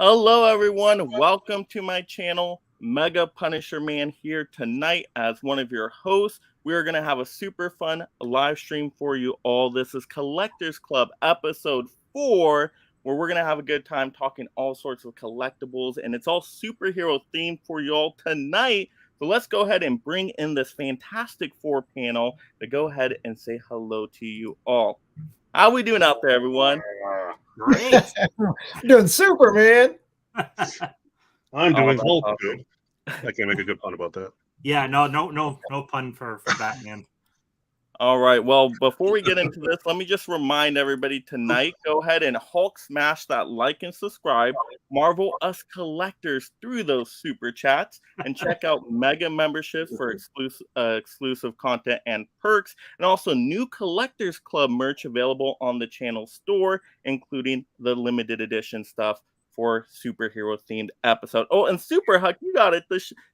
Hello, everyone. Welcome to my channel. Mega Punisher Man here tonight as one of your hosts. We are going to have a super fun live stream for you all. This is Collectors Club episode 4, where we're going to have a good time talking all sorts of collectibles, and it's all superhero themed for you all tonight. So let's go ahead and bring in this Fantastic Four panel to go ahead and say hello to you all. How we doing out there, everyone? Great. Doing super, man. I'm doing that's Hulk awesome. good. I can't make a good pun about that. Yeah, no pun for Batman. All right. Well, before we get into this, let me just remind everybody tonight, go ahead and Hulk smash that like and subscribe. Marvel us collectors through those super chats and check out Mega memberships for exclusive content and perks, and also new Collectors Club merch available on the channel store, including the limited edition stuff for superhero themed episode. Oh, and Super Huck, you got it.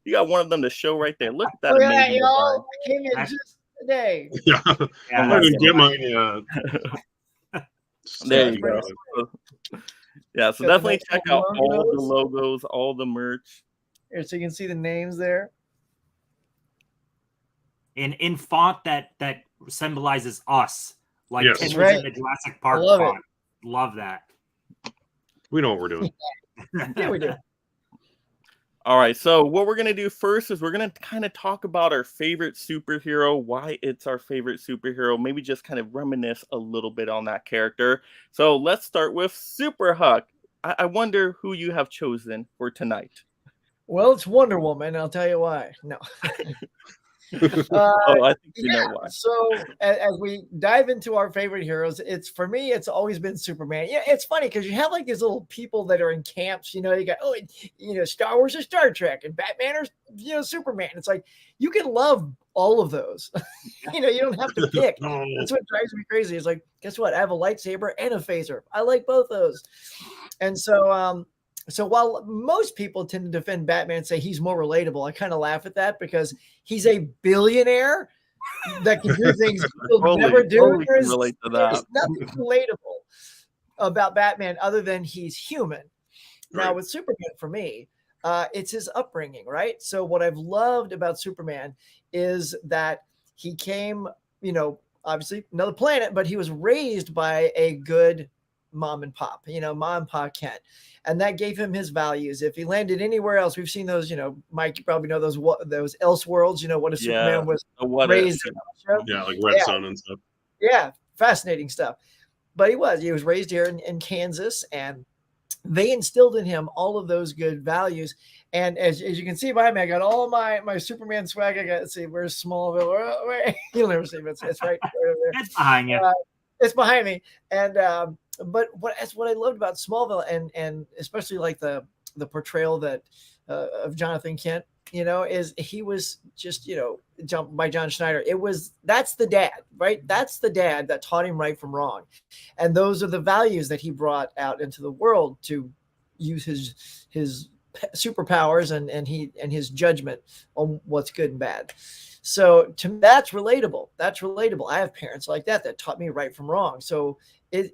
You got one of them to show right there. Look at that Look at that, amazing y'all. I came in just today. Yeah, Yeah, I didn't get mine yet. There you Sorry. go. Yeah, so Got the definitely nice check little out all the logos. logos, all the merch. Here, so you can see the names there. in font that symbolizes us, like Yes. Tim That's was right. in the Jurassic Park love it. font. Love that. We know what we're doing. Yeah, we do. All right, so what we're going to do first is we're going to kind of talk about our favorite superhero, why it's our favorite superhero, maybe just kind of reminisce a little bit on that character. So let's start with Super Huck. I wonder who you have chosen for tonight. Well, it's Wonder Woman. I'll tell you why. No. Oh, I think you know why. So as we dive into our favorite heroes, it's for me, it's always been Superman. Yeah, it's funny because you have like these little people that are in camps. You know, you got Star Wars or Star Trek, and Batman or Superman. It's like you can love all of those. You don't have to pick. That's what drives me crazy. It's like, guess what? I have a lightsaber and a phaser. I like both those. And so while most people tend to defend Batman and say he's more relatable, I kind of laugh at that because he's a billionaire that can do things he'll never do. Totally can There's relate to that. nothing relatable about Batman other than he's human. Now Right. with Superman, for me, it's his upbringing, right? So what I've loved about Superman is that he came, obviously another planet, but he was raised by a good mom and pop, mom and pop Kent. And that gave him his values. If he landed anywhere else, we've seen those, Mike, you probably know those Elseworlds, what if Superman was raised in Russia? Yeah, like Red Sun and stuff. Yeah, fascinating stuff. But he was raised here in Kansas, and they instilled in him all of those good values. And as you can see behind me, I got all my Superman swag. I got, let's see, where's Smallville? Wait, you'll never see it. It's right over there. It's behind you. It's behind me. And but that's what I loved about Smallville, and especially like the portrayal that of Jonathan Kent, is he was just by John Schneider. That's the dad, right? That's the dad that taught him right from wrong, and those are the values that he brought out into the world to use his superpowers and his judgment on what's good and bad. So to me, that's relatable. That's relatable. I have parents like that taught me right from wrong. So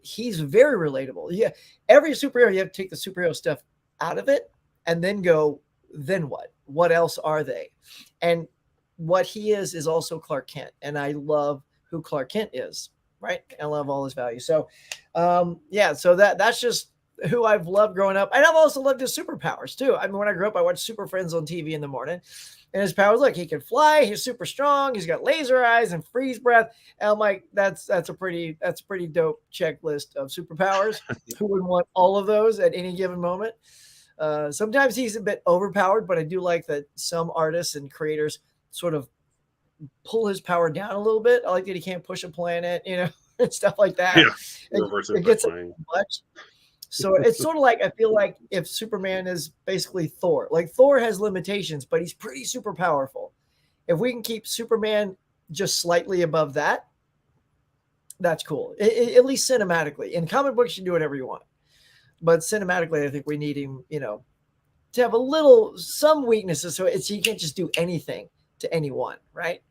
he's very relatable. Yeah, every superhero, you have to take the superhero stuff out of it and then go, then what? What else are they? And what he is also Clark Kent. And I love who Clark Kent is, right? I love all his values. So so that's just who I've loved growing up. And I've also loved his superpowers too. I mean, when I grew up, I watched Super Friends on TV in the morning. And his powers, look, he can fly, he's super strong, he's got laser eyes and freeze breath. And I'm like, that's a pretty dope checklist of superpowers. Who would want all of those at any given moment? Sometimes he's a bit overpowered, but I do like that some artists and creators sort of pull his power down a little bit. I like that he can't push a planet, and stuff like that. Yeah. It gets much. So it's sort of like, I feel like if Superman is basically Thor, like Thor has limitations, but he's pretty super powerful. If we can keep Superman just slightly above that, that's cool. At least cinematically. In comic books, you can do whatever you want. But cinematically, I think we need him, to have some weaknesses. So he can't just do anything to anyone, right?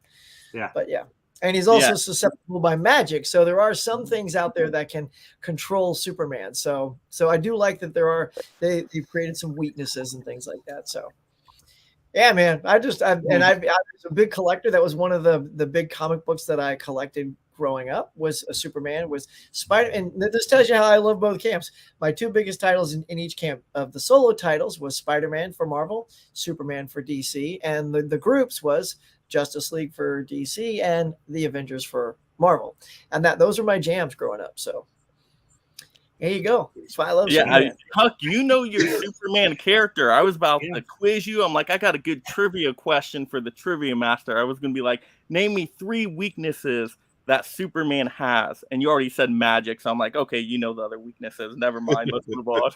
Yeah. But yeah. And he's also Yeah. susceptible by magic. So there are some things out there that can control Superman. So I do like that they've created some weaknesses and things like that. So yeah, man. I was a big collector. That was one of the big comic books that I collected growing up, was a Superman, was Spider. And this tells you how I love both camps. My two biggest titles in each camp of the solo titles was Spider-Man for Marvel, Superman for DC, and the groups was Justice League for DC and the Avengers for Marvel. And those are my jams growing up. So there you go. That's why I love Superman. Huck, you know your Superman character. I was about to quiz you. I'm like, I got a good trivia question for the trivia master. I was going to be like, name me 3 weaknesses that Superman has. And you already said magic. So I'm like, okay, you know the other weaknesses. Never mind. Let's move on.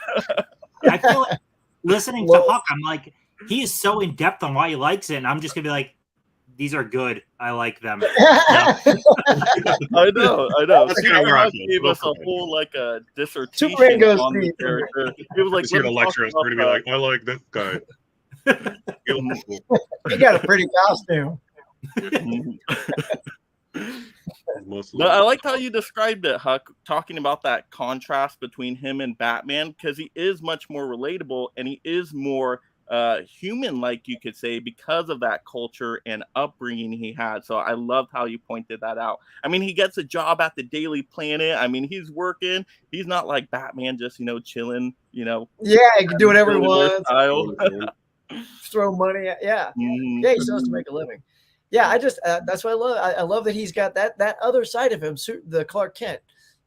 I feel like listening to Huck, I'm like, he is so in depth on why he likes it. And I'm just going to be like, these are good. I like them. I know. That's kind of where I Huck feel. gave us a whole a dissertation Superman goes on the deep. character. He was like, He's here to lecture us. We're going to be like, I like this guy. He got a pretty costume. No, I liked how you described it, Huck, talking about that contrast between him and Batman, because he is much more relatable and he is more human-like, you could say, because of that culture and upbringing he had. So I loved how you pointed that out. I mean, he gets a job at the Daily Planet. I mean, he's working. He's not like Batman, just chilling. Yeah, he can do whatever he wants. Style. Throw money at, yeah. Mhm. Yeah, he still has to make a living. Yeah, I just that's what I love. I love that he's got that other side of him. The Clark Kent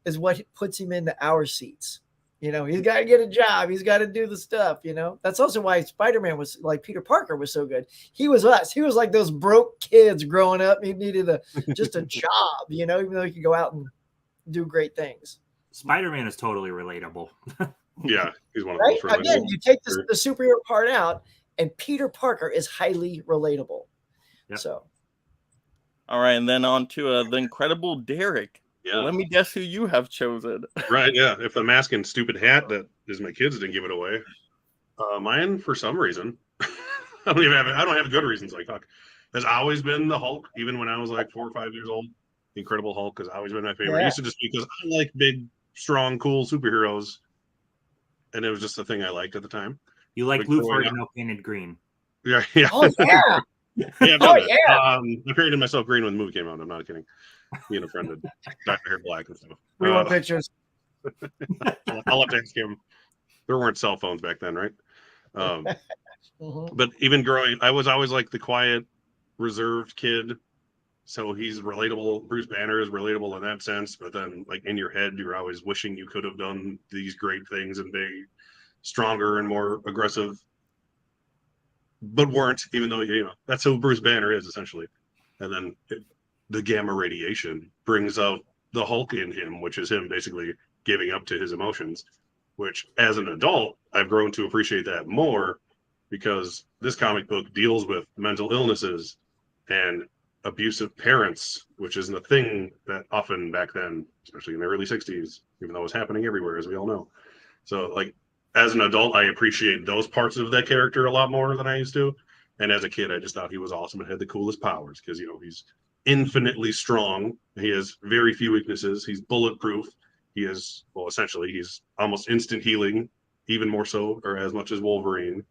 is what puts him into our seats. He's got to get a job. He's got to do the stuff. That's also why Spider-Man was like Peter Parker was so good. He was us. He was like those broke kids growing up. He needed just a job. Even though he could go out and do great things. Spider-Man is totally relatable. Yeah, he's one of Right? those. Again, you take the superhero part out, and Peter Parker is highly relatable. Yep. So. All right, and then on to the Incredible Derek. Yeah. Let me guess who you have chosen. Right, yeah. If the mask and stupid hat that is my kids didn't give it away. Mine, for some reason, I don't have good reasons like Huck. Has always been the Hulk, even when I was like 4 or 5 years old. The Incredible Hulk has always been my favorite. Yeah. It used to just be because I like big, strong, cool superheroes. And it was just the thing I liked at the time. You like Like Lou growing up. Ferrigno painted green. Yeah. Oh yeah. Yeah, I've Oh, done that. I painted myself green when the movie came out. I'm not kidding. Being a friend of Dr. Hair Black and stuff. We want pictures. I'll have to ask him. There weren't cell phones back then, right? Mhm. But even growing, I was always like the quiet, reserved kid. So he's relatable. Bruce Banner is relatable in that sense. But then, like in your head, you're always wishing you could have done these great things and be stronger and more aggressive, but weren't. Even though that's who Bruce Banner is essentially. And then the gamma radiation brings out the Hulk in him, which is him basically giving up to his emotions. Which, as an adult, I've grown to appreciate that more because this comic book deals with mental illnesses and abusive parents, which isn't a thing that often back then, especially in the early 60s, even though it was happening everywhere, as we all know. So, like, as an adult, I appreciate those parts of that character a lot more than I used to. And as a kid, I just thought he was awesome and had the coolest powers because, he's infinitely strong. He has very few weaknesses. He's bulletproof. He is, essentially, he's almost instant healing, even more so, or as much as Wolverine.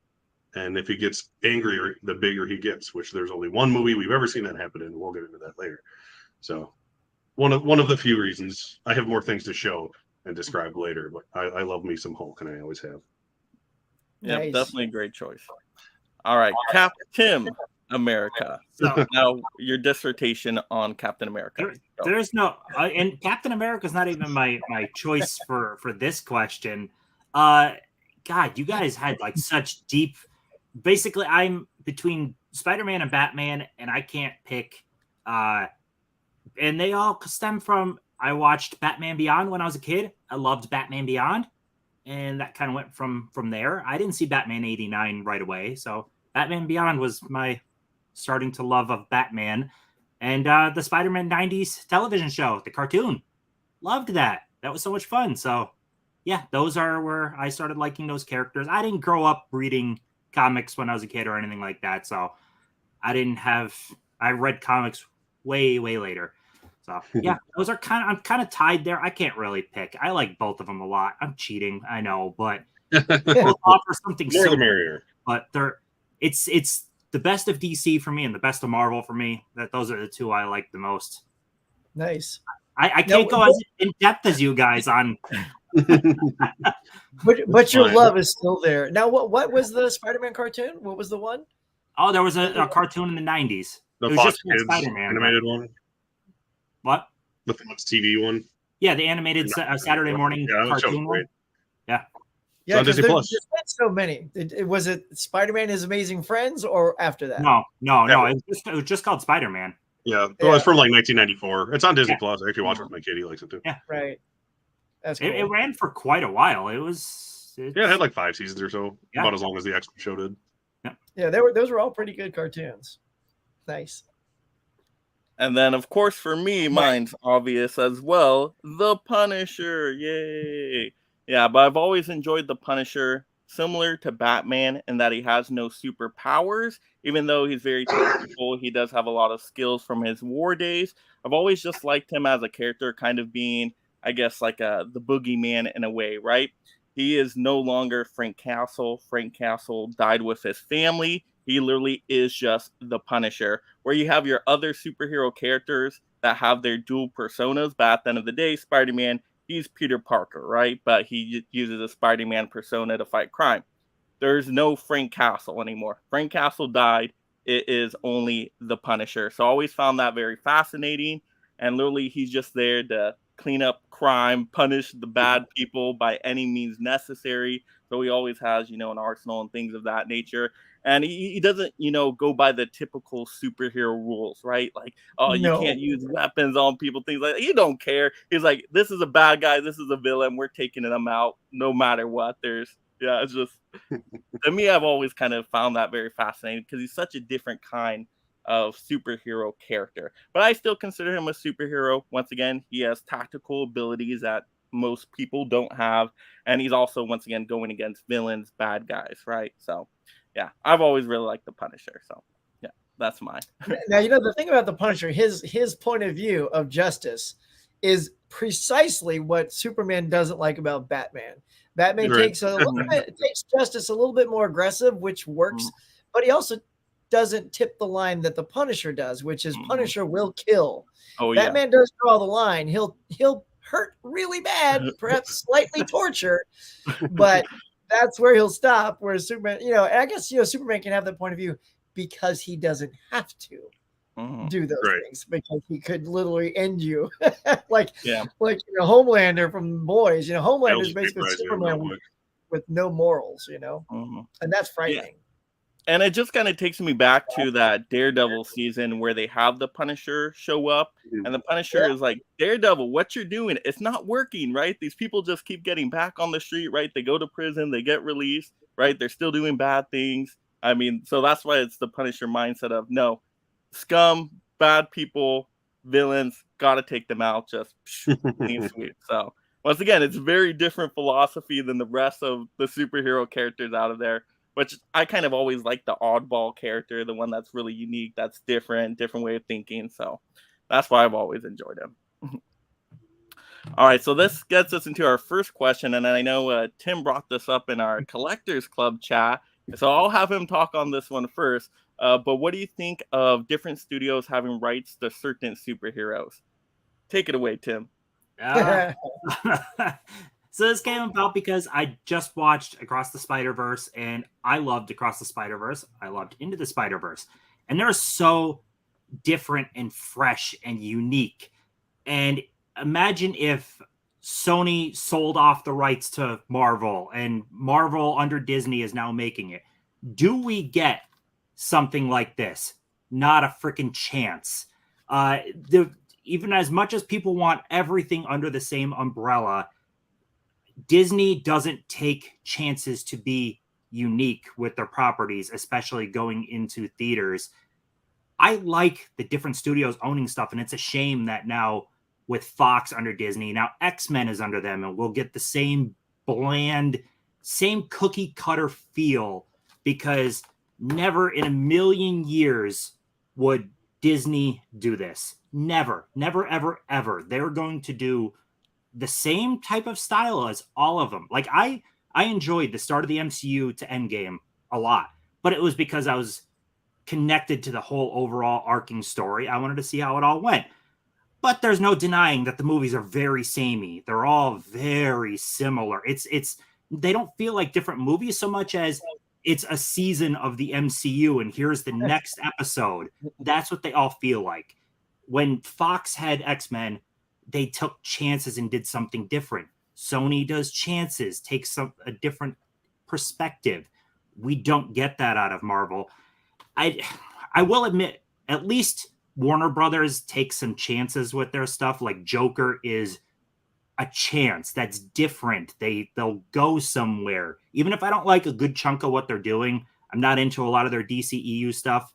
And if he gets angrier, the bigger he gets, which there's only one movie we've ever seen that happen in. We'll get into that later. So one of the few reasons. I have more things to show and describe later, but I love me some Hulk, and I always have. Yeah, Nice. definitely a great choice. All right, Captain America. So Now your dissertation on Captain America. there's no, and Captain America is not even my choice for this question. God, you guys had like such deep. Basically, I'm between Spider-Man and Batman, and I can't pick. And they all stem from. I watched Batman Beyond when I was a kid. I loved Batman Beyond, and that kind of went from there. I didn't see Batman '89 right away, so Batman Beyond was my starting to love of Batman. And the Spider-Man 90s television show, the cartoon, loved that. That was so much fun. So yeah, those are where I started liking those characters. I didn't grow up reading comics when I was a kid or anything like that, so I read comics way later. So yeah, those are I'm kind of tied there. I can't really pick. I like both of them a lot. I'm cheating, I know, but both offer something More the similar. merrier. But it's the best of DC for me and the best of Marvel for me. Those are the two I like the most. Nice. I can't go as in depth as you guys on. But your fine. love is still there. Now, what was the Spider-Man cartoon? What was the one? Oh, there was a cartoon in the 90s. The It was Fox just called Kids Spider-Man, animated one. What? The Fox TV one. Yeah, the animated Saturday morning Yeah, that show's cartoon one. great. Yeah. Yeah, on Disney Plus. there's been so many. Was it Spider-Man: His Amazing Friends or after that? No. Yeah. It was just called Spider-Man. Yeah, Yeah. it's from like 1994. It's on Disney Yeah. Plus. I actually watch it with my kid. He likes it too. Yeah. Right. That's cool. It ran for quite a while. Yeah, it had like 5 seasons or so, Yeah. about as long as the X-Men show did. Yeah, those were all pretty good cartoons. Nice. And then, of course, for me, mine's obvious as well. The Punisher, yay! Yeah, but I've always enjoyed the Punisher, similar to Batman, in that he has no superpowers. Even though he's very technical, he does have a lot of skills from his war days. I've always just liked him as a character, kind of being, I guess, like the boogeyman in a way, right? He is no longer Frank Castle. Frank Castle died with his family. He literally is just the Punisher, where you have your other superhero characters that have their dual personas. But at the end of the day, Spider-Man, he's Peter Parker, right? But he uses a Spider-Man persona to fight crime. There's no Frank Castle anymore. Frank Castle died. It is only the Punisher. So I always found that very fascinating. And literally, he's just there to clean up crime, punish the bad people by any means necessary. So he always has, an arsenal and things of that nature. And he doesn't, go by the typical superhero rules, right? Like, you can't use weapons on people, things like that. He don't care. He's like, this is a bad guy. This is a villain. We're taking them out no matter what. It's just, to me, I've always kind of found that very fascinating because he's such a different kind of superhero character. But I still consider him a superhero. Once again, he has tactical abilities that most people don't have. And he's also, once again, going against villains, bad guys, right? So, yeah, I've always really liked the Punisher. So, yeah, that's mine. Now, the thing about the Punisher, his point of view of justice is precisely what Superman doesn't like about Batman. Batman takes justice a little bit more aggressive, which works, but he also doesn't tip the line that the Punisher does, which is Punisher will kill. Batman does draw the line. He'll hurt really bad, perhaps slightly torture, but that's where he'll stop. Whereas Superman, I guess Superman can have that point of view because he doesn't have to do those things, because he could literally end you, like Homelander from Boys. Homelander is basically Superman with no morals, and that's frightening. Yeah. And it just kind of takes me back to that Daredevil season where they have the Punisher show up, and the Punisher is like, Daredevil, what you're doing, it's not working, right? These people just keep getting back on the street, right? They go to prison, they get released, right? They're still doing bad things. I mean, so that's why it's the Punisher mindset of, no, scum, bad people, villains, gotta take them out, just clean sweep. So once again, it's very different philosophy than the rest of the superhero characters out of there, which I kind of always like the oddball character, the one that's really unique, that's different way of thinking. So that's why I've always enjoyed him. All right, so this gets us into our first question, and I know Tim brought this up in our Collectors Club chat, so I'll have him talk on this one first. But what do you think of different studios having rights to certain superheroes? Take it away, Tim. So this came about because I just watched Across the Spider-Verse, and I loved Across the Spider-Verse. I loved Into the Spider-Verse. And they're so different and fresh and unique. And imagine if Sony sold off the rights to Marvel, and Marvel under Disney is now making it. Do we get something like this? Not a freaking chance. Even as much as people want everything under the same umbrella, Disney doesn't take chances to be unique with their properties, especially going into theaters. I like the different studios owning stuff, and it's a shame that now with Fox under Disney, now X-Men is under them, and we'll get the same bland, same cookie cutter feel, because never in a million years would Disney do this. Never, never, ever, ever. They're going to do the same type of style as all of them. Like I enjoyed the start of the MCU to Endgame a lot, but it was because I was connected to the whole overall arcing story. I wanted to see how it all went. But there's no denying that the movies are very samey. They're all very similar. It's they don't feel like different movies so much as it's a season of the MCU and here's the next episode. That's what they all feel like. When Fox had X-Men, they took chances and did something different. Sony does chances, takes a different perspective. We don't get that out of Marvel. I will admit, at least Warner Brothers takes some chances with their stuff. Like Joker is a chance that's different. They'll go somewhere. Even if I don't like a good chunk of what they're doing, I'm not into a lot of their DCEU stuff.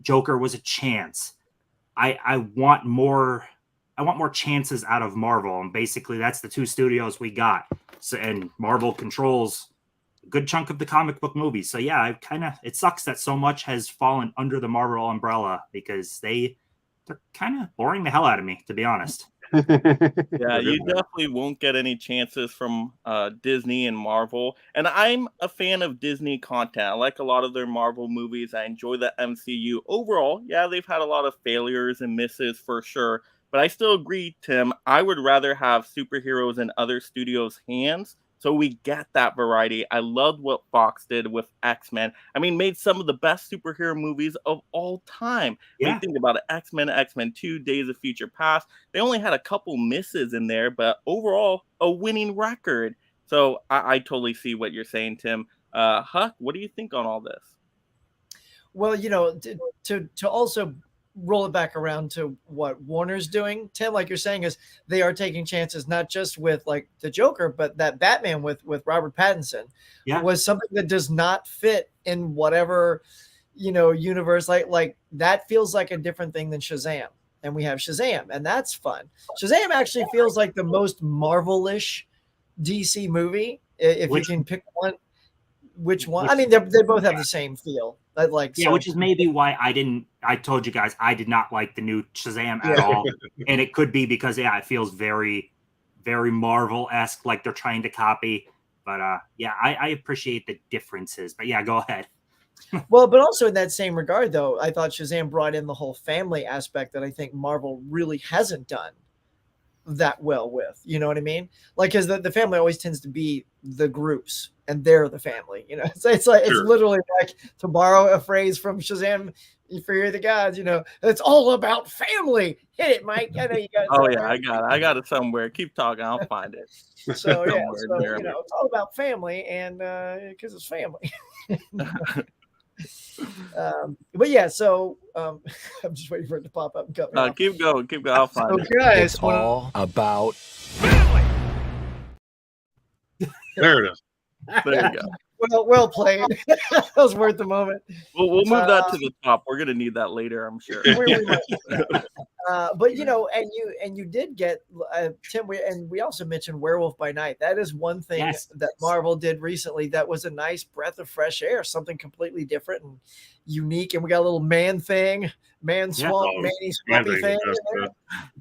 Joker was a chance. I want more chances out of Marvel, and basically that's the two studios we got. So, and Marvel controls a good chunk of the comic book movies. So yeah, it sucks that so much has fallen under the Marvel umbrella because they're kind of boring the hell out of me, to be honest. Yeah, you definitely won't get any chances from Disney and Marvel. And I'm a fan of Disney content. I like a lot of their Marvel movies. I enjoy the MCU. Overall, yeah, they've had a lot of failures and misses for sure. But I still agree, Tim. I would rather have superheroes in other studios' hands so we get that variety. I loved what Fox did with X-Men. I mean, made some of the best superhero movies of all time. When you think about it, X-Men, X-Men 2, Days of Future Past, they only had a couple misses in there, but overall, a winning record. So I totally see what you're saying, Tim. Huck, what do you think on all this? Well, to also roll it back around to what Warner's doing, Tim, like you're saying, is they are taking chances not just with like the Joker, but that Batman with Robert Pattinson was something that does not fit in whatever universe. Like that feels like a different thing than Shazam, and we have Shazam, and that's fun. Shazam actually feels like the most Marvel-ish DC movie, if you can pick one. Which one? I mean, they both have the same feel. Which is maybe why I told you guys I did not like the new Shazam at all. And it could be because, it feels very, very Marvel-esque, like they're trying to copy. But I appreciate the differences. But yeah, go ahead. Well, but also in that same regard, though, I thought Shazam brought in the whole family aspect that I think Marvel really hasn't done that well with. You know what I mean? Like, because the family always tends to be the groups, and they're the family. It's like it's literally like, to borrow a phrase from Shazam, "You fear the gods." It's all about family. Hit it, Mike. I know you guys. Oh yeah, I got it somewhere. Keep talking, I'll find it. So yeah, it's all about family, and because it's family. But yeah, so I'm just waiting for it to pop up and cut me off. Keep going. I'll find it. It's all about family. There it is. There you go. Well played. That was worth the moment. We'll move that to the top. We're gonna need that later, I'm sure. But and you did get Tim. We also mentioned Werewolf by Night. That is one thing that Marvel did recently that was a nice breath of fresh air, something completely different and unique. And we got a little man thing, manny swampy thing.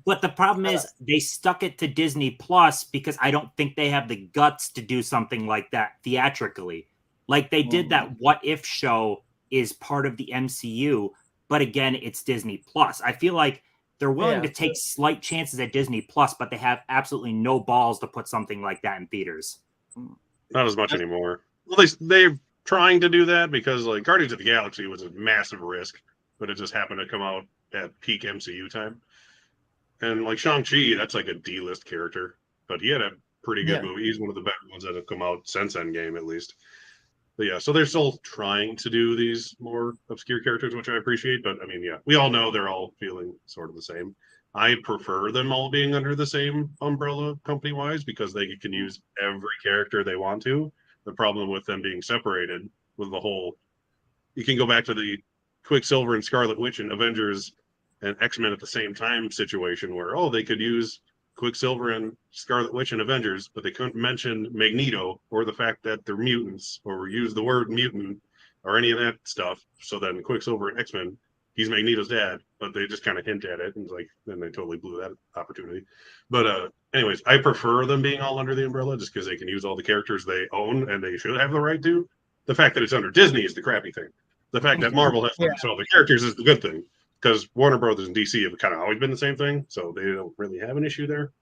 But the problem is they stuck it to Disney Plus because I don't think they have the guts to do something like that theatrically. Like they did that What If show is part of the MCU, but again, it's Disney Plus. I feel like they're willing to take slight chances at Disney Plus, but they have absolutely no balls to put something like that in theaters. Not as much anymore. Well, they're trying to do that because like Guardians of the Galaxy was a massive risk, but it just happened to come out at peak MCU time. And like Shang-Chi, that's like a D-list character, but he had a pretty good movie. He's one of the better ones that have come out since Endgame, at least. But yeah, so they're still trying to do these more obscure characters, which I appreciate. But I mean, we all know they're all feeling sort of the same. I prefer them all being under the same umbrella company-wise because they can use every character they want to. The problem with them being separated with the whole, you can go back to the Quicksilver and Scarlet Witch and Avengers and X-Men at the same time situation where, they could use Quicksilver and Scarlet Witch and Avengers, but they couldn't mention Magneto or the fact that they're mutants or use the word mutant or any of that stuff. So then Quicksilver and X-Men he's Magneto's dad, but they just kind of hint at it, and like then they totally blew that opportunity. But anyways, I prefer them being all under the umbrella just because they can use all the characters they own and they should have the right to. The fact that it's under Disney is the crappy thing. The fact that Marvel has all the characters is the good thing, because Warner Brothers and DC have kind of always been the same thing, so they don't really have an issue there.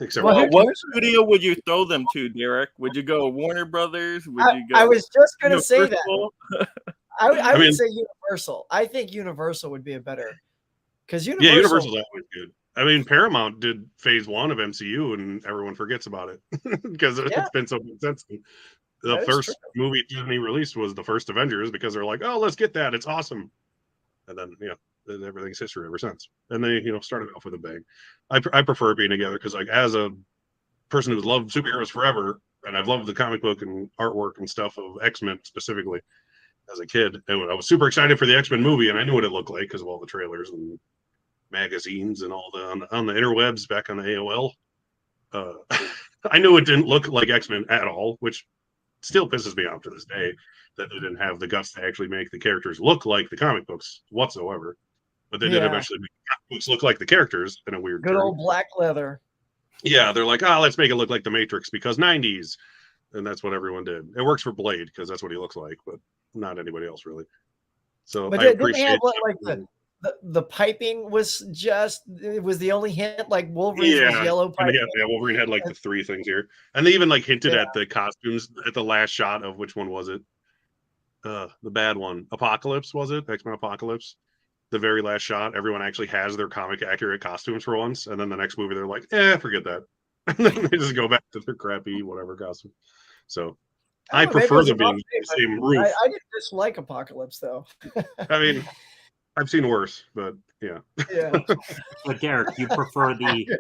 Except what studio would you throw them to, Derek? Would you go Warner Brothers? Would you go? I was just going to say that. Universal? I would say Universal. I think Universal would be a better, because Universal's always good. I mean, Paramount did Phase 1 of MCU, and everyone forgets about it because it's been so good since then. The first movie Disney released was the first Avengers, because they're like, "Oh, let's get that; it's awesome." And then everything's history ever since. And they started off with a bang. I prefer being together because, like, as a person who's loved superheroes forever, and I've loved the comic book and artwork and stuff of X-Men specifically as a kid, and I was super excited for the X-Men movie, and I knew what it looked like because of all the trailers and magazines and all on the interwebs back on the AOL. I knew it didn't look like X-Men at all, which still pisses me off to this day that they didn't have the guts to actually make the characters look like the comic books whatsoever. But they did eventually make the comic books look like the characters in a weird good old black leather. Yeah, they're like, let's make it look like the Matrix because 90s. And that's what everyone did. It works for Blade because that's what he looks like, but not anybody else really. So but I didn't they have the piping was the only hint, like Wolverine's was yellow piping. Yeah, Wolverine had like the three things here. And they even like hinted at the costumes at the last shot of which one was it? The bad one. Apocalypse, was it? X-Men Apocalypse. The very last shot, everyone actually has their comic accurate costumes for once, and then the next movie they're like, forget that. And then they just go back to their crappy whatever costume. So I prefer them being the same roof. I didn't dislike Apocalypse though. I mean, I've seen worse, but yeah. But Derek, you prefer the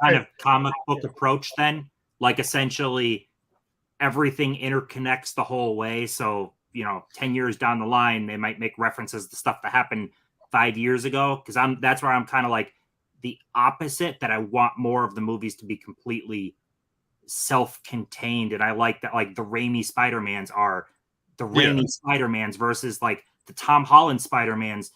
kind of comic book approach then? Like essentially everything interconnects the whole way. So, 10 years down the line, they might make references to stuff that happened 5 years ago. Because that's where I'm kind of like the opposite, that I want more of the movies to be completely self-contained. And I like that, like the Raimi Spider-Mans are the Raimi Spider-Mans versus like the Tom Holland Spider-Mans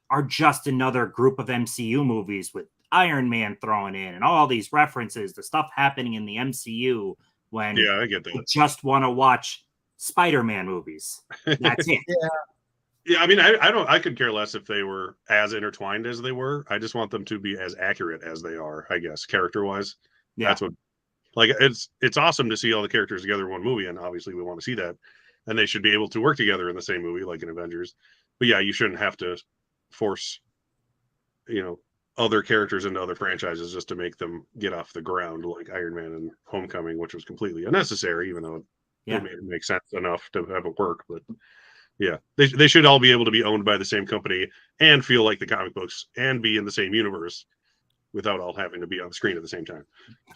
are just another group of MCU movies with Iron Man thrown in and all these references, the stuff happening in the MCU when I get that. you just want to watch Spider-Man movies. That's it. Yeah, I mean, I could care less if they were as intertwined as they were. I just want them to be as accurate as they are, I guess, character-wise. Yeah. That's what, like, it's awesome to see all the characters together in one movie, and obviously we want to see that. And they should be able to work together in the same movie, like in Avengers. But yeah, you shouldn't have to force, other characters into other franchises just to make them get off the ground, like Iron Man and Homecoming, which was completely unnecessary, even though it made it make sense enough to have it work. But yeah, they should all be able to be owned by the same company and feel like the comic books and be in the same universe without all having to be on the screen at the same time.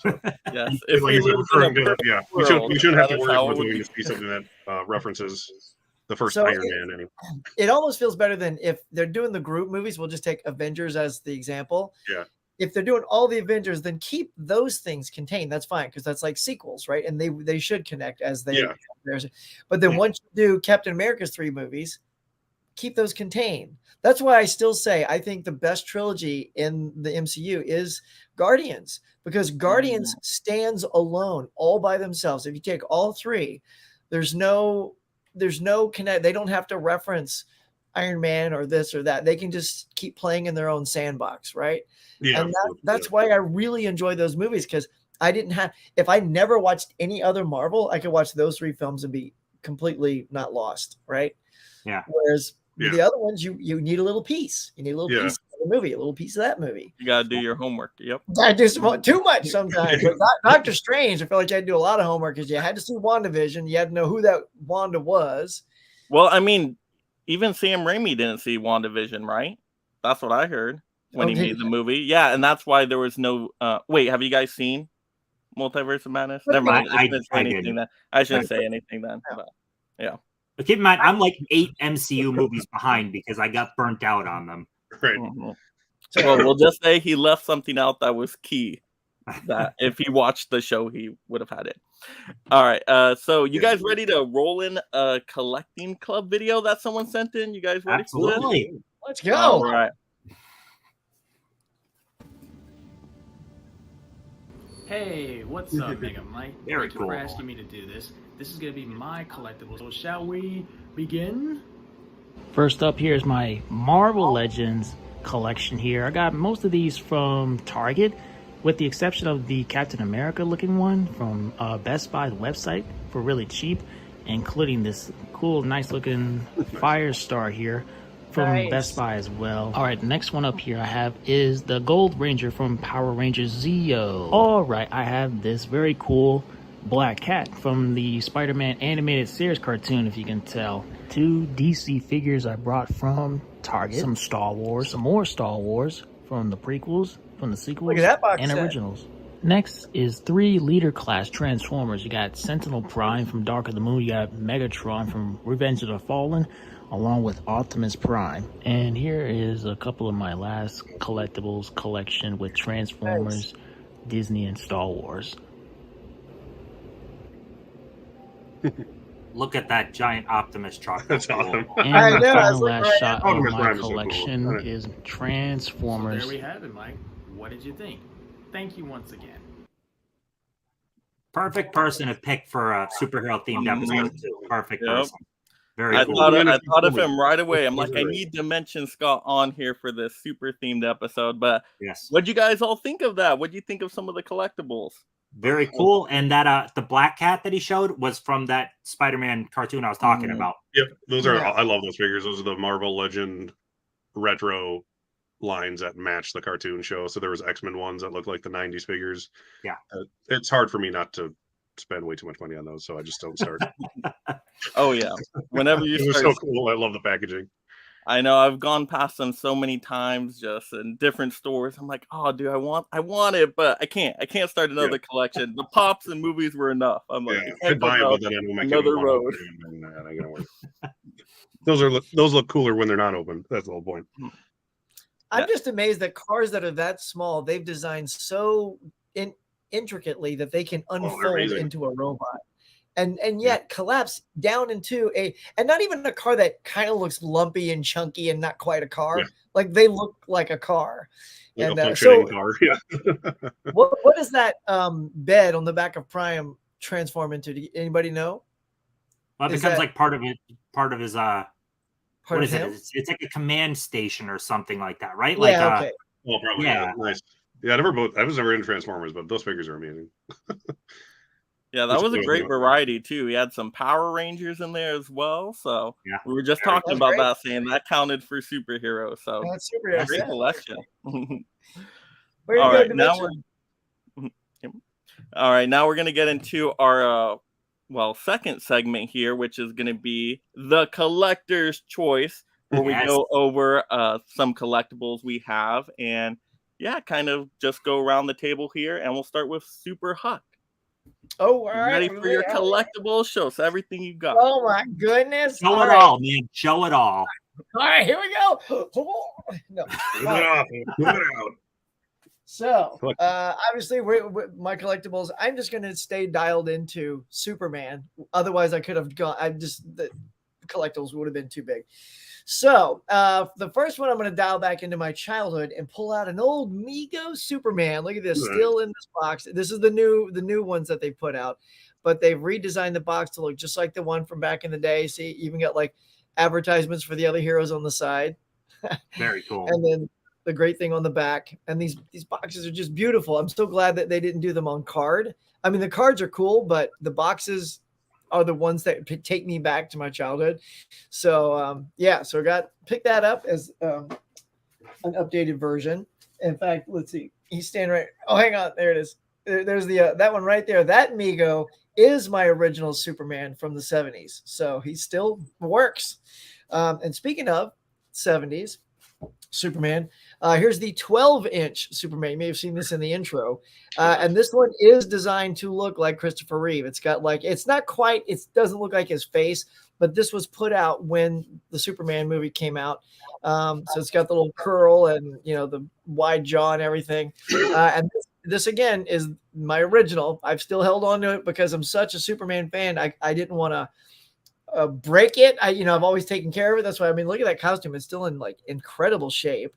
So, yes, we shouldn't have to worry about doing to see something that references the first Iron Man anyway. It almost feels better than if they're doing the group movies. We'll just take Avengers as the example. Yeah. If they're doing all the Avengers, then keep those things contained. That's fine, because that's like sequels, right? And they should connect as they. Yeah. But then once you do Captain America's 3 movies, keep those contained. That's why I still say I think the best trilogy in the MCU is Guardians, because Guardians stands alone all by themselves. If you take all 3, there's no connect. They don't have to reference Iron Man or this or that. They can just keep playing in their own sandbox, right? Yeah, and that's why I really enjoy those movies, because if I never watched any other Marvel, I could watch those 3 films and be completely not lost, right? Yeah. Whereas the other ones, you need a little piece. You need a little piece of the movie, a little piece of that movie. You gotta do your homework. Yep. I do too much sometimes. But Doctor Strange, I feel like I had to do a lot of homework because you had to see WandaVision. You had to know who that Wanda was. Well, I mean, even Sam Raimi didn't see WandaVision, right? That's what I heard when he made the movie. Yeah, and that's why there was no. Wait, have you guys seen Multiverse of Madness? Never mind. I shouldn't say anything then. But, yeah. But keep in mind, I'm like 8 MCU movies behind because I got burnt out on them. Right. Mm-hmm. So we'll just say he left something out that was key. That if he watched the show, he would have had it. All right. So you guys ready to roll in a collecting club video that someone sent in? You guys ready? Absolutely. Let's go. All right. Hey, what's up, Mega Mike? Very Thank you cool. for asking me to do this. This is going to be my collectible. So shall we begin? First up, here's my Marvel Legends collection here. I got most of these from Target, with the exception of the Captain America looking one from Best Buy's website for really cheap, including this cool, nice looking Firestar here from Nice. Best Buy as well. All right, the next one up here I have is the Gold Ranger from Power Rangers Zeo. All right, I have this very cool Black Cat from the Spider-Man animated series cartoon, if you can tell. 2 DC figures I brought from Target. Some Star Wars, some more Star Wars from the prequels, from the sequels, Look at that box and set. originals. Next is 3 leader class Transformers. You got Sentinel Prime from Dark of the Moon. You got Megatron from Revenge of the Fallen, along with Optimus Prime. And here is a couple of my last collectibles collection with Transformers, Disney, and Star Wars. Look at that giant Optimus truck. That's awesome. And I the know, I was final looking last right shot at of Optimus my Prime is so cool. collection Alright. is So Transformers. there we have it, Mike. What did you think? Thank you once again. Perfect person to pick for a superhero themed episode too. Perfect Yep. person. Very I cool. thought, Even I if you thought of told me. him right away. I'm Those like, are I great. need to mention Scott on here for this super themed episode. But Yes. what'd you guys all think of that? What'd you think of some of the collectibles? Very cool. And that the Black Cat that he showed was from that Spider-Man cartoon I was talking Mhm. about. Yep, those are. Yeah. I love those figures. Those are the Marvel Legend retro lines that match the cartoon show. So there was X-Men ones that look like the '90s figures. Yeah. It's hard for me not to spend way too much money on those, so I just don't start. Oh yeah. Whenever you It was start, so cool. I love the packaging. I know I've gone past them so many times, just in different stores. I'm like, oh, dude, I want it, but I can't. I can't start another collection. The pops and movies were enough. I'm like, Yeah, I can't I'd buy go them, down but then I know my kid another would want road. to open them, and I gotta work. Those look cooler when they're not open. That's the whole point. I'm just amazed that cars that are that small, they've designed so intricately that they can unfold amazing. into a robot. And yet collapse down into and not even a car that kind of looks lumpy and chunky and not quite a car. Yeah. Like they look like a car. Like And a functioning so car. Yeah. what does that bed on the back of Priam transform into? Anybody know? Well, it Is becomes that- like part of his Part what of is it? him? It's like a command station or something like that, right? Yeah, Like okay. Well, probably. Yeah. Yeah. Nice. Yeah, I was never into Transformers, but those figures are amazing. Yeah, that Which was a goes great on. variety too. We had some Power Rangers in there as well. So Yeah. we were just Very talking That's about great. that, saying that counted for superheroes. So That's super. great Yeah. collection. Very All good right, now dimension. All right, now we're gonna get into our second segment here, which is gonna be the collector's choice, where we Yes. go over some collectibles we have, and kind of just go around the table here, and we'll start with Super Huck. Oh, all You right. ready for your collectibles? Show us everything you got. Oh my goodness. show it right. all, man. Show it all. All right, here we go. No. Move it off. Move it out. So, Collect- obviously, my collectibles, I'm just going to stay dialed into Superman. Otherwise, I could have gone, the collectibles would have been too big. So, the first one, I'm going to dial back into my childhood and pull out an old Mego Superman. Look at this, Nice. still in this box. This is the new ones that they put out, but they've redesigned the box to look just like the one from back in the day. See, you even got like advertisements for the other heroes on the side. Very cool. And then the great thing on the back, and these boxes are just beautiful. I'm so glad that they didn't do them on card. I mean, the cards are cool, but the boxes are the ones that take me back to my childhood. So so pick that up as an updated version. In fact, let's see, he's standing right. Oh, hang on, there it is. There's the that one right there. That Mego is my original Superman from the 70s, so he still works. And speaking of 70s Superman, here's the 12-inch Superman. You may have seen this in the intro, and this one is designed to look like Christopher Reeve. It's got it's not quite, it doesn't look like his face, but this was put out when the Superman movie came out. So it's got the little curl and the wide jaw and everything. And this again is my original. I've still held on to it because I'm such a Superman fan. I didn't want to break it. I've always taken care of it. That's why, I mean, look at that costume. It's still in like incredible shape.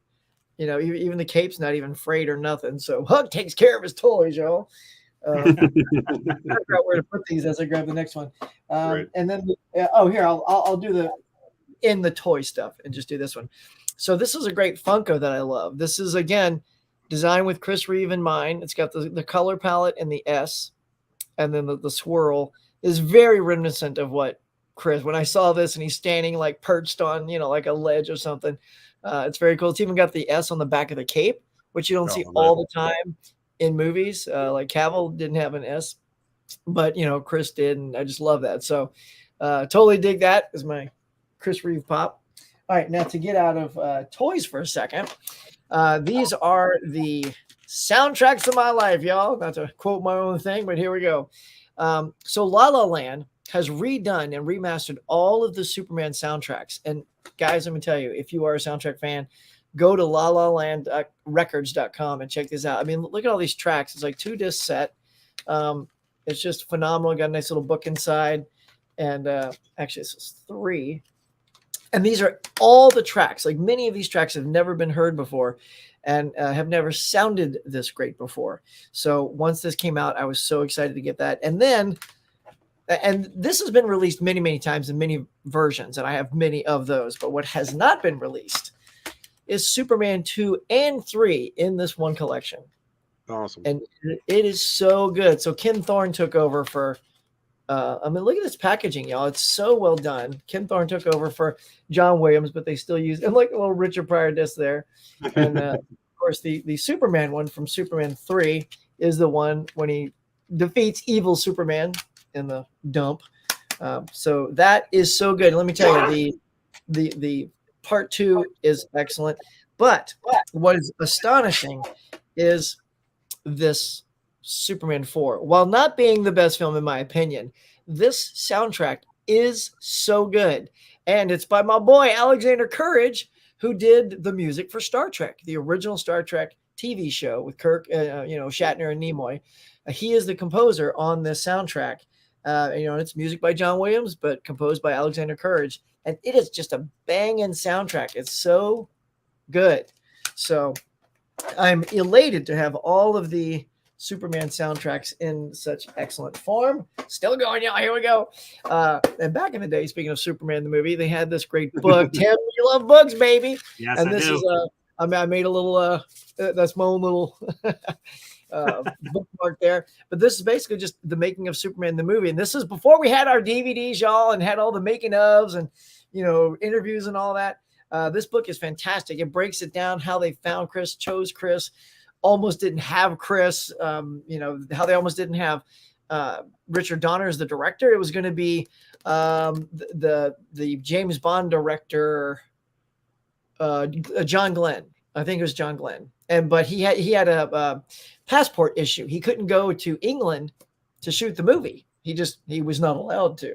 Even the cape's not even frayed or nothing. So Huck takes care of his toys, y'all. I figure out where to put these as I grab the next one. Right. And then, here, I'll do the in the toy stuff and just do this one. So this is a great Funko that I love. This is, again, designed with Chris Reeve in mind. It's got the color palette and the S, and then the swirl is very reminiscent of what Chris, when I saw this and he's standing like perched on, like a ledge or something. It's very cool. It's even got the S on the back of the cape, which you don't see all the time in movies. Like Cavill didn't have an S, but Chris did, and I just love that. So totally dig that as my Chris Reeve pop. All right, now to get out of toys for a second, these are the soundtracks of my life, y'all. Not to quote my own thing, but here we go. So La La Land has redone and remastered all of the Superman soundtracks. And guys, let me tell you, if you are a soundtrack fan, go to lalalandrecords.com and check this out. I mean, look at all these tracks. It's like 2-disc set. It's just phenomenal. Got a nice little book inside. And actually, this is 3. And these are all the tracks. Like, many of these tracks have never been heard before and have never sounded this great before. So once this came out, I was so excited to get that. And this has been released many, many times in many versions, and I have many of those. But what has not been released is Superman 2 and 3 in this one collection. Awesome. And it is so good. So Ken Thorne took over for look at this packaging, y'all. It's so well done. Ken Thorne took over for John Williams, but they still use, and like a little Richard Pryor disc there. And of course, the Superman one from Superman 3 is the one when he defeats evil Superman in the dump. So that is so good. Let me tell you, the part 2 is excellent. But what is astonishing is this Superman 4. While not being the best film in my opinion, this soundtrack is so good. And it's by my boy Alexander Courage, who did the music for Star Trek, the original Star Trek TV show with Kirk, Shatner and Nimoy. He is the composer on this soundtrack. It's music by John Williams, but composed by Alexander Courage. And it is just a banging soundtrack. It's so good. So I'm elated to have all of the Superman soundtracks in such excellent form. Still going, y'all. Here we go. And back in the day, speaking of Superman the movie, they had this great book. Tim, you love books, baby. Yes, and I this do. is I made a little that's my own little bookmark there. But this is basically just the making of Superman the movie. And this is before we had our DVDs, y'all, and had all the making ofs and interviews and all that. This book is fantastic. It breaks it down how they found Chris, chose Chris, almost didn't have Chris, how they almost didn't have Richard Donner as the director. It was going to be the James Bond director, John Glenn. I think it was John Glenn. But he had a passport issue. He couldn't go to England to shoot the movie. He was not allowed to.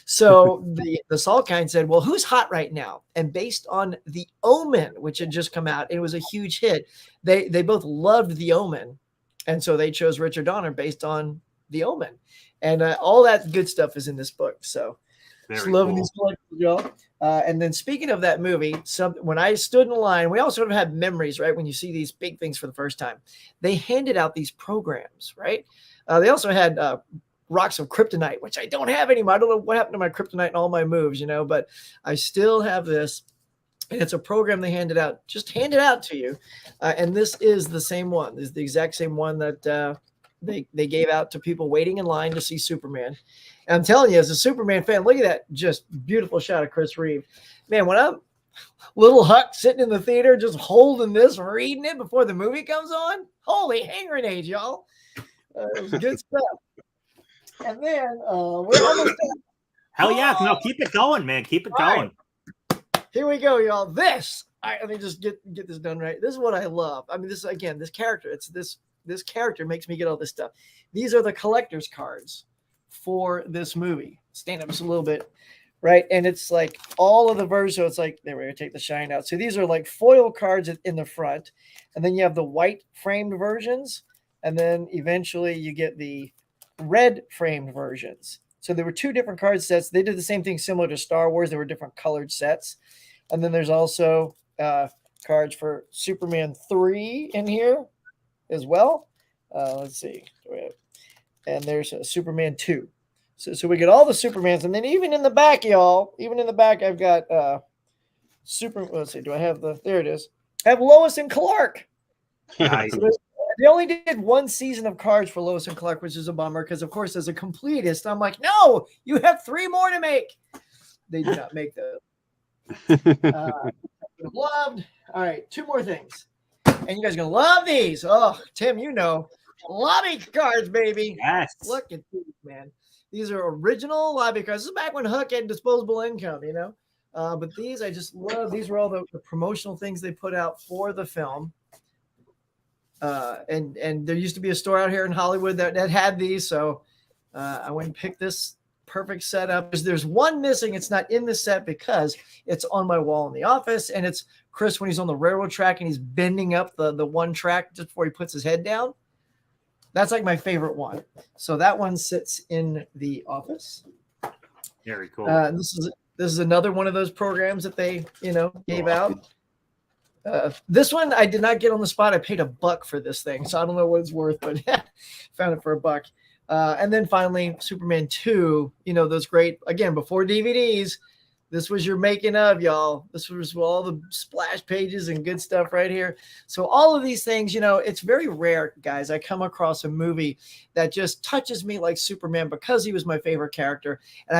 So the Salkind said, well, who's hot right now? And based on The Omen, which had just come out, it was a huge hit. They both loved The Omen. And so they chose Richard Donner based on The Omen. And all that good stuff is in this book. So just loving these collections, y'all. And then speaking of that movie, when I stood in line, we all sort of have memories, right? When you see these big things for the first time, they handed out these programs, right? They also had Rocks of Kryptonite, which I don't have anymore. I don't know what happened to my Kryptonite and all my moves, but I still have this. And it's a program they handed out to you. And this is the same one. This is the exact same one that they gave out to people waiting in line to see Superman. And I'm telling you, as a Superman fan, look at that just beautiful shot of Chris Reeve. Man, when I'm little Huck sitting in the theater just holding this, reading it before the movie comes on, holy hand grenades, y'all. It was good stuff. And then we're almost done. Hell yeah. No, keep it going, man. Keep it going. Right. Here we go, y'all. Let me just get this done right. This is what I love. I mean, this character. This character makes me get all this stuff. These are the collector's cards for this movie. Stand up just a little bit, right? And it's like all of the versions. So it's like, there we go, take the shine out. So these are like foil cards in the front. And then you have the white framed versions. And then eventually you get the red framed versions. So there were 2 different card sets. They did the same thing similar to Star Wars. There were different colored sets. And then there's also cards for Superman 3 in here as well. Let's see. And there's a Superman 2. So we get all the Supermans. And then even in the back, y'all, I've got let's see. Do I have there it is. I have Lois and Clark. Nice. So they only did 1 season of cards for Lois and Clark, which is a bummer because, of course, as a completist, I'm like, no, you have 3 more to make. They did not make those. Loved. All right, 2 more things. And you guys are going to love these. Oh, Tim, lobby cards, baby. Yes. Look at these, man. These are original lobby cards. This is back when Huck had disposable income, But these I just love. These were all the promotional things they put out for the film. And there used to be a store out here in Hollywood that had these. So I went and picked this perfect setup. There's one missing. It's not in the set because it's on my wall in the office. And it's Chris when he's on the railroad track and he's bending up the one track just before he puts his head down. That's like my favorite one. So that one sits in the office. Very cool. This is another one of those programs that they, gave out. This one I did not get on the spot. I paid $1 for this thing, so I don't know what it's worth, but found it for $1. And then finally, Superman 2. Those great again before DVDs. This was your making of, y'all. This was all the splash pages and good stuff right here. So all of these things, it's very rare, guys. I come across a movie that just touches me like Superman because he was my favorite character. And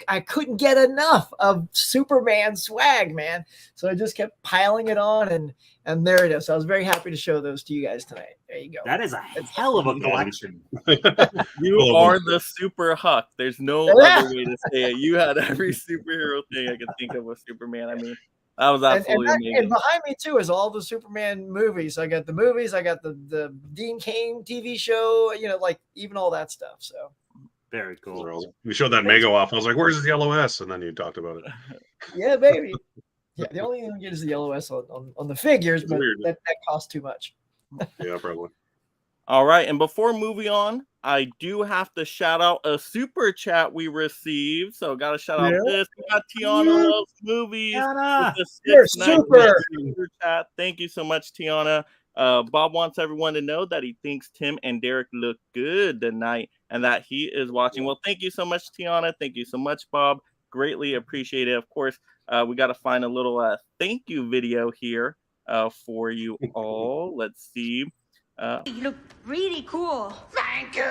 I couldn't get enough of Superman swag, man. So I just kept piling it on and there it is. So I was very happy to show those to you guys tonight. There you go. That is a hell of a collection. You are the super Huck. There's no other way to say it. You had every superhero thing I could think of with Superman. I mean, that was absolutely amazing. And behind me too is all the Superman movies. I got the movies. I got the Dean Cain TV show. Like even all that stuff. So very cool. We showed that Mego off. I was like, "Where's his yellow S?" And then you talked about it. Yeah, baby. Yeah, the only thing you get is the yellow S on the figures, but that costs too much. Yeah, probably. All right, and before moving on, I do have to shout out a super chat we received. So got to shout out this. We got Tiana Loves Movies. Tiana, you're super chat. Thank you so much, Tiana. Bob wants everyone to know that he thinks Tim and Derek look good tonight and that he is watching. Well, thank you so much, Tiana. Thank you so much, Bob. Greatly appreciate it. Of course, we got to find a little thank you video here for you all. Let's see. You look really cool. Thank you.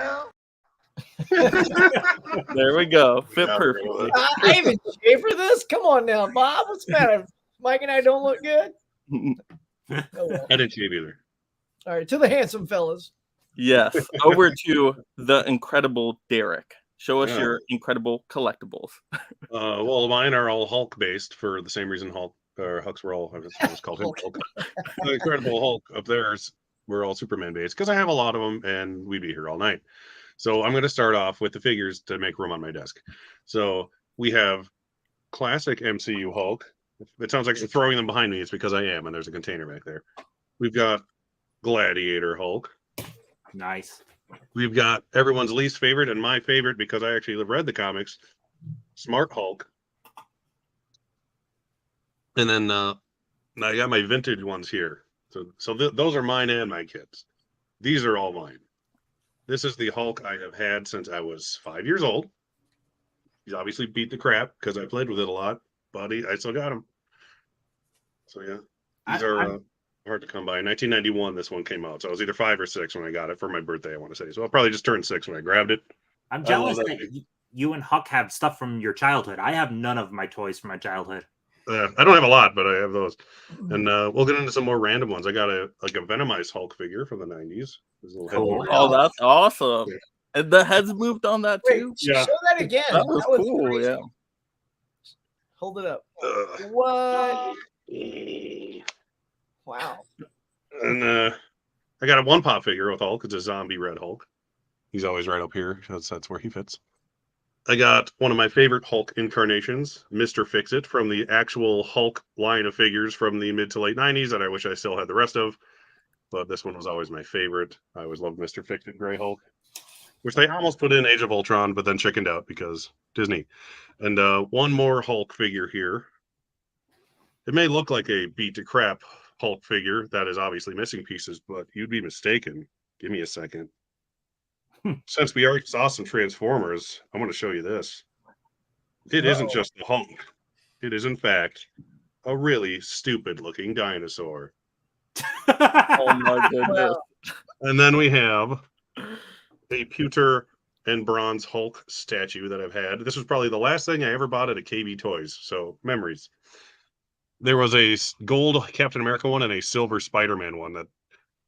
There we go. Fit perfectly. I even shave for this? Come on now, Bob. What's the matter? Mike and I don't look good? Oh, well. I didn't shave either. All right, to the handsome fellas. Yes. Over to the incredible Derek. Show us your incredible collectibles. Well, mine are all Hulk based for the same reason Hulks were all, I was called him Hulk. The Incredible Hulk up theirs were all Superman based because I have a lot of them and we'd be here all night. So I'm going to start off with the figures to make room on my desk. So we have classic MCU Hulk. If it sounds like you're throwing them behind me, it's because I am, and there's a container back there. We've got Gladiator Hulk. Nice. We've got everyone's least favorite and my favorite because I actually read the comics, Smart Hulk. And then I got my vintage ones here. So those are mine and my kids. These are all mine. This is the Hulk I have had since I was 5 years old. He's obviously beat the crap because I played with it a lot, but I still got him. So yeah, these are hard to come by. In 1991, this one came out. So I was either 5 or 6 when I got it for my birthday, I want to say. So I'll probably just turn 6 when I grabbed it. I'm jealous that you and Huck have stuff from your childhood. I have none of my toys from my childhood. I don't have a lot, but I have those. And we'll get into some more random ones. I got a Venomized Hulk figure from the 90s. Cool. Oh, that's awesome. Yeah. And the heads moved on that too? Yeah. Show that again. That was cool, crazy. Yeah. Hold it up. What? Wow. And I got a one pop figure with Hulk. It's a zombie red Hulk. He's always right up here. That's where he fits. I got one of my favorite Hulk incarnations, Mr. Fix-It, from the actual Hulk line of figures from the mid to late 90s that I wish I still had the rest of. But this one was always my favorite. I always loved Mr. Fix-It Gray Hulk. which they almost put in Age of Ultron, but then chickened out because Disney. And one more Hulk figure here. It may look like a beat to crap Hulk figure that is obviously missing pieces, but you'd be mistaken. Give me a second. Since we already saw some Transformers, I want to show you this. It isn't just the Hulk. It is, in fact, a really stupid-looking dinosaur. Oh my goodness. Well, And then we have a pewter and bronze Hulk statue that I've had. This was probably the last thing I ever bought at a KB Toys, so memories. There was a gold Captain America one and a silver Spider-Man one that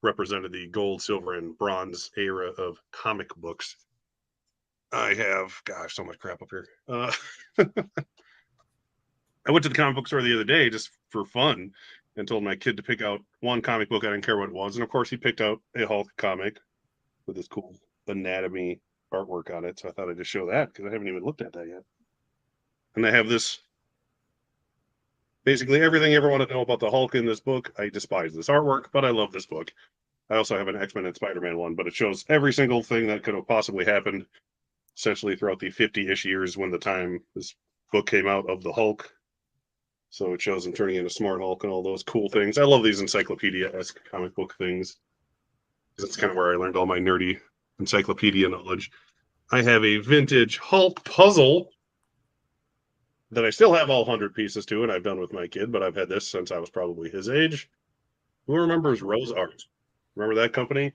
represented the gold, silver, and bronze era of comic books. I have, gosh, so much crap up here. I went to the comic book store the other day just for fun and told my kid to pick out one comic book. I didn't care what it was. And of course, he picked out a Hulk comic with this cool anatomy artwork on it. So I thought I'd just show that because I haven't even looked at that yet. And I have this. Basically, everything you ever want to know about the Hulk in this book. I despise this artwork, but I love this book. I also have an X-Men and Spider-Man one, but it shows every single thing that could have possibly happened, essentially throughout the 50-ish years when the time this book came out of the Hulk. So it shows him turning into Smart Hulk and all those cool things. I love these encyclopedia-esque comic book things. That's kind of where I learned all my nerdy encyclopedia knowledge. I have a vintage Hulk puzzle that I still have all 100 pieces to, and I've done with my kid, but I've had this since I was probably his age. Who remembers Rose Art? Remember that company?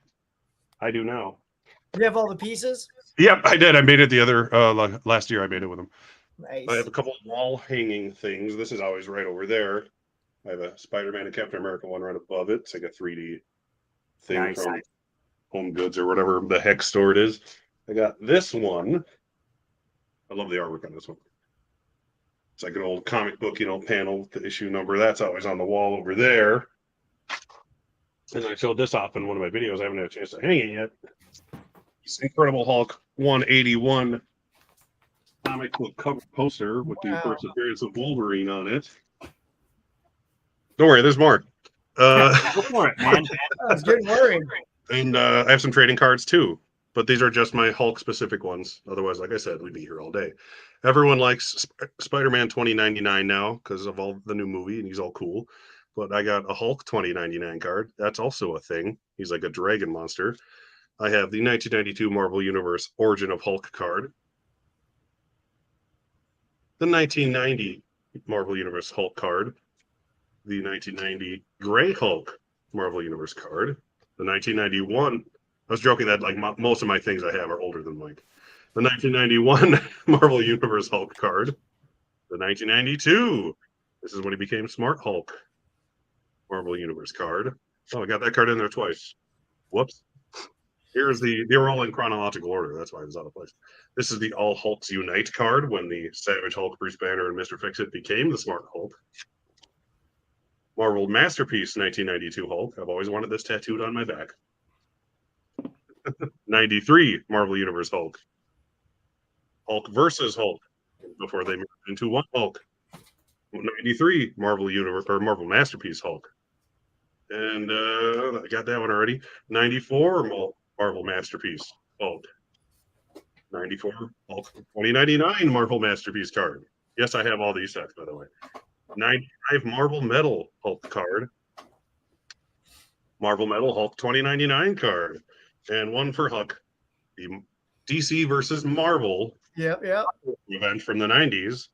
I do now. you have all the pieces? Yep, I did. I made it the other last year. I made it with him. Nice. I have a couple of wall hanging things. This is always right over there. I have a Spider-Man and Captain America one right above it. It's like a 3D thing Nice. from Home Goods or whatever the heck store it is. I got this one. I love the artwork on this one. It's like an old comic book, panel with the issue number. That's always on the wall over there. And I showed this off in one of my videos. I haven't had a chance to hang it yet. It's Incredible Hulk 181 comic book cover poster with the first appearance of Wolverine on it. Don't worry, there's more. Go for it, man. That's good worry. And I have some trading cards too, but these are just my Hulk specific ones. Otherwise, like I said, we'd be here all day. Everyone likes Spider-Man 2099 now because of all the new movie, and he's all cool. But I got a Hulk 2099 card. That's also a thing. He's like a dragon monster. I have the 1992 Marvel Universe Origin of Hulk card. The 1990 Marvel Universe Hulk card. The 1990 Gray Hulk Marvel Universe card. The 1991, I was joking that like most of my things I have are older than Mike. The 1991 Marvel Universe Hulk card. The 1992, this is when he became Smart Hulk Marvel Universe card. Oh, I got that card in there twice. Whoops. Here's they were all in chronological order. That's why it was out of place. This is the All Hulks Unite card when the Savage Hulk, Bruce Banner, and Mr. Fix-It became the Smart Hulk. Marvel Masterpiece 1992 Hulk. I've always wanted this tattooed on my back. 93 Marvel Universe Hulk. Hulk versus Hulk before they moved into one Hulk. 93 Marvel Universe or Marvel Masterpiece Hulk. And I got that one already. 94 Marvel Masterpiece Hulk. 94 Hulk 2099 Marvel Masterpiece card. Yes, I have all these sets, by the way. 95 Marvel Metal Hulk card. Marvel Metal Hulk 2099 card. And one for Huck. The DC versus Marvel Yep. event from the 90s,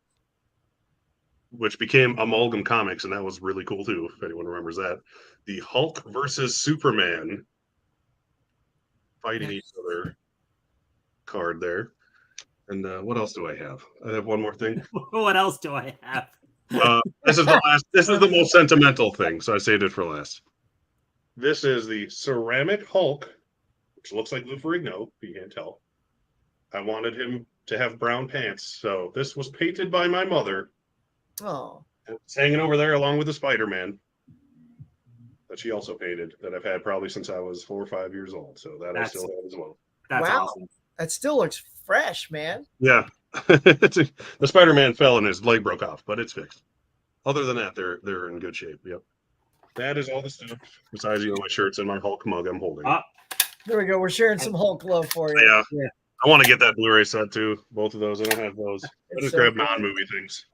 which became Amalgam Comics, and that was really cool too, if anyone remembers that. The Hulk versus Superman fighting each other card there. And what else do I have? I have one more thing. What else do I have? This is the last. This is the most sentimental thing, so I saved it for last. This is the ceramic Hulk, which looks like Lou Ferrigno. You can't tell. I wanted him to have brown pants, so this was painted by my mother. Oh, It's hanging over there along with the Spider-Man that she also painted, that I've had probably since I was 4 or 5 years old. So that I still have as well. That's Wow. awesome. that still looks fresh, man. Yeah, the Spider-Man fell and his leg broke off, but it's fixed. Other than that, they're in good shape. Yep. That is all the stuff. Besides, my shirts and my Hulk mug I'm holding. Ah. There we go. We're sharing some Hulk love for you. Yeah. I want to get that Blu-ray set too. Both of those. I don't have those. I It's just so grab cool. non-movie things.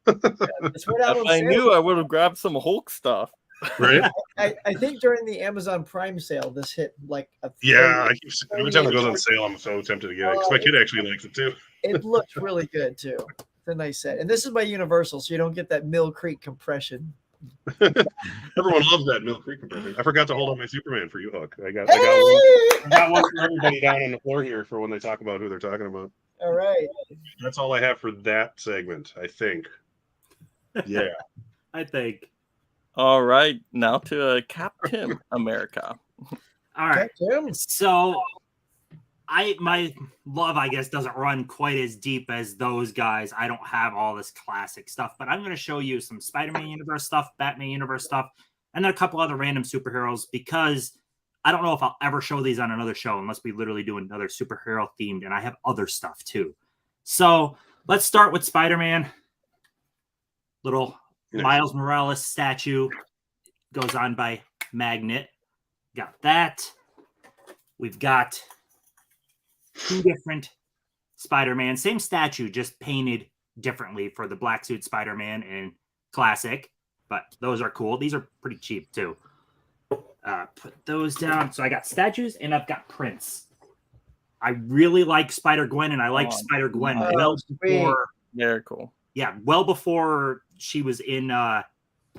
It's right out If on I sale. knew, I would have grabbed some Hulk stuff. Right? I think during the Amazon Prime sale, this hit like a Yeah. 30 Every time it goes on sale, I'm so tempted to get it because my kid actually likes it too. It looks really good too. It's a nice set, and this is by Universal, so you don't get that Mill Creek compression. Everyone loves that Mill Creek compression. I forgot to hold on my Superman for you, Hook. I got one for everybody down on the floor here for when they talk about who they're talking about. All right. That's all I have for that segment, I think. Yeah. I think. All right, now to Captain America. All right. Tim. So my love, I guess, doesn't run quite as deep as those guys. I don't have all this classic stuff, but I'm going to show you some Spider-Man universe stuff, Batman universe stuff, and then a couple other random superheroes because I don't know if I'll ever show these on another show unless we literally do another superhero themed, and I have other stuff too. So let's start with Spider-Man. Little Miles Morales statue goes on by Magnet. Got that. We've got two different Spider-Man, same statue, just painted differently for the black suit Spider-Man and classic, but those are cool. These are pretty cheap too. Put those down. So I got statues and I've got prints. I really like Spider-Gwen and I like Spider-Gwen well before. Very cool. Yeah, well before she was in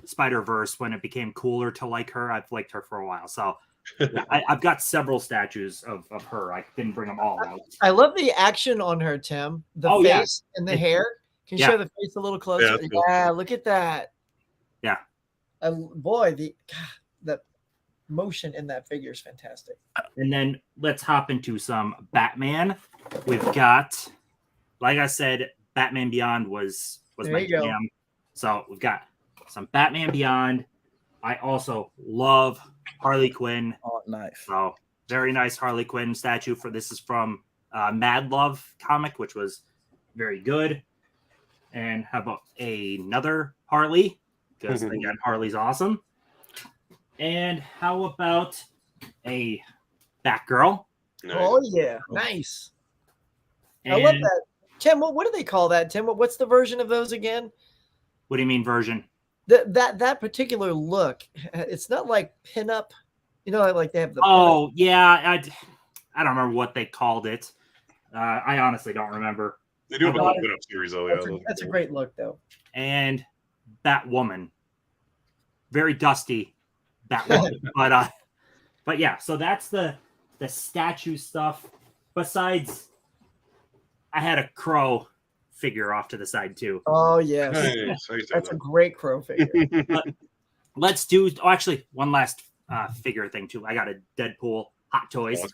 Spider-Verse when it became cooler to like her. I've liked her for a while. So yeah, I've got several statues of her. I didn't bring them all out. I love the action on her, Tim. The face and the hair. Can you show the face a little closer? Yeah, cool. Yeah, look at that. Yeah. Boy, the motion in that figure is fantastic. And then let's hop into some Batman. We've got, like I said, Batman Beyond was my jam. So we've got some Batman Beyond. I also love Harley Quinn. Oh, nice. So very nice Harley Quinn statue for this is from Mad Love comic, which was very good. And how about another Harley? Because again, Harley's awesome. And how about a Batgirl? Nice. Oh yeah, nice. And I love that. Tim, what do they call that? Tim, what's the version of those again? what do you mean version? That particular look, it's not like pinup. You know, like they have the. Oh yeah, I don't remember what they called it. I honestly don't remember. They do have a little bit of series though. That's a great look though. And Batwoman, very dusty Batwoman, but yeah. So that's the statue stuff. Besides, I had a Crow figure off to the side too. Oh yes, Nice. that's a great Crow figure. Let's do. Oh, actually, one last figure thing too. I got a Deadpool Hot Toys.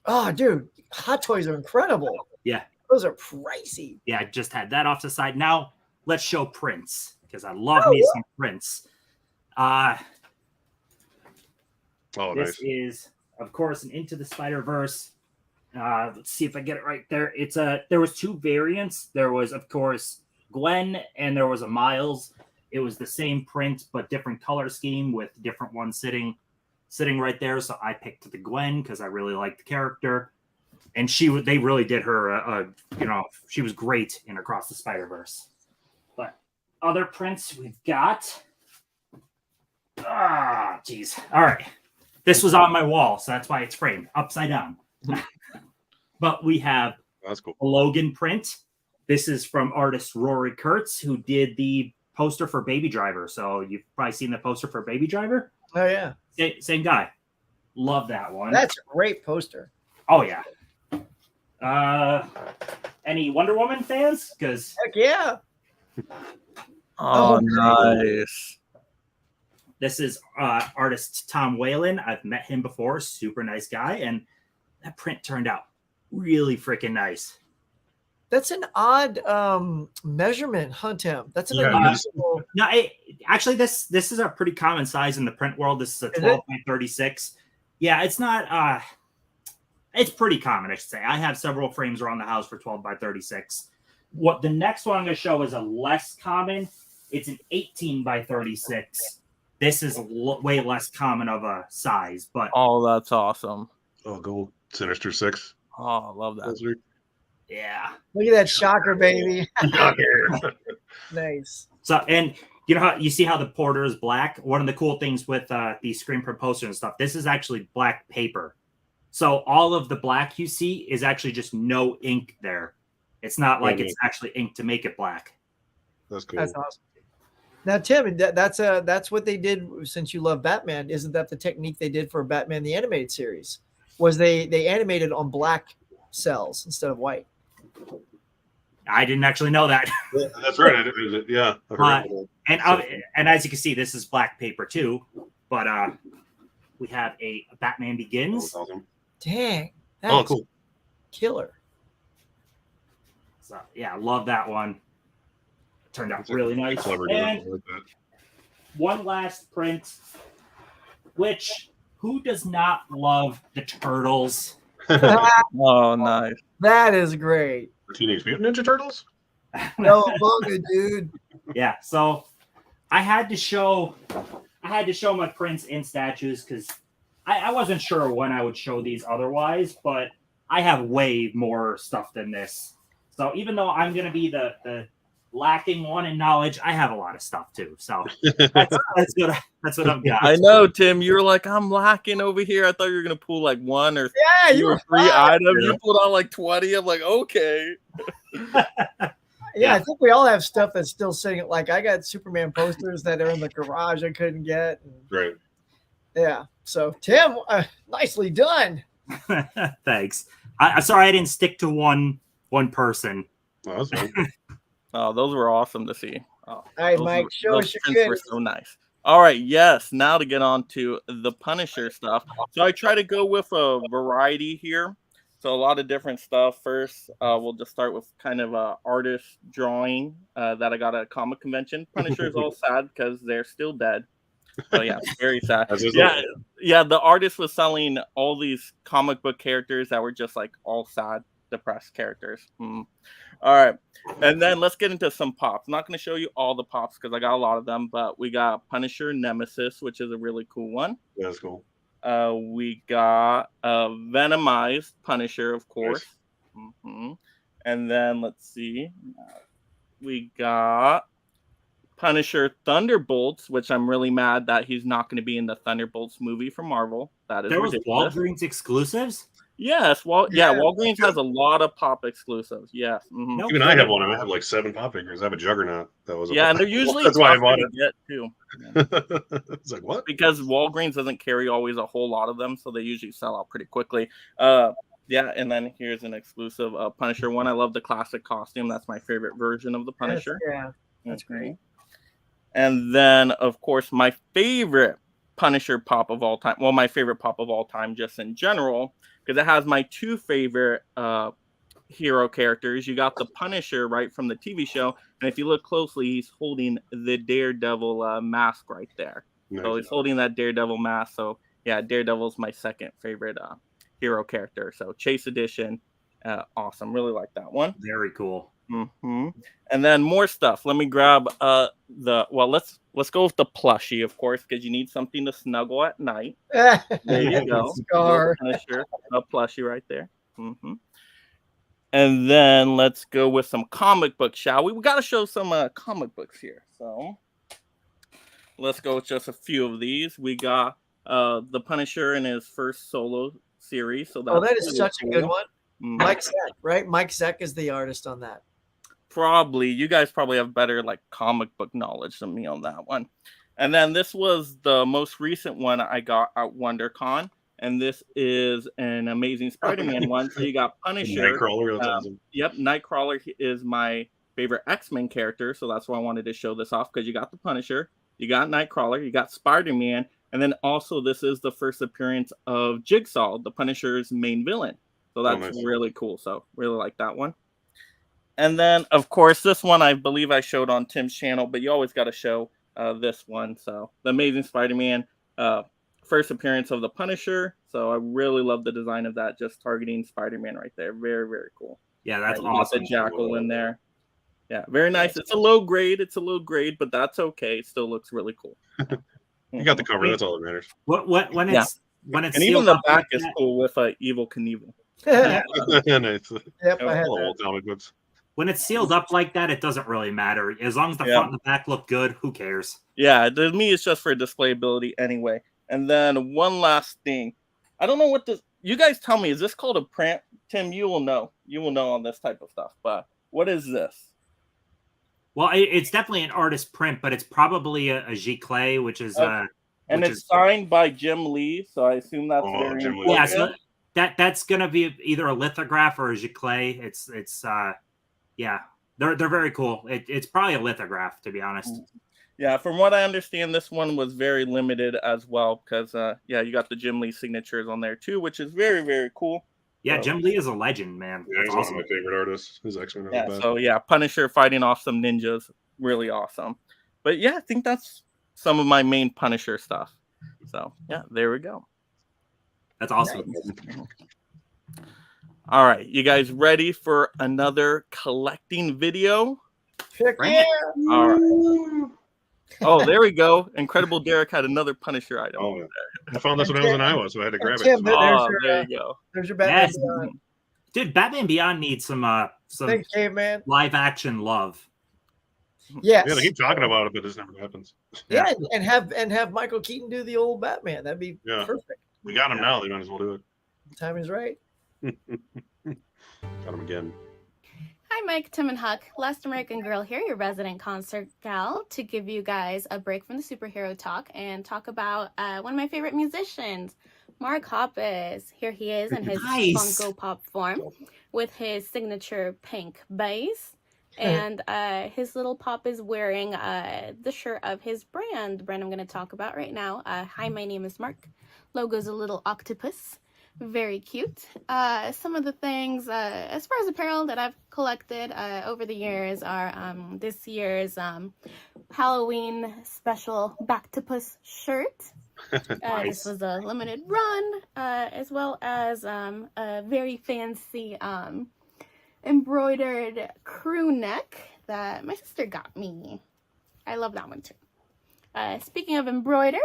Oh, dude, Hot Toys are incredible. Yeah. Those are pricey. Yeah, I just had that off to the side. Now let's show prints because I love me some prints. This is, of course, an Into the Spider-Verse. Let's see if I get it right there. There was two variants. There was, of course, Gwen and there was a Miles. It was the same print but different color scheme with different ones sitting right there. So I picked the Gwen because I really liked the character. And they really did her, she was great in Across the Spider-Verse. But other prints we've got. Geez. All right. This was on my wall, so that's why it's framed upside down. But we have That's cool. a Logan print. This is from artist Rory Kurtz, who did the poster for Baby Driver. So you've probably seen the poster for Baby Driver. Oh yeah, Same guy. Love that one. that's a great poster. Oh yeah. Any Wonder Woman fans? Because Heck yeah. Oh, nice. this is artist Tom Whalen. I've met him before. Super nice guy, and that print turned out really freaking nice. That's an odd measurement, huh, Tim? That's an Yeah, unusual. No, actually, this is a pretty common size in the print world. This is a 12 by 36. Yeah, it's not. It's pretty common, I should say. I have several frames around the house for 12 by 36. What the next one I'm going to show is a less common. It's an 18 by 36. This is way less common of a size, but Oh, that's awesome. Oh, go Sinister Six. Oh, I love that. Those are- Yeah. Look at that shocker, baby. Shocker. Nice. So, and you know how you see how the border is black? One of the cool things with the screen print poster and stuff, this is actually black paper. So all of the black you see is actually just no ink there. It's not like it's actually ink to make it black. That's cool. That's awesome. Now, Tim, that's what they did. Since you love Batman, isn't that the technique they did for Batman the Animated Series? Was they animated on black cells instead of white? I didn't actually know that. Yeah, that's right. Yeah. I've heard of that. And as you can see, this is black paper too. But we have a Batman Begins. That's awesome. Dang, that's Oh, cool. killer. So yeah, I love that one. Turned out That's a really nice. Clever design. And I like that. one last print, which who does not love the Turtles? Oh, nice. That is great. Teenage Mutant Ninja Turtles? No, bunga, dude. Yeah, so I had to show my prints and statues because I wasn't sure when I would show these otherwise, but I have way more stuff than this. So even though I'm gonna be the lacking one in knowledge, I have a lot of stuff too. So that's what I've got. I know, Tim. You were like, I'm lacking over here. I thought you were gonna pull like one or Yeah, two you or were three fine. items. You pulled out like 20. I'm like, okay. Yeah, I think we all have stuff that's still sitting. Like I got Superman posters that are in the garage I couldn't get. And, Right. yeah. So Tim, nicely done. Thanks. I'm sorry I didn't stick to one person. Oh, that's fine. Oh, those were awesome to see. Oh, All right, those Mike, were- show those us your prints were goods. so nice. All right, yes. Now to get on to the Punisher stuff. So I try to go with a variety here. So a lot of different stuff. First, we'll just start with kind of a artist drawing that I got at a comic convention. Punisher is all sad because they're still dead. So yeah, very sad. As is Yeah, all. yeah. The artist was selling all these comic book characters that were just like all sad, depressed characters. All right, and then let's get into some pops. I'm not going to show you all the pops because I got a lot of them, but we got Punisher Nemesis, which is a really cool one. Yeah, that's cool. We got Venomized Punisher, of course. And then let's see. We got Punisher Thunderbolts, which I'm really mad that he's not going to be in the Thunderbolts movie from Marvel. That is There was ridiculous. Walgreens exclusives. Yes, Yeah. Walgreens has a lot of pop exclusives. Yes. No Even I have kidding. one. I have like 7 pop figures. I have a Juggernaut. That was a Yeah, and they're usually that's why I tough bought to it. get too. It's like what? Because Walgreens doesn't carry always a whole lot of them, so they usually sell out pretty quickly. Yeah, and then here's an exclusive Punisher one. I love the classic costume. That's my favorite version of the Punisher. Yeah, that's great. And then, of course, my favorite Punisher pop of all time. Well, my favorite pop of all time, just in general, because it has my 2 favorite hero characters. You got the Punisher right from the TV show, and if you look closely, he's holding the Daredevil mask right there. So he's holding that Daredevil mask. So yeah, Daredevil's my second favorite hero character. So Chase Edition, awesome. Really like that one. Very cool. And then more stuff. Let me grab let's go with the plushie, of course, because you need something to snuggle at night. There you go. Scar. Punisher, a plushie right there. And then let's go with some comic books, shall we? We got to show some comic books here. So let's go with just a few of these. We got the Punisher in his first solo series. So that's that is really such a good cool. one. Mike Zeck, right? Mike Zeck is the artist on that. Probably. You guys probably have better like comic book knowledge than me on that one. And then this was the most recent one I got at WonderCon. And this is an Amazing Spider-Man one. So you got Punisher. Nightcrawler. That's awesome. Yep, Nightcrawler is my favorite X-Men character. So that's why I wanted to show this off, because you got the Punisher, you got Nightcrawler, you got Spider-Man. And then also this is the first appearance of Jigsaw, the Punisher's main villain. So that's nice. really cool. So really like that one. And then, of course, this one I believe I showed on Tim's channel, but you always got to show this one. So the Amazing Spider-Man, first appearance of the Punisher. So I really love the design of that, just targeting Spider-Man right there. Very, very cool. Yeah, that's You got awesome. the Jackal in there. Yeah, very nice. It's a low grade, but that's okay. It still looks really cool. You got the cover. That's all that matters. When it's Yeah. when it's And even sealed the up back like is that- cool with Evil Knievel. Yep, And it's I had that. old comic books. When it's sealed up like that, it doesn't really matter. As long as the Yeah. front and the back look good, who cares? Yeah, to me, it's just for displayability anyway. And then one last thing. I don't know what this. You guys tell me. Is this called a print? Tim, you will know. You will know on this type of stuff. But what is this? Well, it's definitely an artist print, but it's probably a giclée, which is Okay. And which it's is- signed by Jim Lee, so I assume that's very Jim Lee. important. yeah. So that's gonna be either a lithograph or a giclée. It's yeah, they're very cool. It's probably a lithograph, to be honest. Yeah, from what I understand, this one was very limited as well because yeah, you got the Jim Lee signatures on there too, which is very, very cool. Yeah, So- Jim Lee is a legend, man. Yeah, That's he's awesome. one of my favorite artists. His X-Men are Yeah, the best. so yeah, Punisher fighting off some ninjas, really awesome. But yeah, I think that's some of my main Punisher stuff. So yeah, there we go. That's awesome. All right, you guys ready for another collecting video? Heck Bring yeah. it. All right. Oh, there we go. Incredible Derek had another Punisher item. Oh, yeah. I found this when I was in Iowa, so I had to grab Tim, it. there's Oh, your, there you go. There's your Batman Yes. Beyond. Dude, Batman Beyond needs some Thanks, Caveman. live action love. Yes. Yeah, they keep talking about it, but this never happens. Yeah, and have Michael Keaton do the old Batman. That'd be Yeah. perfect. We got him now. They might as well do it. Timing's right. Got him again. Hi, Mike, Tim, and Huck. Last American Girl here, your resident concert gal, to give you guys a break from the superhero talk and talk about one of my favorite musicians, Mark Hoppus. Here he is in his Nice. Funko Pop form with his signature pink bass. And his little pop is wearing the shirt of his brand, the brand I'm going to talk about right now. Hi, my name is Mark. Logo's a little octopus. Very cute. Some of the things, as far as apparel that I've collected over the years are this year's Halloween special Backtopus shirt. This was a limited run, as well as a very fancy embroidered crew neck that my sister got me. I love that one too. Speaking of embroidered,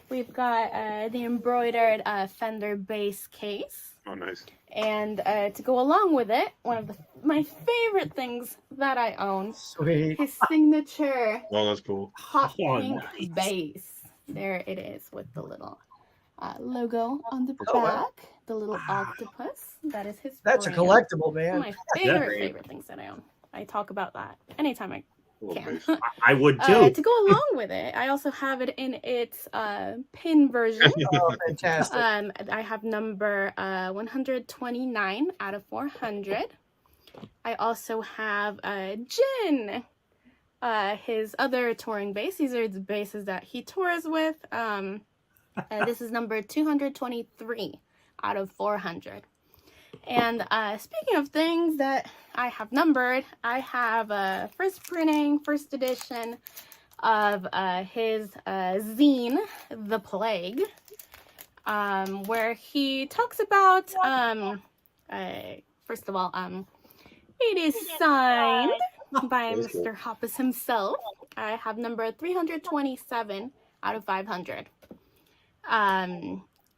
we've got the embroidered Fender bass case. Oh, nice. And to go along with it, one of my favorite things that I own, Sweet. his signature Well, that's cool. hot Oh, pink nice. bass. There it is with the little logo on the Oh, wow. back, the little octopus. That is his That's a brand. collectible, One man. of my favorite things that I own. I talk about that anytime I Cool can. face. I would too. To go along with it, I also have it in its pin version. Oh, fantastic. I have number 129 out of 400. I also have Jin, his other touring bass. These are the basses that he tours with. This is number 223 out of 400. And speaking of things that I have numbered, I have first printing, first edition of his zine, The Plague, where he talks about, first of all, it is signed by Mr. Hoppus himself. I have number 327 out of 500.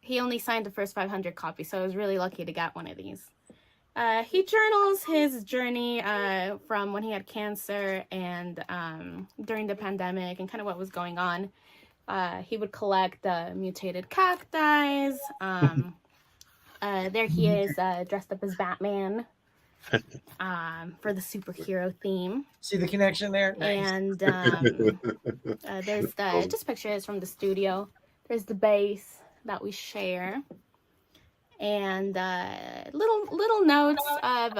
He only signed the first 500 copies, so I was really lucky to get one of these. He journals his journey from when he had cancer and during the pandemic and kind of what was going on. He would collect mutated cacti. There he is dressed up as Batman for the superhero theme. See the connection there? Nice. And there's just pictures from the studio. There's the bass that we share. And little notes of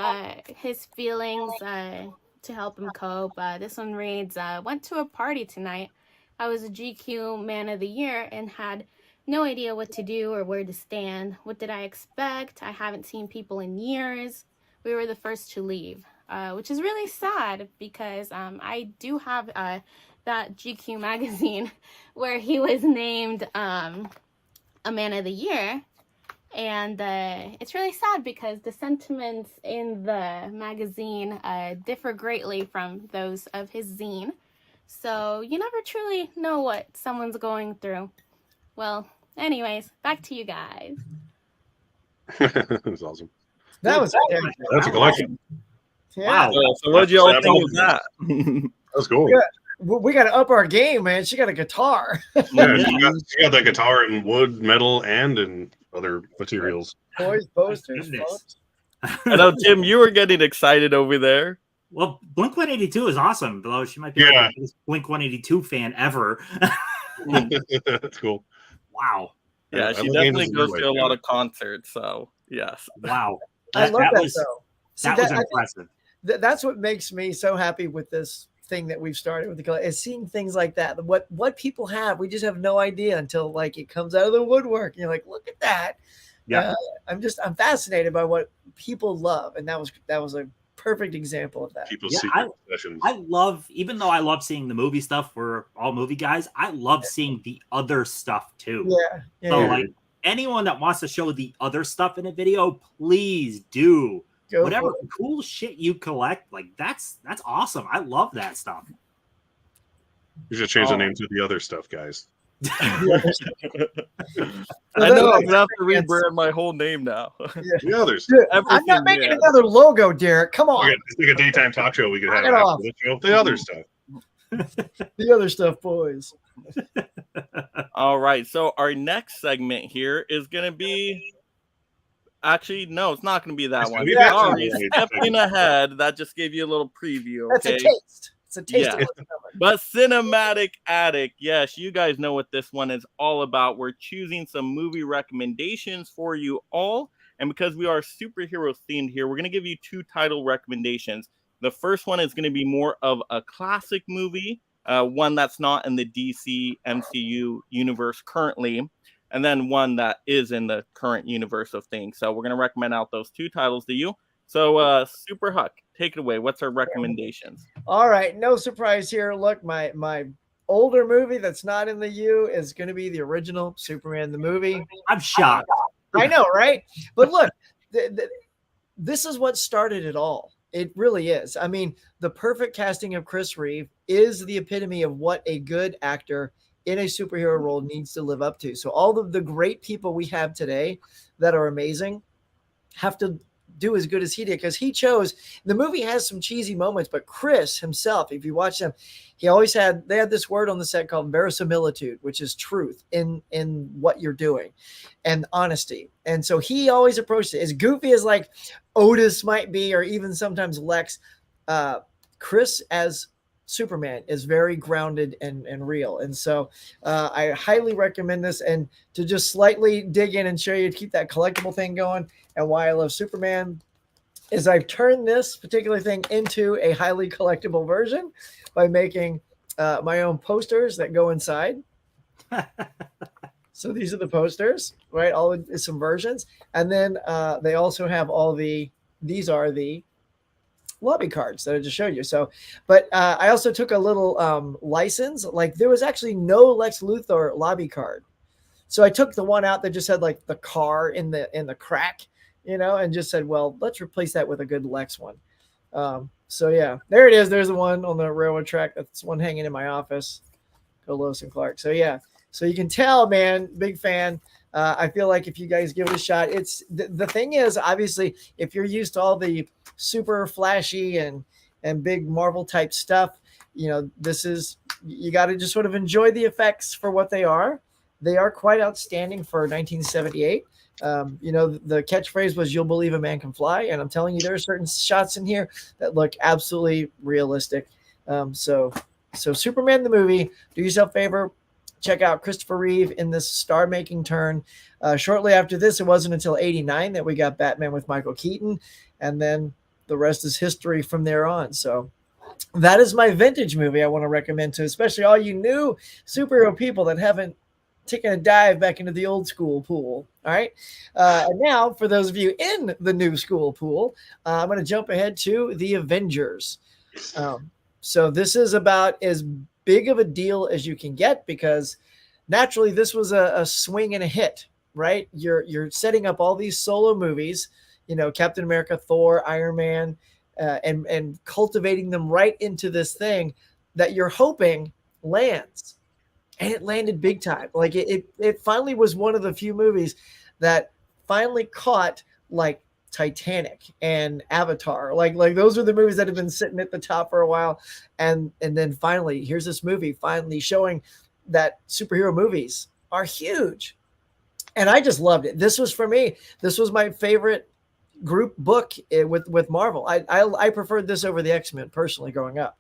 his feelings to help him cope. This one reads, went to a party tonight. I was a GQ Man of the Year and had no idea what to do or where to stand. What did I expect? I haven't seen people in years. We were the first to leave, which is really sad because I do have that GQ magazine where he was named a Man of the Year. And it's really sad because the sentiments in the magazine differ greatly from those of his zine. So you never truly know what someone's going through. Well, anyways, back to you guys. That's awesome. That was That's a collection. yeah. Wow. So what do y'all think of that? That's cool. Yeah. We got to up our game, man. She got a guitar. Yeah, you got that guitar in wood, metal, and in other materials. Toys, posters, Goodness. phones. I know, Tim, you were getting excited over there. Well, Blink 182 is awesome, though. She might be Yeah. like the biggest Blink 182 fan ever. That's cool. Wow. Yeah, I she love definitely Angels goes Away, to a too. lot of concerts. So yes. Wow. I love that, was, though. See, that was I think impressive. that's what makes me so happy with this thing that we've started with the color is seeing things like that. What people have, we just have no idea until like it comes out of the woodwork. You're like, look at that. Yeah. I'm fascinated by what people love, and that was a perfect example of that. People's Yeah, secret possessions. I love, even though I love seeing the movie stuff, we're all movie guys, I love seeing the other stuff too. Yeah. So, like, anyone that wants to show the other stuff in a video, please do. Go Whatever for it. cool shit you collect, like that's awesome. I love that stuff. You should change the name to the other stuff, guys. I know I'm gonna have to rebrand my whole name now. The others. Dude, I'm Everything, not making yeah. another logo, Derek. Come on. Okay, it's like a daytime talk show we could have Knock it after off. the show. The other stuff. The other stuff, boys. All right, so our next segment here is gonna be. Actually, no, it's not gonna be that It's one. gonna be that Sorry, one. stepping ahead. That just gave you a little preview. That's Okay. a taste. It's a taste Yeah. of what's coming. But Cinematic Addict, yes, you guys know what this one is all about. We're choosing some movie recommendations for you all. And because we are superhero themed here, we're going to give you two title recommendations. The first one is going to be more of a classic movie, one that's not in the DC MCU universe currently, and then one that is in the current universe of things. So we're going to recommend out those two titles to you. So Super Huck, take it away. What's our recommendations? All right, no surprise here. Look, my older movie that's not in the U is going to be the original Superman the movie. I'm shocked. I know, right? But look, this is what started it all. It really is. I mean, the perfect casting of Chris Reeve is the epitome of what a good actor in a superhero role needs to live up to. So all of the great people we have today that are amazing have to do as good as he did, because he chose. The movie has some cheesy moments, but Chris himself, if you watch them, they had this word on the set called verisimilitude, which is truth in what you're doing and honesty. And so he always approached it as goofy as like Otis might be, or even sometimes Lex. Chris as Superman is very grounded and real. And so I highly recommend this. And to just slightly dig in and show you, to keep that collectible thing going, and why I love Superman is I've turned this particular thing into a highly collectible version by making my own posters that go inside. So these are the posters, right? All some versions. And then they also have these are the lobby cards that I just showed you. So, but I also took a little license. Like there was actually no Lex Luthor lobby card. So I took the one out that just had like the car in the crack, and just said, well, let's replace that with a good Lex one. So yeah, there it is. There's the one on the railroad track. That's one hanging in my office. Go Lois and Clark. So yeah, so you can tell, man, big fan. I feel like if you guys give it a shot, it's the thing is, obviously, if you're used to all the super flashy and big Marvel type stuff, this is, you got to just sort of enjoy the effects for what they are. They are quite outstanding for 1978. The catchphrase was "You'll believe a man can fly," and I'm telling you, there are certain shots in here that look absolutely realistic. So Superman the movie, do yourself a favor, check out Christopher Reeve in this star-making turn. Shortly after this, it wasn't until '89 that we got Batman with Michael Keaton, and then the rest is history from there on. So that is my vintage movie I want to recommend to, especially all you new superhero people that haven't taken a dive back into the old school pool. All right. And now, for those of you in the new school pool, I'm going to jump ahead to The Avengers. So this is about as big of a deal as you can get, because naturally this was a swing and a hit, right? You're setting up all these solo movies, Captain America, Thor, Iron Man, and cultivating them right into this thing that you're hoping lands. And it landed big time. Like it finally was one of the few movies that finally caught like Titanic and Avatar. Like those are the movies that have been sitting at the top for a while. And then finally, here's this movie finally showing that superhero movies are huge. And I just loved it. This was, for me, this was my favorite group book with Marvel. I preferred this over the X-Men personally growing up.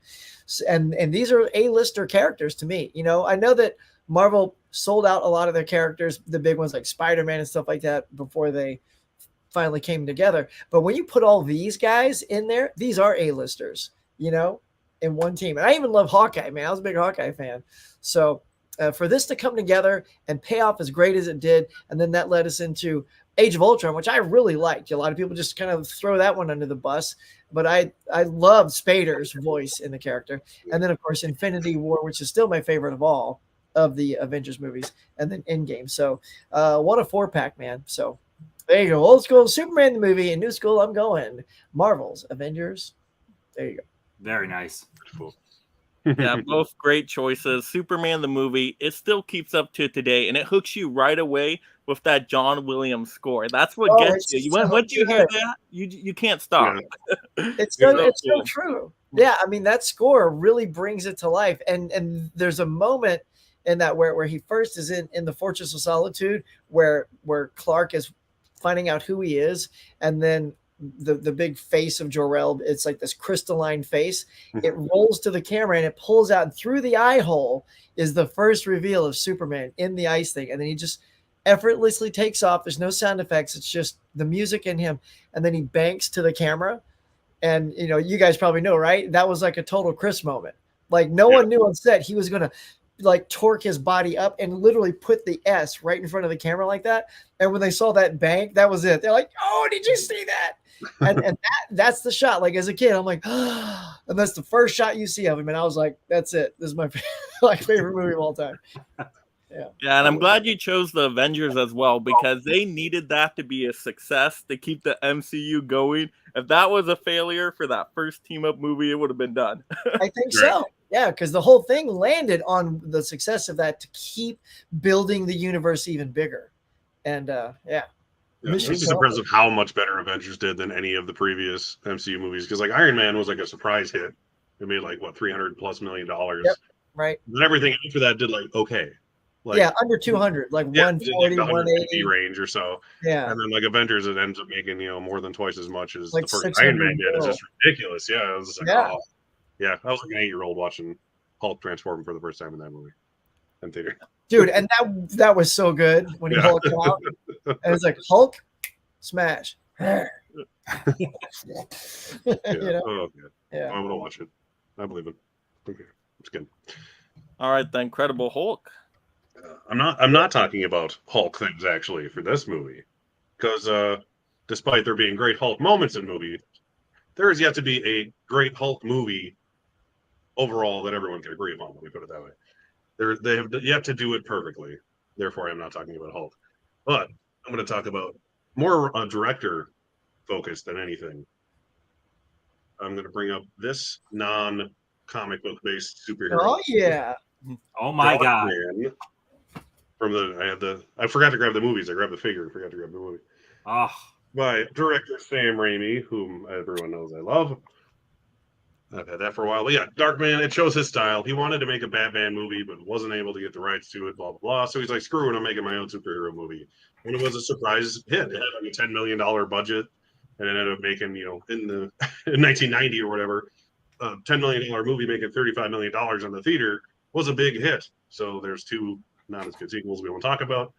And these are A-lister characters to me. You know, I know that Marvel sold out a lot of their characters, the big ones like Spider-Man and stuff like that, before they finally came together. But when you put all these guys in there, these are A-listers, you know, in one team. And I even love Hawkeye, man. I was a big Hawkeye fan. So for this to come together and pay off as great as it did, and then that led us into Age of Ultron, which I really liked. A lot of people just kind of throw that one under the bus, but I loved Spader's voice in the character. And then, of course, Infinity War, which is still my favorite of all of the Avengers movies, and then Endgame. So what a 4-pack, man. So there you go. Old school Superman the movie, and new school I'm going. Marvel's Avengers. There you go. Very nice. Cool. Yeah, both great choices. Superman the movie, it still keeps up to today, and it hooks you right away with that John Williams score. That's what gets you. Once you hear that, you can't stop. Yeah. It's so true. Yeah, I mean, that score really brings it to life. And there's a moment in that where he first is in the Fortress of Solitude, where Clark is finding out who he is, and then the big face of Jor-El, it's like this crystalline face. It rolls to the camera and it pulls out, and through the eye hole is the first reveal of Superman in the ice thing. And then he just effortlessly takes off. There's no sound effects. It's just the music in him. And then he banks to the camera. And, you know, you guys probably know, right? That was like a total Chris moment. Like no one knew on set he was going to like torque his body up and literally put the S right in front of the camera like that. And when they saw that bank, that was it. They're like, oh, did you see that? And that's the shot. Like as a kid, I'm like, oh, and that's the first shot you see of him. And I was like, that's it. This is my favorite movie of all time. Yeah, and I'm glad you chose the Avengers as well, because they needed that to be a success to keep the MCU going. If that was a failure for that first team up movie, it would have been done. I think so. Yeah, because the whole thing landed on the success of that to keep building the universe even bigger. And I'm just impressed with how much better Avengers did than any of the previous MCU movies. Because like Iron Man was like a surprise hit. It made like what $300+ million. Yep, right. And everything after that did like okay. Like, under 200, like 140, 180 range or so. Yeah. And then like Avengers, it ends up making, you know, more than twice as much as like the first Iron Man did. It's just ridiculous. Yeah. It was like, oh. Yeah. I was like an 8-year-old watching Hulk transform for the first time in that movie in theater. Dude, and that was so good when he Hulked out. And it's like Hulk smash. Yeah. You know? Oh, yeah. I'm gonna watch it. I believe it. Okay. It's good. All right, the Incredible Hulk. I'm not talking about Hulk things actually for this movie, because despite there being great Hulk moments in the movie, there is yet to be a great Hulk movie overall that everyone can agree upon. Let me put it that way. They have yet to do it perfectly. Therefore, I'm not talking about Hulk, but I'm going to talk about more director focused than anything. I'm going to bring up this non-comic book based superhero. Oh yeah! Oh my God! I forgot to grab the movies. I grabbed the figure. I forgot to grab the movie. Oh. By director Sam Raimi, whom everyone knows I love. I've had that for a while. But yeah, Darkman, it shows his style. He wanted to make a Batman movie, but wasn't able to get the rights to it, blah, blah, blah. So he's like, screw it, I'm making my own superhero movie. And it was a surprise hit. It had like a $10 million budget, and it ended up making, you know, in 1990 or whatever, a $10 million movie making $35 million on the theater was a big hit. So there's two not as good sequels we won't talk about.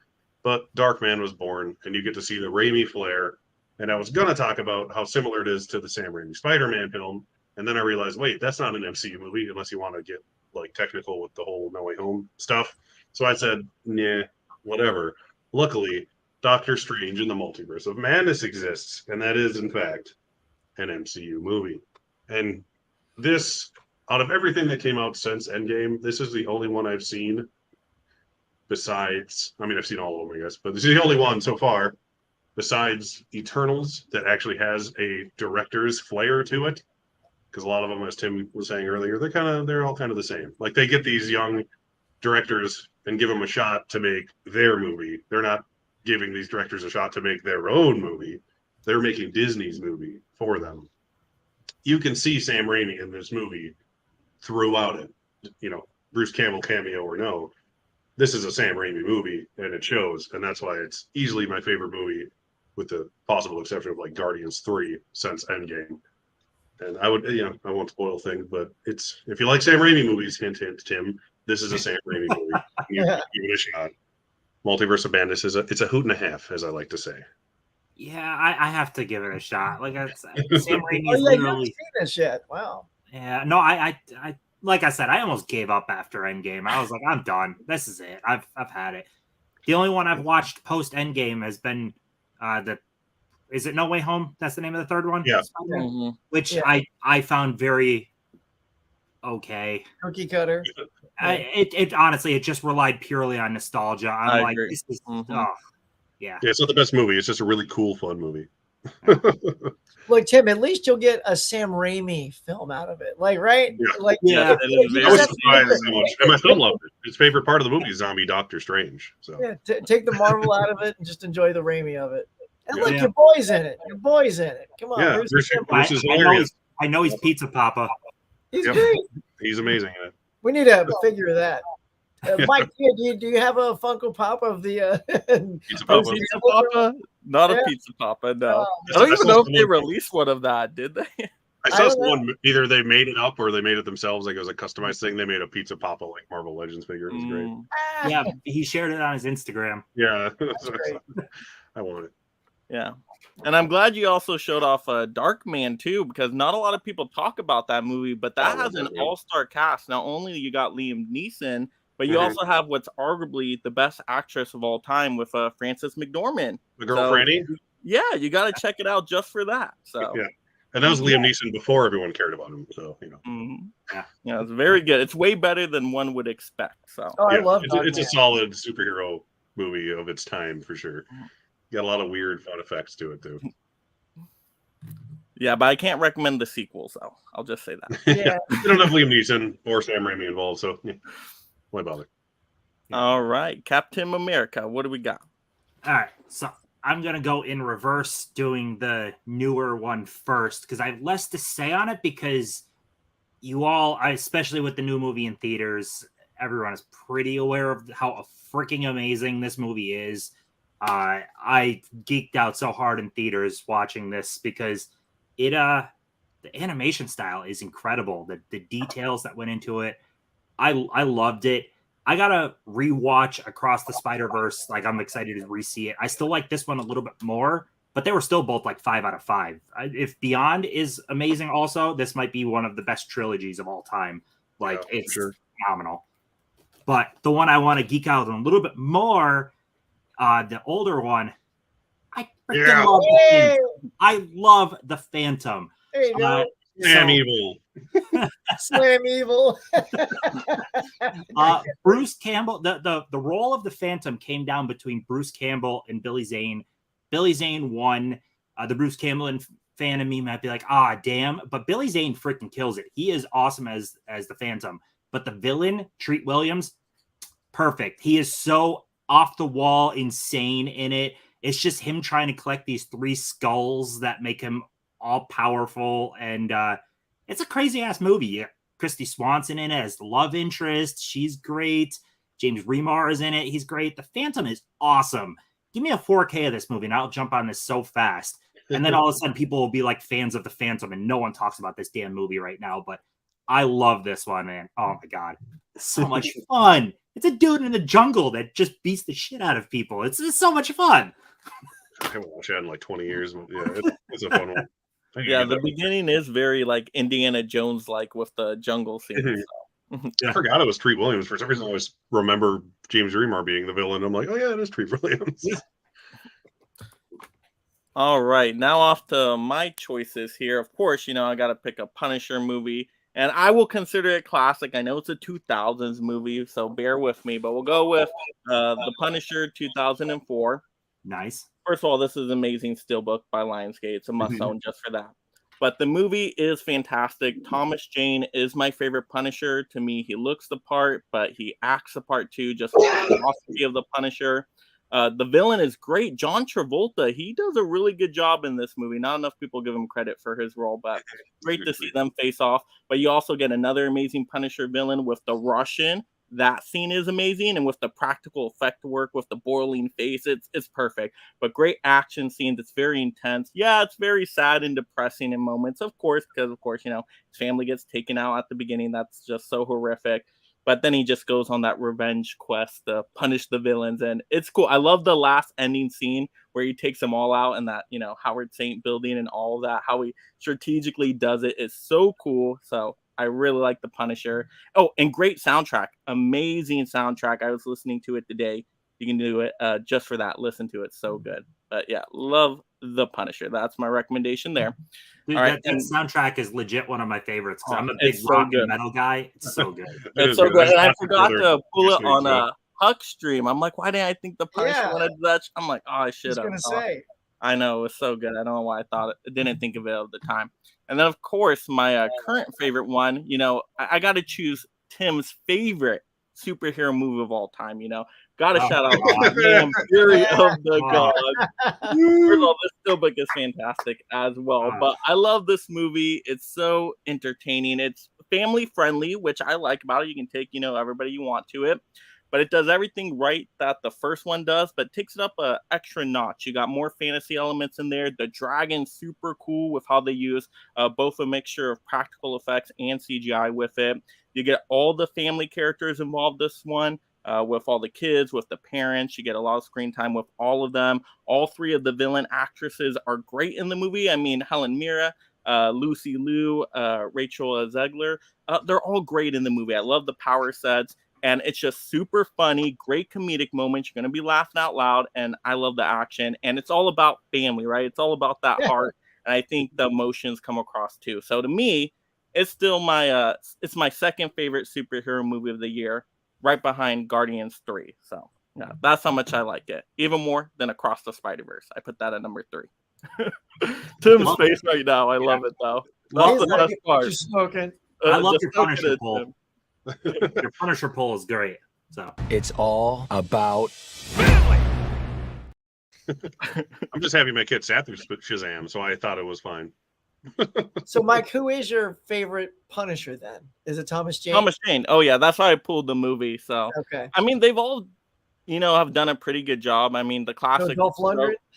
But Darkman was born, and you get to see the Raimi flair. And I was going to talk about how similar it is to the Sam Raimi Spider-Man film. And then I realized, wait, that's not an MCU movie unless you want to get like technical with the whole No Way Home stuff. So I said, nah, whatever. Luckily, Doctor Strange in the Multiverse of Madness exists. And that is, in fact, an MCU movie. And this, out of everything that came out since Endgame, this is the only one I've seen besides, I mean, I've seen all of them, I guess, but this is the only one so far besides Eternals that actually has a director's flair to it. Because a lot of them, as Tim was saying earlier, they're all kind of the same. Like they get these young directors and give them a shot to make their movie. They're not giving these directors a shot to make their own movie. They're making Disney's movie for them. You can see Sam Raimi in this movie throughout it. You know, Bruce Campbell cameo or no, this is a Sam Raimi movie, and it shows, and that's why it's easily my favorite movie, with the possible exception of like Guardians 3 since Endgame. And I would, I won't spoil things, but it's, if you like Sam Raimi movies, hint, hint, Tim, this is a Sam Raimi movie. Give it a shot. Multiverse of Madness it's a hoot and a half, as I like to say. Yeah, I have to give it a shot. Like Sam Raimi Oh, is yeah, you haven't literally. seen this yet. Wow. Yeah, no, I like I said, I almost gave up after Endgame. I was like, I'm done. This is it. I've had it. The only one I've watched post Endgame has been is it No Way Home? That's the name of the third one. Yeah. Which I found very okay. Cookie cutter. It honestly, it just relied purely on nostalgia. I'm like, agree. this is yeah. It's not the best movie. It's just a really cool, fun movie. Look, Tim, at least you'll get a Sam Raimi film out of it. Like, right? Yeah. Like, Yeah. like, I was surprised how much, and my son loved it. His favorite part of the movie is Zombie Doctor Strange. So yeah, take the Marvel out of it and just enjoy the Raimi of it. And look, Yeah. your boy's in it. Your boy's in it. Come on, yeah, Bruce Campbell. Bruce is hilarious. I know he's Pizza Papa. He's Yep. great. He's amazing in it. We need to figure that. Mike, do you have a Funko Pop of the Pizza Oh, Papa. Pizza Papa? Not Yeah. a Pizza Papa, no. Oh, I don't I even saw know if they someone- released one of that, did they? I I saw don't know. someone, either they made it up or they made it themselves. Like it was a customized thing. They made a Pizza Papa like Marvel Legends figure. It was great. Mm, ah. Yeah, he shared it on his Instagram. Yeah, great. I want it. yeah. And I'm glad you also showed off Dark Man too, because not a lot of people talk about that movie, but that I love has an that movie. all-star cast. Not only you got Liam Neeson, but you Mhm. also have what's arguably the best actress of all time with Frances McDormand. The girl So- Franny. Yeah, you got to check it out just for that. So Yeah. And that was Liam Neeson before everyone cared about him. So mhm. Yeah. Yeah, it's very good. It's way better than one would expect. So Oh, I yeah, love it's a Dark solid superhero movie of its time for sure. Got a lot of weird fun effects to it too. yeah, but I can't recommend the sequels though. I'll just say that. Man. Yeah. You don't have Liam Neeson or Sam Raimi involved, so why bother? All right, Captain America. What do we got? All right, so I'm gonna go in reverse, doing the newer one first because I have less to say on it. Because you all, especially with the new movie in theaters, everyone is pretty aware of how freaking amazing this movie is. I geeked out so hard in theaters watching this because it the animation style is incredible. The details that went into it, I loved it. I gotta rewatch Across the Spider-Verse. Like, I'm excited to re-see it. I still like this one a little bit more, but they were still both like 5 out of 5. If Beyond is amazing, also this might be one of the best trilogies of all time. Like, Yeah, it's sure. phenomenal. But the one I want to geek out on a little bit more, the older one, I freaking Yeah. love the Yay! Phantom. I love the Phantom. There you go. Sam So- Evil. Slam evil. Bruce Campbell, the role of the Phantom came down between Bruce Campbell and Billy Zane. Billy Zane won. The Bruce Campbell fan of me might be like, damn, but Billy Zane freaking kills it. He is awesome as the Phantom. But the villain, Treat Williams, perfect. He is so off the wall, insane in it. It's just him trying to collect these 3 skulls that make him all powerful, and it's a crazy ass movie. Christy Swanson in it as the love interest. She's great. James Remar is in it. He's great. The Phantom is awesome. Give me a 4K of this movie and I'll jump on this so fast. And then all of a sudden people will be like fans of the Phantom, and no one talks about this damn movie right now, but I love this one, man. Oh my God. So much fun. It's a dude in the jungle that just beats the shit out of people. It's so much fun. I haven't watched that in like 20 years. But yeah, it's a fun one. I can Yeah, get the that. beginning is very like Indiana Jones like with the jungle scene. I forgot it was Treat Williams. For some reason, I always remember James Remar being the villain. I'm like, oh yeah, it is Treat Williams. All right, now off to my choices here. Of course, I got to pick a Punisher movie, and I will consider it classic. I know it's a 2000s movie, so bear with me, but we'll go with The Punisher 2004. Nice. First of all, this is an amazing steelbook by Lionsgate. It's a must-own just for that. But the movie is fantastic. Thomas Jane is my favorite Punisher. To me, he looks the part, but he acts the part too, just with the philosophy of the Punisher. The villain is great. John Travolta, he does a really good job in this movie. Not enough people give him credit for his role, but great to see them face off. But you also get another amazing Punisher villain with the Russian. That scene is amazing, and with the practical effect work with the boiling face, it's perfect. But great action scenes. It's very intense. Yeah, it's very sad and depressing in moments, of course, because of course, you know, his family gets taken out at the beginning. That's just so horrific. But then he just goes on that revenge quest to punish the villains, and it's cool. I love the last ending scene where he takes them all out in that, you know, Howard Saint building and all of that. How he strategically does it is so cool. So I really like the Punisher. Oh, and great soundtrack, amazing soundtrack. I was listening to it today. You can do it just for that. Listen to it, so good. But yeah, love the Punisher. That's my recommendation there. Dude, All right, that soundtrack is legit one of my favorites because I'm a big it's so rock good. and metal guy. It's so good. It's so good. And I forgot to pull it on a Huck stream. I'm like, why didn't I think the Punisher wanted that? I'm like, oh, I should have. I was gonna say. I know, it was so good. I don't know why I didn't think of it at the time. And then, of course, my current favorite one, you know, I got to choose Tim's favorite superhero movie of all time, you know. Got to shout out Damn Fury of the Gods. First of all, this Steelbook is fantastic as well. But I love this movie. It's so entertaining. It's family friendly, which I like about it. You can take, you know, everybody you want to it. But it does everything right that the first one does, but takes it up an extra notch. You got more fantasy elements in there. The dragon's super cool with how they use both a mixture of practical effects and CGI with it. You get all the family characters involved this one, with all the kids, with the parents. You get a lot of screen time with all of them. All three of the villain actresses are great in the movie. I mean, Helen Mirren, Lucy Liu, Rachel Zegler, they're all great in the movie. I love the power sets. And it's just super funny, great comedic moments. You're going to be laughing out loud. And I love the action. And it's all about family, right? It's all about that heart. And I think the emotions come across too. So to me, it's still my it's my second favorite superhero movie of the year, right behind Guardians 3. So yeah, that's how much I like it. Even more than Across the Spider-Verse. I put that at number 3. Tim's face right now. I love it though. That's the best part. Smoking. I love your Punisher poll. Your Punisher poll is great. So it's all about I'm just happy my kid sat through Shazam, so I thought it was fine. So, Mike, who is your favorite Punisher then? Is it Thomas Jane? Thomas Jane. Oh yeah, that's why I pulled the movie. So okay. I mean, they've all, you know, have done a pretty good job. I mean, the classic,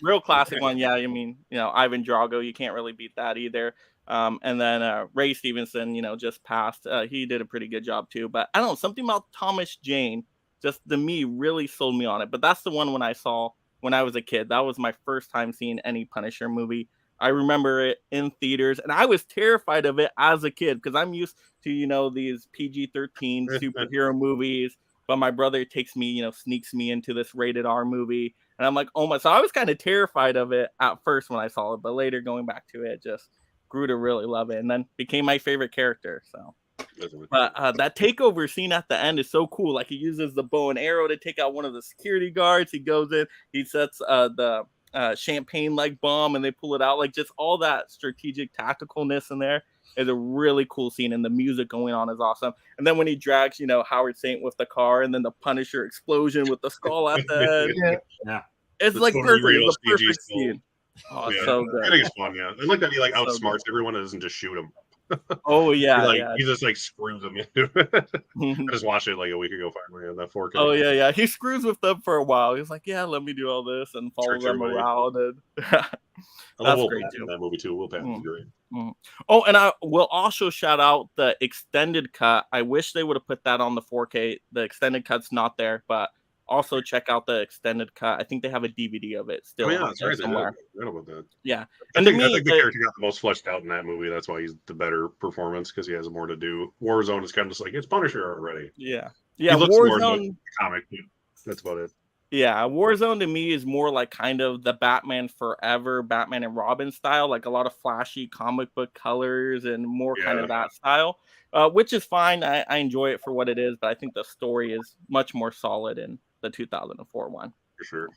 real classic one. Yeah, I mean, you know, Ivan Drago. You can't really beat that either. And then Ray Stevenson, you know, just passed. He did a pretty good job too. But I don't know, something about Thomas Jane just to me really sold me on it. But that's the one when I saw when I was a kid. That was my first time seeing any Punisher movie. I remember it in theaters, and I was terrified of it as a kid because I'm used to, you know, these PG-13 superhero movies. But my brother takes me, you know, sneaks me into this rated R movie. And I'm like, oh my. So I was kind of terrified of it at first when I saw it. But later going back to it, just grew to really love it and then became my favorite character. So but that takeover scene at the end is so cool. Like he uses the bow and arrow to take out one of the security guards. He goes in, he sets the champagne like bomb and they pull it out. Like just all that strategic tacticalness in there is a really cool scene, and the music going on is awesome. And then when he drags, you know, Howard Saint with the car and then the Punisher explosion with the skull at the end. Yeah. It's like perfect. It's a perfect scene. Oh, yeah. so good. I think it's fun, yeah. I like that he like outsmarts everyone and doesn't just shoot him. Oh yeah, he just like screws them into it. I just watched it like a week ago finally on that 4K. Oh yeah. He screws with them for a while. He's like, yeah, let me do all this and follow them around. And that's great too. That movie too. Will Patton is great. Oh, and I will also shout out the extended cut. I wish they would have put that on the 4K. The extended cut's not there, but also check out the extended cut. I think they have a DVD of it still. Oh, yeah, that's right. Somewhere. I read about that. Yeah. I think the character got the most fleshed out in that movie. That's why he's the better performance, because he has more to do. Warzone is kind of just like, it's Punisher already. Yeah. He looks more like the comic. That's about it. Yeah, Warzone to me is more like kind of the Batman Forever, Batman and Robin style, like a lot of flashy comic book colors and more kind of that style, which is fine. I enjoy it for what it is, but I think the story is much more solid in the 2004 one. For sure.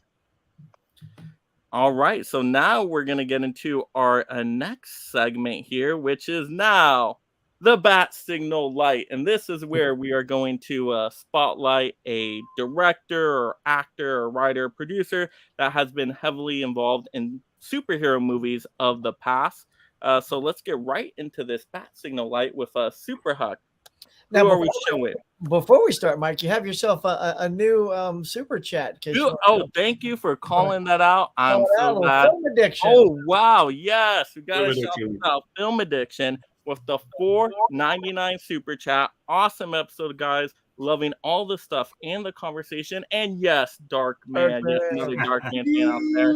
All right, so now we're going to get into our next segment here, which is now the Bat Signal Light. And this is where we are going to spotlight a director or actor or writer, producer that has been heavily involved in superhero movies of the past. So let's get right into this Bat Signal Light with Super Huck. Who are we showing? Before we start, Mike, you have yourself a new super chat. Thank you for calling that out. I'm so glad. Film Addiction. Oh, wow. Yes. We got to shout out Film Addiction with the $4.99 super chat. Awesome episode, guys. Loving all the stuff and the conversation. And yes, Dark Man. Yes, another Dark Man fan out there.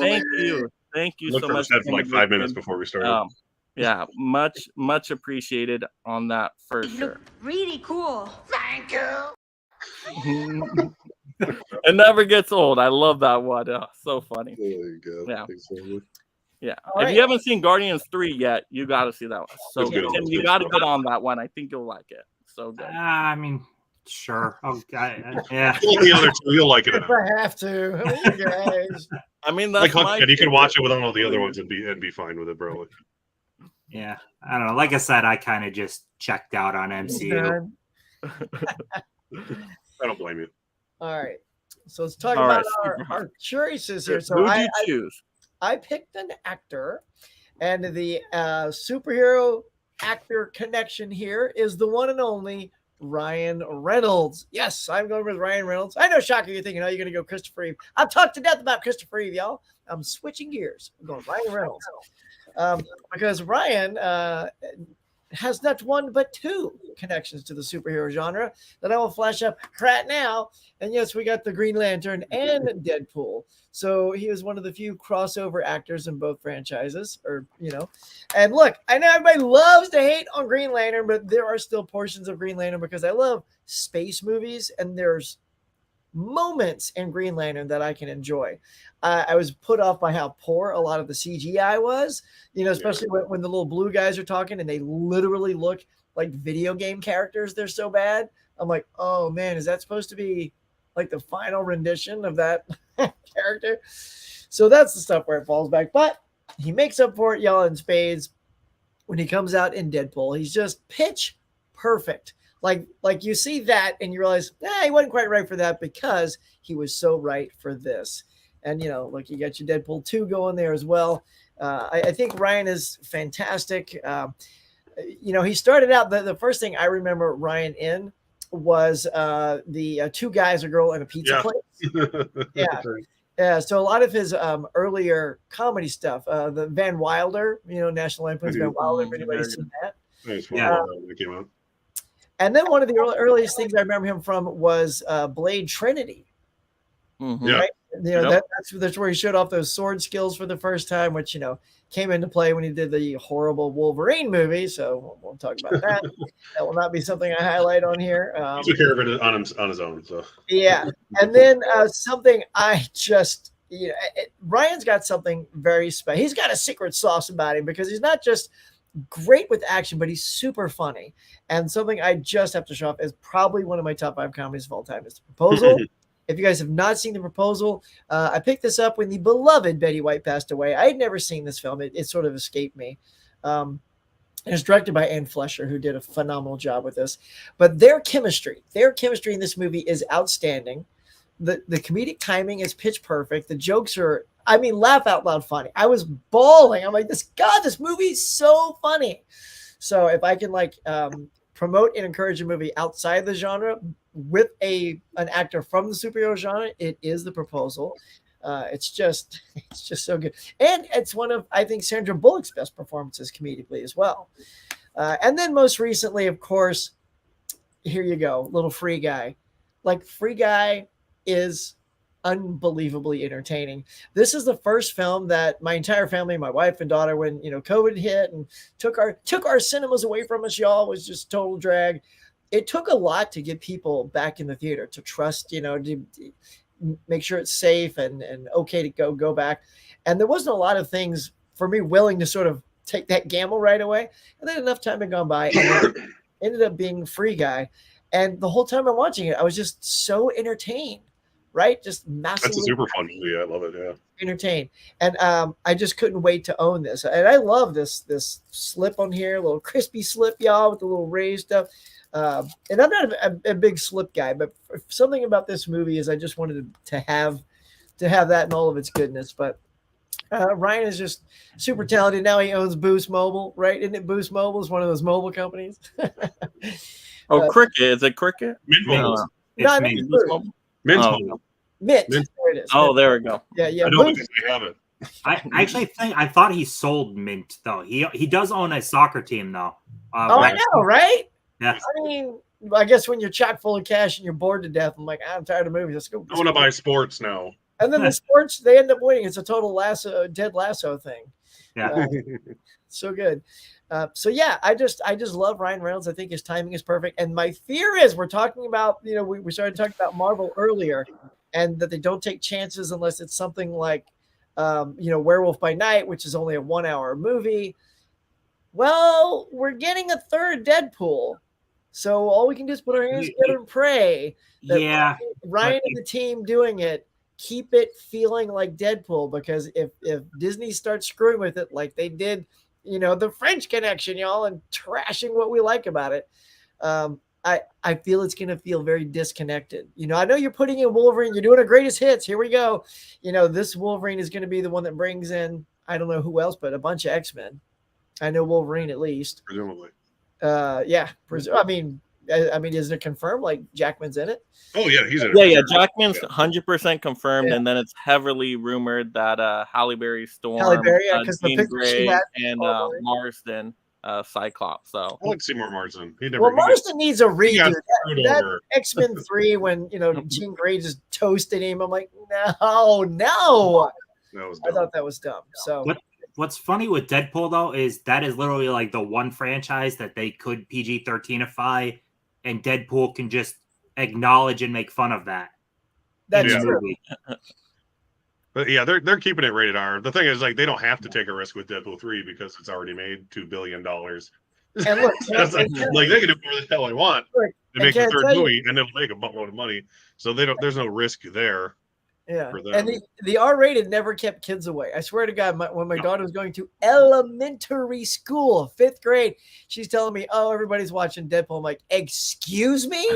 Thank you. Thank you so much. For like 5 minutes before we started. Yeah, much appreciated on that for sure. Really cool. Thank you. It never gets old. I love that one. Oh, so funny. There you go. Yeah. Thanks, man. Yeah. All if right. you haven't seen Guardians 3 yet, you got to see that one. So good. Tim, you got to get on that one. I think you'll like it. So good. I mean, sure. Okay. Yeah. The other two, you'll like it enough. I have to. You guys. I mean, that's Like my Huck said, you can watch it with all the other ones and be fine with it, bro. Yeah. I don't know. Like I said, I kind of just checked out on MCU. I don't blame you. All right. So let's talk All about right, our choices here. So Who'd you choose? I picked an actor, and the superhero actor connection here is the one and only Ryan Reynolds. Yes, I'm going with Ryan Reynolds. I know, Shocker, you're thinking, oh, you're going to go Christopher Reeve. I've talked to death about Christopher Reeve, y'all. I'm switching gears. I'm going Ryan Reynolds. Because Ryan has not one but two connections to the superhero genre that I will flash up right now. And yes, we got the Green Lantern and Deadpool. So he was one of the few crossover actors in both franchises, And look, I know everybody loves to hate on Green Lantern, but there are still portions of Green Lantern because I love space movies, and there's moments in Green Lantern that I can enjoy. I was put off by how poor a lot of the CGI was, especially when the little blue guys are talking and they literally look like video game characters. They're so bad. I'm like, oh man, is that supposed to be like the final rendition of that character? So that's the stuff where it falls back. But he makes up for it, y'all, in spades when he comes out in Deadpool. He's just pitch perfect. Like you see that and you realize, he wasn't quite right for that because he was so right for this. And, look, you got your Deadpool 2 going there as well. I think Ryan is fantastic. He started out, the first thing I remember Ryan in was the Two Guys, a Girl, and a Pizza Place. Yeah. Yeah, so a lot of his earlier comedy stuff, the Van Wilder, National Lampoon's Van Wilder, if anybody's seen that. When it came out. And then one of the earliest things I remember him from was Blade Trinity. Mm-hmm. Yeah. Right? That's where he showed off those sword skills for the first time, which came into play when he did the horrible Wolverine movie. So we'll talk about that. That will not be something I highlight on here. He took care of it on his own. So yeah, and then something I just Ryan's got something very special. He's got a secret sauce about him because he's not just great with action, but he's super funny. And something I just have to show off is probably one of my top 5 comedies of all time is The Proposal. If you guys have not seen The Proposal, I picked this up when the beloved Betty White passed away. I had never seen this film. It sort of escaped me. It's directed by Ann Fletcher, who did a phenomenal job with this. But their chemistry in this movie is outstanding. The comedic timing is pitch perfect. The jokes are, laugh out loud funny. I was bawling. I'm like, this movie is so funny. So if I can promote and encourage a movie outside the genre with an actor from the superhero genre, it is The Proposal. It's just so good. And it's one of, I think, Sandra Bullock's best performances comedically as well. And then most recently, of course, here you go, little Free Guy. Free Guy is unbelievably entertaining. This is the first film that my entire family, my wife and daughter, when COVID hit and took our cinemas away from us, y'all, was just total drag. It took a lot to get people back in the theater, to trust, to make sure it's safe and okay to go back. And there wasn't a lot of things for me willing to sort of take that gamble right away. And then enough time had gone by, and it ended up being Free Guy. And the whole time I'm watching it, I was just so entertained. right? Just That's a massively super fun movie. I love it. Yeah. entertained. And I just couldn't wait to own this. And I love this slip on here, a little crispy slip, y'all, with the little raised stuff. And I'm not a big slip guy, but something about this movie is I just wanted to have that in all of its goodness. But Ryan is just super talented. Now he owns Boost Mobile, right? Isn't it Boost Mobile? Is one of those mobile companies. Cricket. Is it Cricket? Mint Mint. Mobile. It's No, Mint. Boost. Mint Oh. Mobile. Mint. Mint. There it is. Oh, there we go. Yeah. I know Boost. because they have it. I actually think I thought he sold Mint though. He does own a soccer team though. Oh, I know, right? Yeah. I mean, I guess when you're chock full of cash and you're bored to death, I'm like, I'm tired of movies. Let's go. I want to buy sports now. And then the sports, they end up winning. It's a total Ted Lasso thing. Yeah. So good. So yeah, I just love Ryan Reynolds. I think his timing is perfect. And my fear is we're talking about, we started talking about Marvel earlier, and that they don't take chances unless it's something like, Werewolf by Night, which is only a 1 hour movie. Well, we're getting a third Deadpool. So all we can do is put our hands together and pray that Yeah. Ryan and the team doing it keep it feeling like Deadpool, because if Disney starts screwing with it like they did, the French Connection, y'all, and trashing what we like about it, I feel it's going to feel very disconnected. I know you're putting in Wolverine, you're doing a greatest hits. Here we go. This Wolverine is going to be the one that brings in, I don't know who else, but a bunch of X-Men. I know Wolverine at least. Presumably. Yeah. I mean, is it confirmed? Like Jackman's in it? Oh yeah, he's in it. Yeah. Jackman's 100% confirmed, and then it's heavily rumored that Halle Berry, Storm, Halle Berry, yeah, 'cause the Jean picture she Grey, had and formerly. Marsden, Cyclops. So I like to see more Marsden. Well, Marsden needs a he got redo. screwed That over. X-Men 3, when Jean Grey just toasted him, I'm like, no. That was I thought that was dumb. So What's funny with Deadpool though is that is literally like the one franchise that they could PG-13ify, and Deadpool can just acknowledge and make fun of that. that's in the true. movie. But yeah, they're keeping it rated R. The thing is, like, they don't have to take a risk with Deadpool 3 because it's already made $2 billion. And look, It's like they can do whatever the hell they want. Look, They make and the can I third tell you- movie and it'll make a buttload of money. So there's no risk there. yeah. for them. And the R-rated never kept kids away. I swear to God, when my daughter was going to elementary school, 5th grade, she's telling me, "Oh, everybody's watching Deadpool." I'm like, "Excuse me?"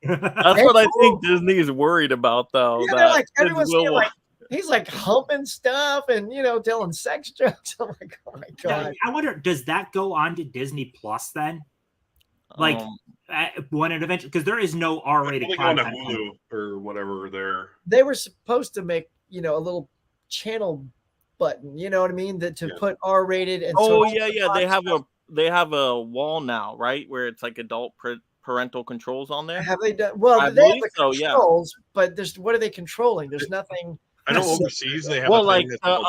that's what I think Disney is worried about, though. Yeah, that they're like, kids everyone's will saying, like, he's like humping stuff and telling sex jokes. I'm like, oh my God. I wonder, does that go on to Disney Plus then? Like when it eventually, because there is no R-rated Probably going to content. Hulu or whatever there. They were supposed to make a little channel button, you know what I mean, that to put R-rated. And they have a wall now, right, where it's like adult parental controls on there. Have they done? Well, I they have believe the so, yeah. controls, but what are they controlling? There's nothing. I know overseas they have Well, a like thing that's called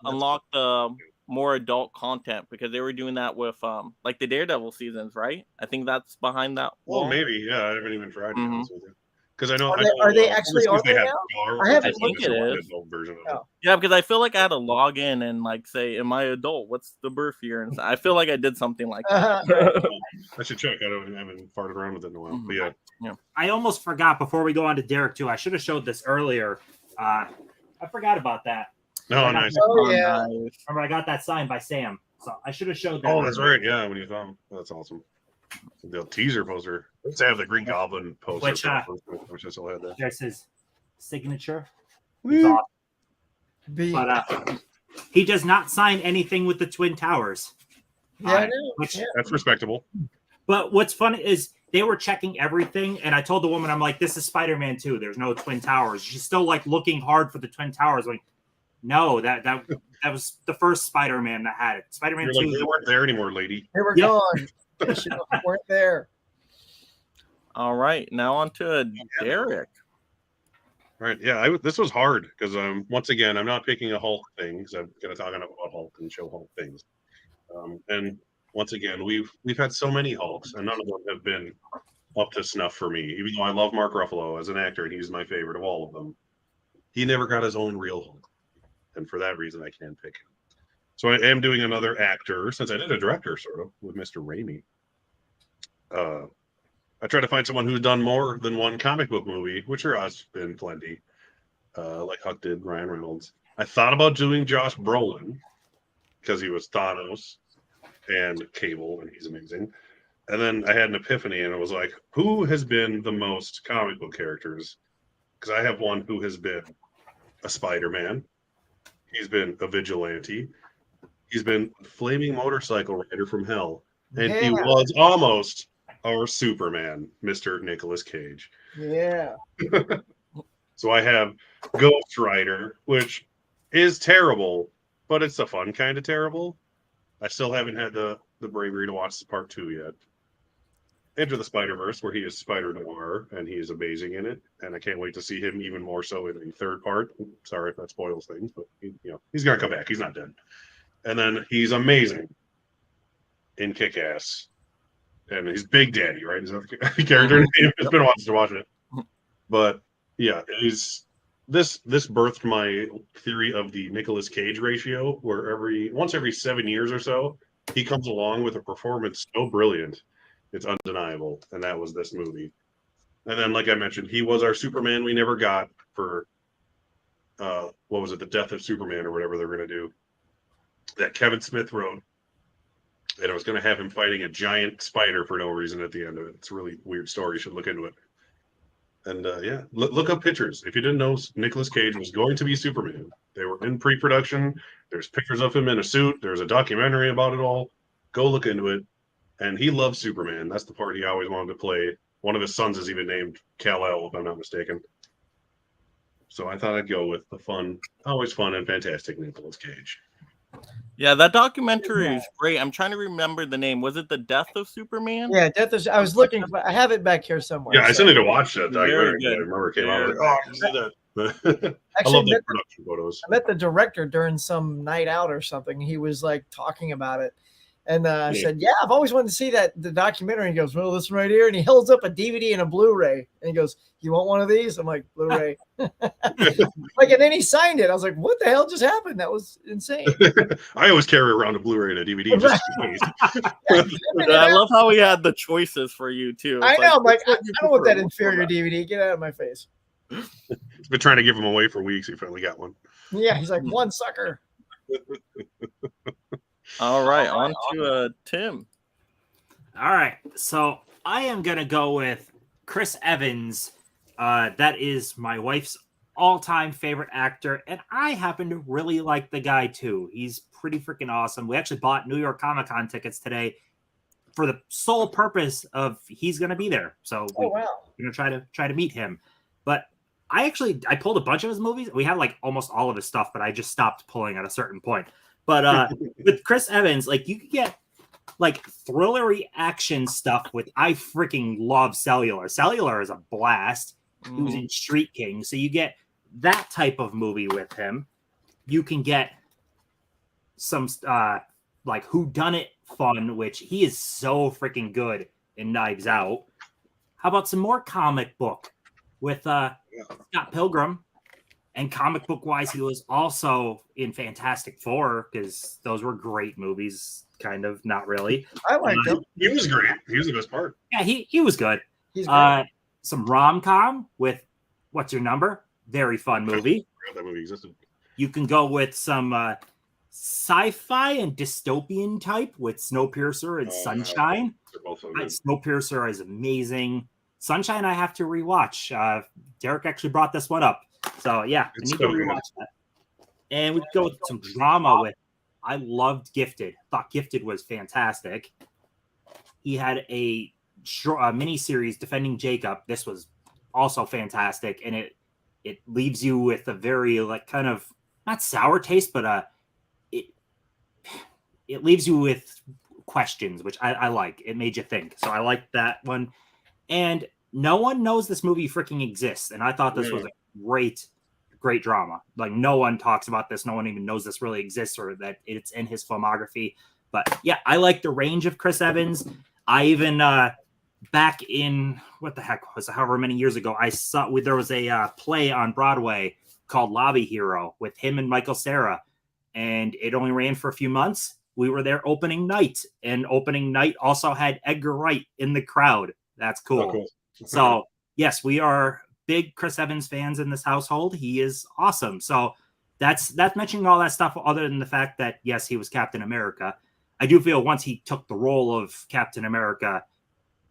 unlock the more adult content, because they were doing that with like the Daredevil seasons, right? I think that's behind that wall. Well, maybe, yeah. I haven't even tried Mhm. because I know. Are they actually on they there have now? R, I haven't I think looked it at is. version of it. Yeah, because I feel like I had to log in and like say, "Am I adult? What's the birth year?" And I feel like I did something like that. I should check. I haven't farted around with it in a while. But yeah, I almost forgot before we go on to Derek too. I should have showed this earlier. I forgot about that. no, nice. Oh yeah. Remember, I got that signed by Sam, so I should have showed that. Oh, that's right. Yeah, when you saw him, that's awesome. The teaser poster. Let's have the Green Goblin poster, which I still had there. There's his signature. Woo. But he does not sign anything with the Twin Towers. Yeah, I know. Which, Yeah. That's respectable. But what's funny is they were checking everything, and I told the woman, I'm like, "This is Spider-Man 2. There's no Twin Towers." She's still like looking hard for the Twin Towers. Like, no, that was the first Spider-Man that had it. Spider-Man You're 2. like, they weren't there anymore, lady. They were gone. They weren't there. All right, now on to Derek. Right. Yeah. This was hard because once again I'm not picking a Hulk thing because I'm going to talk about Hulk and show Hulk things. And once again we've had so many Hulks and none of them have been up to snuff for me. Even though I love Mark Ruffalo as an actor and he's my favorite of all of them, he never got his own real Hulk, and for that reason I can't pick him. So I am doing another actor since I did a director sort of with Mr. Raimi. I try to find someone who's done more than one comic book movie, which there has been plenty. Like Huck did, Ryan Reynolds. I thought about doing Josh Brolin because he was Thanos and Cable, and he's amazing. And then I had an epiphany, and it was like, who has been the most comic book characters? Because I have one who has been a Spider-Man. He's been a vigilante. He's been a flaming motorcycle rider from hell. And he was almost our Superman, Mr. Nicolas Cage. Yeah. So I have Ghost Rider, which is terrible, but it's a fun kind of terrible. I still haven't had the bravery to watch part 2 yet. Enter the Spider-Verse, where he is Spider Noir, and he is amazing in it. And I can't wait to see him even more so in the third part. Sorry if that spoils things, but he's gonna come back. He's not dead. And then he's amazing in Kick-Ass, and he's Big Daddy, right? Is that the character name? It's been a while since I watched it, but yeah, this birthed my theory of the Nicolas Cage ratio, where once every 7 years or so, he comes along with a performance so brilliant, it's undeniable, and that was this movie. And then, like I mentioned, he was our Superman we never got for what was it, The Death of Superman or whatever they're going to do, that Kevin Smith wrote, and it was going to have him fighting a giant spider for no reason at the end of it. It's a really weird story. You should look into it. And yeah, look up pictures. If you didn't know Nicolas Cage was going to be Superman, they were in pre-production. There's pictures of him in a suit. There's a documentary about it all. Go look into it. And he loves Superman. That's the part he always wanted to play. One of his sons is even named Kal-El, if I'm not mistaken. So I thought I'd go with the fun, always fun and fantastic Nicolas Cage. Yeah, that documentary is great. I'm trying to remember the name. Was it The Death of Superman? Yeah, Death of. I was looking. I have it back here somewhere. Yeah, I still need to watch that Very documentary. I good. remember it came out. I was like, oh, I can see that. I Actually, love the production photos. I met the director during some night out or something. He was like talking about it. And I said, yeah, I've always wanted to see the documentary. And he goes, well, this one right here. And he holds up a DVD and a Blu-ray. And he goes, you want one of these? I'm like, Blu-ray. And then he signed it. I was like, what the hell just happened? That was insane. I always carry around a Bluray and a DVD just in case. I love how he had the choices for you too. I It's know. I'm like, which I one you don't want that prefer? inferior DVD. Get out of my face. He's been trying to give them away for weeks. He finally got one. Yeah, he's like, one sucker. All right, on to Tim. All right, so I am gonna go with Chris Evans. That is my wife's all-time favorite actor, and I happen to really like the guy too. He's pretty freaking awesome. We actually bought New York Comic Con tickets today for the sole purpose of he's gonna be there. So we're gonna try to meet him. But I pulled a bunch of his movies. We have like almost all of his stuff, but I just stopped pulling at a certain point. But with Chris Evans, like you could get like thrillery action stuff with I freaking love Cellular. Cellular is a blast. He was in Street King. So you get that type of movie with him. You can get some like whodunit fun, which he is so freaking good in Knives Out. How about some more comic book with Scott Pilgrim? And comic book wise, he was also in Fantastic Four because those were great movies. Kind of, not really. I liked him. He was great. He was the best part. Yeah, he was good. He's great. Some rom-com with What's Your Number? Very fun movie. I forgot that movie existed. You can go with some sci-fi and dystopian type with Snowpiercer and Sunshine. They're both so good. Snowpiercer is amazing. Sunshine, I have to rewatch. Derek actually brought this one up. So yeah, I need to rewatch that. And we go with some drama with I loved Gifted. Thought Gifted was fantastic. He had a mini series Defending Jacob. This was also fantastic, and it leaves you with a very like kind of not sour taste, but it leaves you with questions, which I like. It made you think, so I like that one. And no one knows this movie freaking exists, and I thought this was a great drama. Like no one talks about this. No one even knows this really exists or that it's in his filmography. But yeah, I like the range of Chris Evans. I even back in what the heck was it, however many years ago, I saw there was a play on Broadway called Lobby Hero with him and Michael Cera, and it only ran for a few months. We were there opening night, and opening night also had Edgar Wright in the crowd. That's cool. Oh, cool. So yes, we are big Chris Evans fans in this household. He is awesome. So that's mentioning all that stuff. Other than the fact that yes, he was Captain America. I do feel once he took the role of Captain America,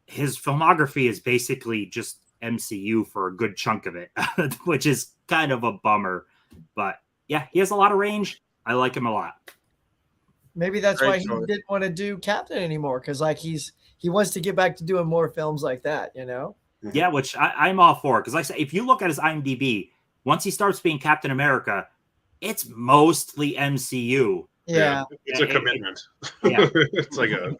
his filmography is basically just MCU for a good chunk of it, which is kind of a bummer. But yeah, he has a lot of range. I like him a lot. Maybe that's Great why he choice. didn't want to do Captain anymore, because like he wants to get back to doing more films like that, you know? Yeah, which I'm all for. Because like I said, if you look at his IMDb, once he starts being Captain America, it's mostly MCU. Yeah. It's a commitment. Yeah. It's like a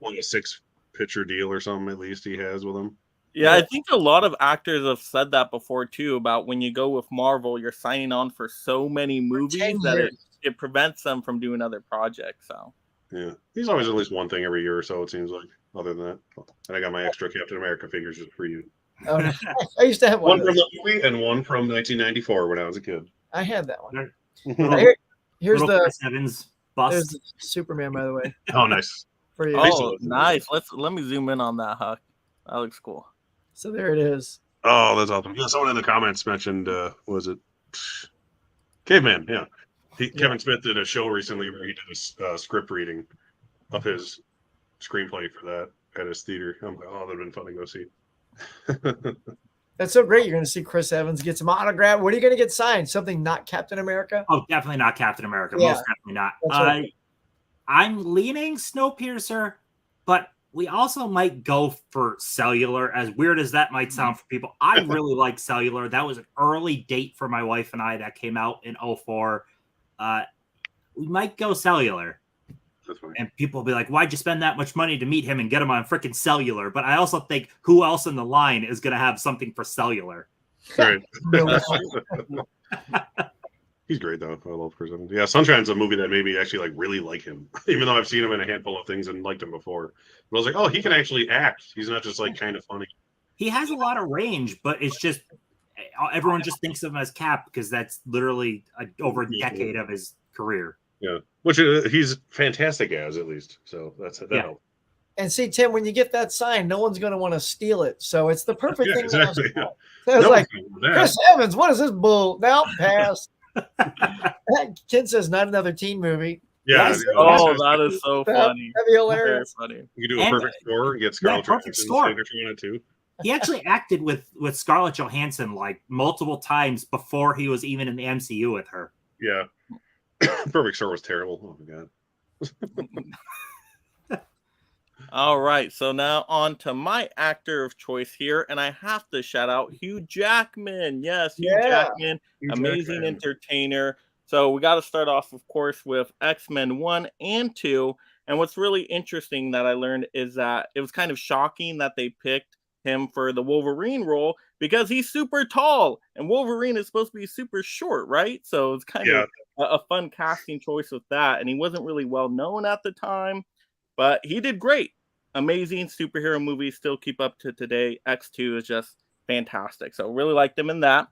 6-picture deal or something, at least he has with him. Yeah, I think a lot of actors have said that before too, about when you go with Marvel, you're signing on for so many movies 10 that years. it prevents them from doing other projects. So Yeah. He's always at least one thing every year or so, it seems like. Other than that. And I got my extra Captain America figures just for you. Oh, no. I used to have one. One of from those. the movie and one from 1994 when I was a kid. I had that one. Little- Here's Little the Chris Evans there's bust. the Superman, by the way, Oh, nice. for you. oh, nice. Let me zoom in on that, Huck. That looks cool. So there it is. Oh, that's awesome. Yeah, someone in the comments mentioned, was it Caveman? Yeah. Kevin Smith did a show recently where he did a script reading of his screenplay for that at his theater. I'm like, oh, that'd been fun to go see. That's so great. You're going to see Chris Evans get some autograph. What are you going to get signed? Something not Captain America? Oh, definitely not Captain America. Yeah. Most definitely not. That's right. I'm leaning Snowpiercer, but we also might go for Cellular, as weird as that might sound for people. I really like Cellular. That was an early date for my wife and I that came out in 2004. We might go Cellular. That's funny. And people will be like, why'd you spend that much money to meet him and get him on freaking Cellular? But I also think who else in the line is going to have something for Cellular? Right. No. He's great though. I love Chris Evans. Yeah, Sunshine's a movie that made me actually really like him, even though I've seen him in a handful of things and liked him before. But I was like, oh, he can actually act. He's not just kind of funny. He has a lot of range, but it's just everyone just thinks of him as Cap because that's literally over a decade of his career. Yeah, which he's fantastic as, at least. So that helps. And see, Tim, when you get that sign, no one's going to want to steal it. So it's the perfect Yeah, thing. exactly. To so it's No like, one's gonna do that. Chris Evans, what is this bull? Now pass. Kid says not another teen movie. Yeah. Yes. Oh, that is so That'd funny. be Very hilarious. funny. You can do a And- perfect score and get Scarlett perfect Johansson's score. signature on it too. He actually acted with Scarlett Johansson multiple times before he was even in the MCU with her. Yeah. Perfect score was terrible. Oh my god. All right, so now on to my actor of choice here, and I have to shout out Hugh Jackman. Yes, Hugh Yeah. Jackman, amazing entertainer. So we got to start off, of course, with X-Men 1 and 2. And what's really interesting that I learned is that it was kind of shocking that they picked him for the Wolverine role because he's super tall, and Wolverine is supposed to be super short, right? So it's kind of a fun casting choice with that. And he wasn't really well known at the time, but he did great. Amazing superhero movies, still keep up to today. X2 is just fantastic. So really liked him in that.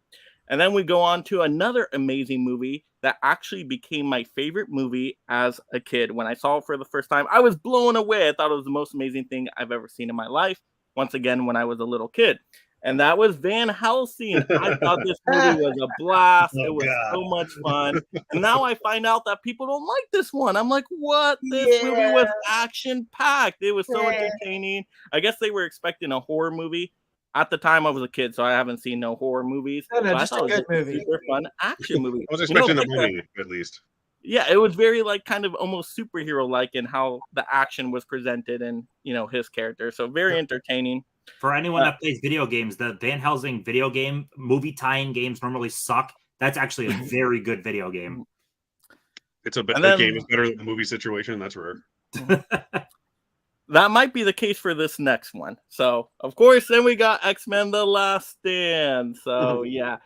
And then we go on to another amazing movie that actually became my favorite movie as a kid. When I saw it for the first time, I was blown away. I thought it was the most amazing thing I've ever seen in my life. Once again, when I was a little kid. And that was Van Helsing. I thought this movie was a blast. It was so much fun. And now I find out that people don't like this one. I'm like, what? This movie was action-packed. It was so entertaining. I guess they were expecting a horror movie. At the time, I was a kid, so I haven't seen no horror movies. No, So I just thought a it was good movie. super fun action movie. I was You know, expecting the like movie, at least. yeah, it was very kind of almost superhero-like in how the action was presented and, his character. So very entertaining. For anyone that plays video games, the Van Helsing video game movie tie-in games normally suck. That's actually a very good video game. It's a And better then- game is better than the movie situation. That's rare. That might be the case for this next one. So, of course, then we got X-Men The Last Stand. So, yeah,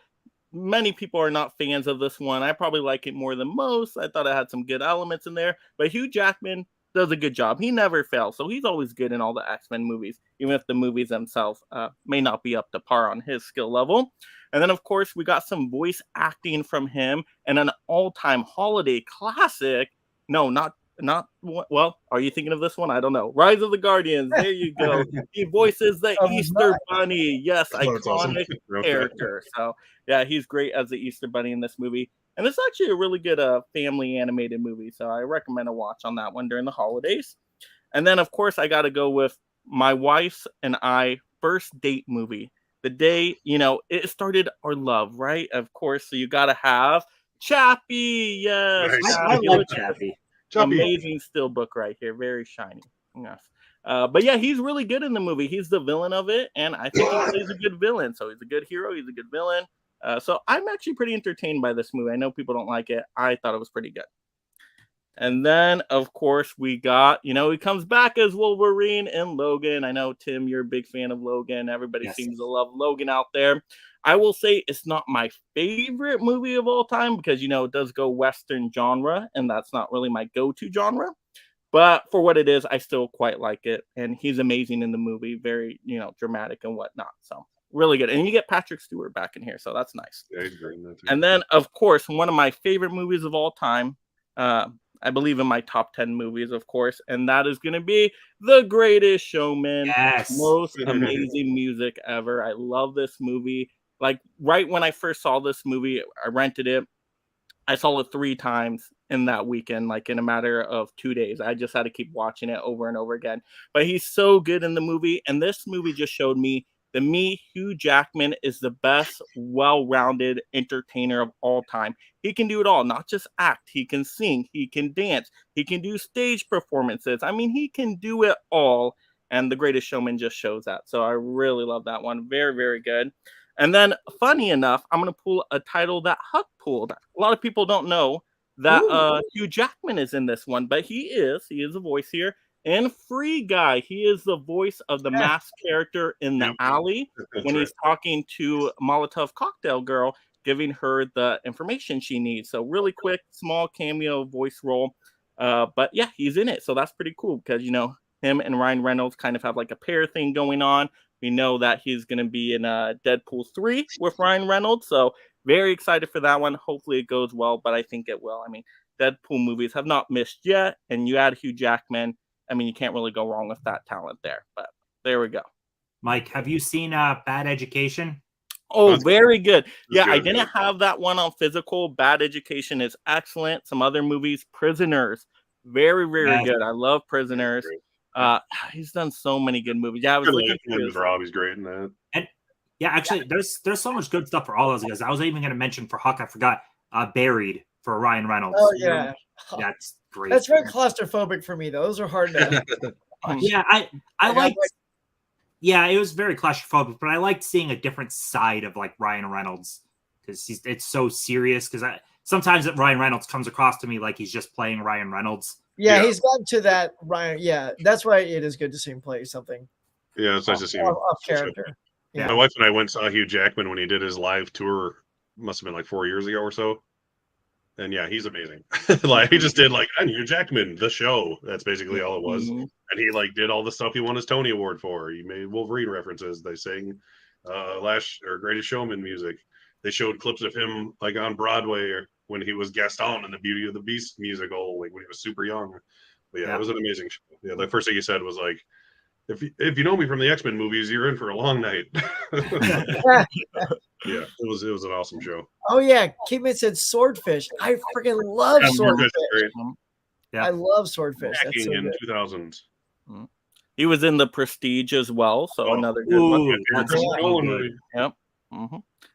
many people are not fans of this one. I probably like it more than most. I thought it had some good elements in there. But Hugh Jackman does a good job. He never fails. So he's always good in all the X-Men movies, even if the movies themselves may not be up to par on his skill level. And then, of course, we got some voice acting from him and an all-time holiday classic. No, not not well. Are you thinking of this one? I don't know. Rise of the Guardians. There you go. He voices the Easter Bunny. Yes, that's awesome. iconic Okay. character. So yeah, he's great as the Easter Bunny in this movie. And it's actually a really good family animated movie. So I recommend a watch on that one during the holidays. And then of course I got to go with my wife's and I first date movie. The day, it started our love, right? Of course. So you got to have Chappie. Yes. Nice. I love Chappie. Amazing still book right here. Very shiny. Yes. But yeah, he's really good in the movie. He's the villain of it. And I think he plays a good villain. So he's a good hero. He's a good villain. So I'm actually pretty entertained by this movie. I know people don't like it. I thought it was pretty good. And then, of course, we got, he comes back as Wolverine in Logan. I know, Tim, you're a big fan of Logan. Everybody seems to love Logan out there. I will say it's not my favorite movie of all time because, it does go Western genre, and that's not really my go-to genre. But for what it is, I still quite like it. And he's amazing in the movie. Very, dramatic and whatnot. So really good. And you get Patrick Stewart back in here. So that's nice. Yeah, he's great in that too. And then, of course, one of my favorite movies of all time, I believe in my top 10 movies, of course, and that is going to be The Greatest Showman. Yes. Most amazing music ever. I love this movie. Like, right when I first saw this movie, I rented it. I saw it 3 times in that weekend, like in a matter of 2 days. I just had to keep watching it over and over again. But he's so good in the movie, and this movie just showed me that Hugh Jackman is the best, well-rounded entertainer of all time. He can do it all, not just act. He can sing, he can dance, he can do stage performances. I mean, he can do it all, and The Greatest Showman just shows that. So I really love that one. Very, very good. And then, funny enough, I'm going to pull a title that Huck pulled. A lot of people don't know that Hugh Jackman is in this one, but he is a voice here. And Free Guy, he is the voice of the masked character in the alley when he's talking to Molotov Cocktail Girl, giving her the information she needs. So really quick, small cameo voice role. But yeah, he's in it. So that's pretty cool because, him and Ryan Reynolds kind of have like a pair thing going on. We know that he's going to be in Deadpool 3 with Ryan Reynolds. So very excited for that one. Hopefully it goes well, but I think it will. I mean, Deadpool movies have not missed yet. And you add Hugh Jackman. I mean, you can't really go wrong with that talent there, but there we go. Mike, have you seen Bad Education? Oh, very good. Yeah, I didn't have that one on physical. Bad Education is excellent. Some other movies, Prisoners, very, very good. I love Prisoners. He's done so many good movies. Yeah, I was looking through Rob, he's great in that. And yeah, actually, there's so much good stuff for all those guys. I was even going to mention for Huck, I forgot Buried for Ryan Reynolds. Oh yeah, that's great. That's very claustrophobic for me though. Those are hard to. Yeah, I liked. Yeah, it was very claustrophobic, but I liked seeing a different side of like Ryan Reynolds because it's so serious. Because sometimes Ryan Reynolds comes across to me like he's just playing Ryan Reynolds. Yeah, he's gotten to that Ryan. Yeah, that's why it is good to see him play something. Yeah, it's nice to see him off character. Yeah. My wife and I went and saw Hugh Jackman when he did his live tour. Must have been like 4 years ago or so. And yeah, he's amazing. Like he just did like I'm Hugh Jackman, the show. That's basically all it was. And he like did all the stuff he won his Tony Award for. He made Wolverine references. They sang Greatest Showman music. They showed clips of him like on Broadway or when he was Gaston in the Beauty of the Beast musical, like when he was super young. But yeah, it was an amazing show. Yeah, the first thing he said was like, if you know me from the X-Men movies, you're in for a long night. Yeah, it was an awesome show. Oh yeah, Kidman said Swordfish. I freaking love Swordfish. Yeah. I love Swordfish. That's so in 2000s. He was in The Prestige as well, so another good one. Yep.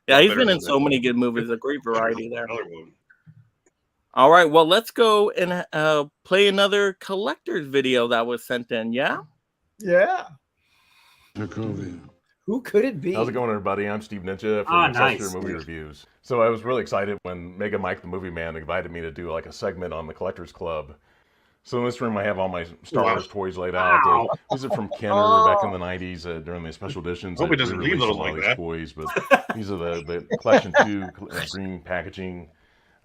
Yeah, he's been in so many good movies. A great variety there. All right, well, let's go and play another collector's video that was sent in. Yeah. Yeah. Who could it be? How's it going, everybody? I'm Steve Ninja from Excelsior Movie Reviews. So I was really excited when Mega Mike the Movie Man invited me to do like a segment on the Collectors Club. So in this room, I have all my Star Wars toys laid out. These are from Kenner back in the 90s during the special editions. Hope he doesn't leave those like that. Toys, but these are the Collection 2 green packaging.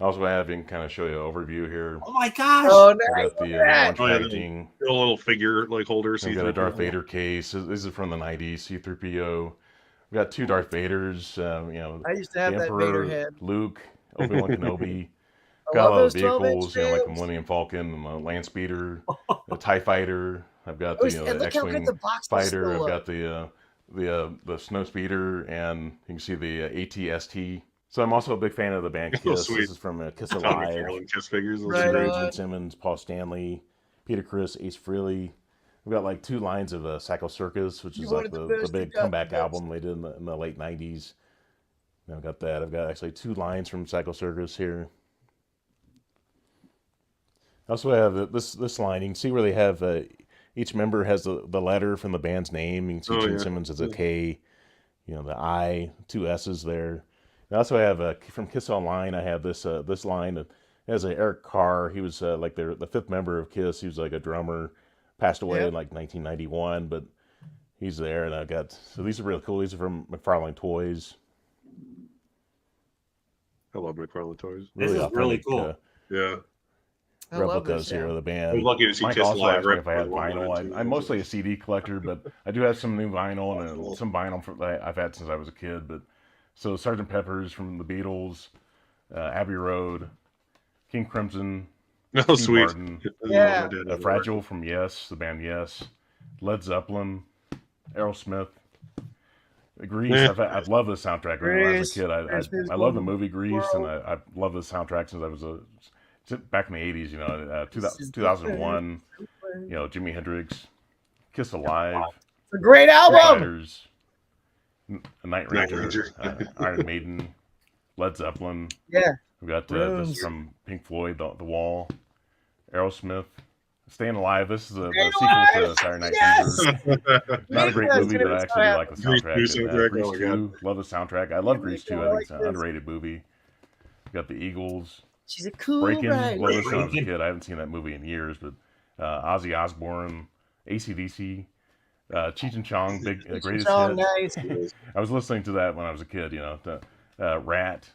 I also have and kind of show you an overview here. Oh my gosh! Oh, I got the orange packaging. A little figure like holder. I've got a Darth Vader case. This is from the 90s. C-3PO. We got 2 Darth Vaders. I used to have that Vader head. Luke, Obi-Wan Kenobi. Got a lot of vehicles, you know, like the Millennium Falcon and the Land Speeder, the TIE Fighter. I've got the, the X-Wing fighter. I've got the Snow Speeder, and you can see the AT-ST. So I'm also a big fan of the band Kiss. This is from Kiss Alive. Kiss figures. Gene Simmons, Paul Stanley, Peter Criss, Ace Frehley. We've got like 2 lines of Psycho Circus, which is like the big comeback album they did in the late 90s. And I've got that. I've got actually 2 lines from Psycho Circus here. I also have this line. You can see where they have each member has the letter from the band's name. You can see Gene Simmons has a K, you know, the I, 2 S's there. And also I have from Kiss Online. I have this line. It has Eric Carr. He was like the 5th member of Kiss. He was like a drummer, passed away in like 1991, but he's there. And I've got, so these are really cool. These are from McFarlane Toys. I love McFarlane Toys. This is really cool. Yeah. Replicas here of the band. I was lucky to see Kiss live. If I had vinyl, I'm mostly a CD collector, but I do have some new vinyl and some vinyl that I've had since I was a kid. But so Sgt. Pepper's from the Beatles, Abbey Road, King Crimson, Steve Martin, Fragile from Yes, the band Yes, Led Zeppelin, Aerosmith. Grease, I've loved the soundtrack. When I was a kid, I love the movie Grease, and I love the soundtrack since I was back in the 80s, you know, 2001, you know, Jimi Hendrix, Kiss Alive. It's a great album! Night Ranger, Iron Maiden, Led Zeppelin. Yeah. We've got this from Pink Floyd, The Wall, Aerosmith, Staying Alive. This is a sequel to Saturday Night Fever. Not a great movie, but I actually do like the soundtrack. Grease 2, love the soundtrack. I love Grease 2. I think it's an underrated movie. We've got the Eagles. She's a cool Breaking, ride. love this when I was a kid. I haven't seen that movie in years, but Ozzy Osbourne, AC/DC, Cheech and Chong, greatest hit. Nice. I was listening to that when I was a kid, you know. Rat.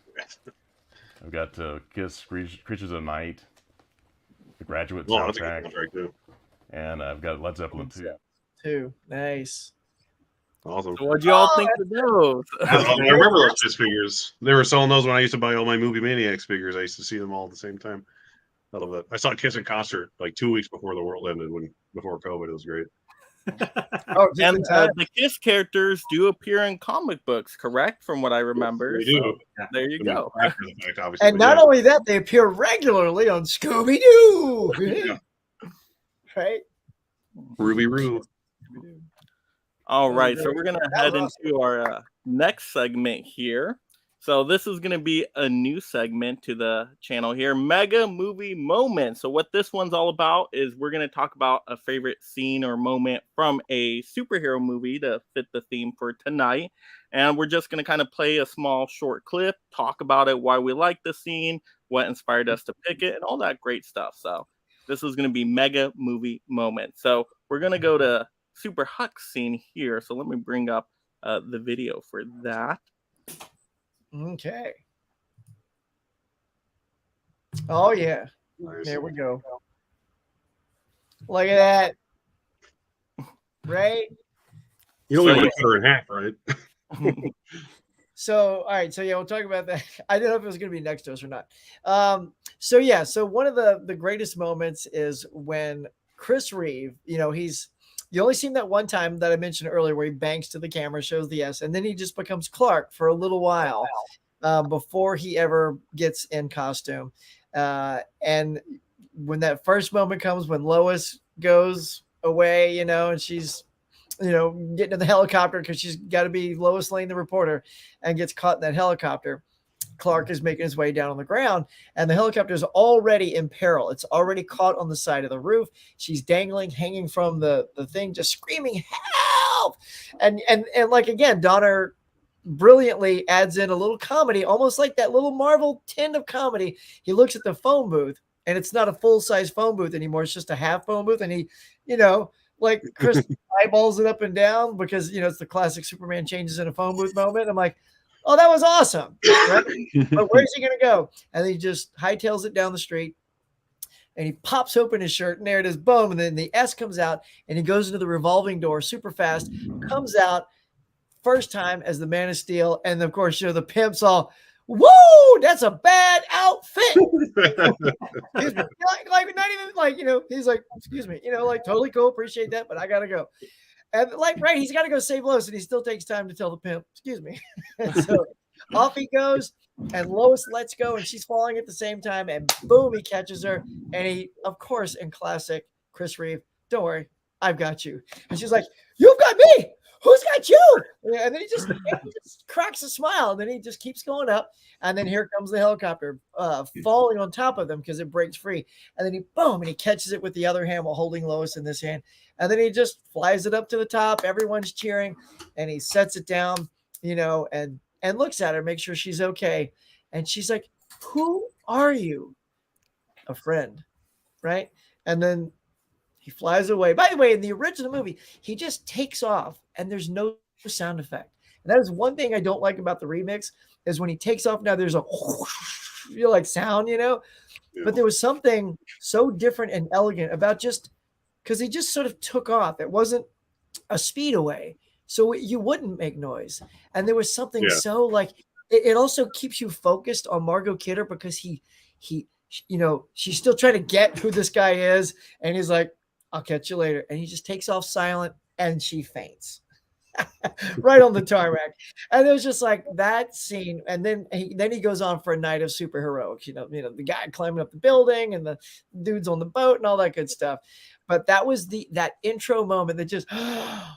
I've got Kiss, Creatures of the Night, The Graduate soundtrack, and I've got Led Zeppelin too. Nice. Awesome. So what do y'all think of those? I remember those Kiss figures. They were selling those when I used to buy all my Movie Maniacs figures. I used to see them all at the same time. I love that. I saw Kiss in concert like 2 weeks before the world ended, before COVID. It was great. And the Kiss characters do appear in comic books, correct? From what I remember. They do. There you go. After the fact, obviously, and not only that, they appear regularly on Scooby Doo. Right? Ruby Roo. All right, so we're going to head into our next segment here. So this is going to be a new segment to the channel here, Mega Movie Moment. So what this one's all about is we're going to talk about a favorite scene or moment from a superhero movie to fit the theme for tonight. And we're just going to kind of play a small short clip, talk about it, why we like the scene, what inspired us to pick it, and all that great stuff. So this is going to be Mega Movie Moment. So we're going to go to Super Huck's scene here. So let me bring up the video for that. Okay. Oh, yeah. There we go. Look at that. Right? You only want to cut her in half, right? So, all right. So, yeah, we'll talk about that. I didn't know if it was going to be next to us or not. So one of the greatest moments is when Chris Reeve, you know, you only seen that one time that I mentioned earlier where he banks to the camera, shows the S, and then he just becomes Clark for a little while before he ever gets in costume. And when that first moment comes, when Lois goes away, you know, and she's, you know, getting in the helicopter because she's got to be Lois Lane, the reporter, and gets caught in that helicopter. Clark is making his way down on the ground, and the helicopter is already in peril. It's already caught on the side of the roof. She's dangling, hanging from the thing, just screaming, help! And like, again, Donner brilliantly adds in a little comedy, almost like that little Marvel tint of comedy. He looks at the phone booth, and it's not a full-size phone booth anymore. It's just a half phone booth, and he, you know, like Chris eyeballs it up and down because, you know, it's the classic Superman changes in a phone booth moment. I'm like, oh, that was awesome. Right? But where's he going to go? And he just hightails it down the street, and he pops open his shirt, and there it is, boom. And then the S comes out, and he goes into the revolving door super fast, comes out first time as the Man of Steel. And of course, you know, the pimp's all, whoa, that's a bad outfit. Excuse me. Like, not even like, he's like, excuse me, like totally cool, appreciate that, but I gotta go. And like, right, he's got to go save Lois, and he still takes time to tell the pimp, excuse me. And so off he goes, and Lois lets go, and she's falling at the same time, and boom, he catches her. And he, of course, in classic Chris Reeve, don't worry, I've got you. And she's like, you've got me. Who's got you? And then he just cracks a smile, and then he just keeps going up. And then here comes the helicopter falling on top of them because it breaks free. And then he, boom, and he catches it with the other hand while holding Lois in this hand. And then he just flies it up to the top. Everyone's cheering, and he sets it down, and looks at her, make sure she's okay. And she's like, who are you? A friend, right? And then he flies away. By the way, in the original movie, he just takes off, and there's no sound effect. And that is one thing I don't like about the remix, is when he takes off, now there's a like sound, Yeah. But there was something so different and elegant about just, because he just sort of took off. It wasn't a speed away, so you wouldn't make noise. And there was something so like, it also keeps you focused on Margot Kidder, because he, she's still trying to get who this guy is. And he's like, I'll catch you later. And he just takes off silent, and she faints right on the tarmac. And it was just like that scene. And then he goes on for a night of superheroics, the guy climbing up the building and the dudes on the boat and all that good stuff. But that was that intro moment that just,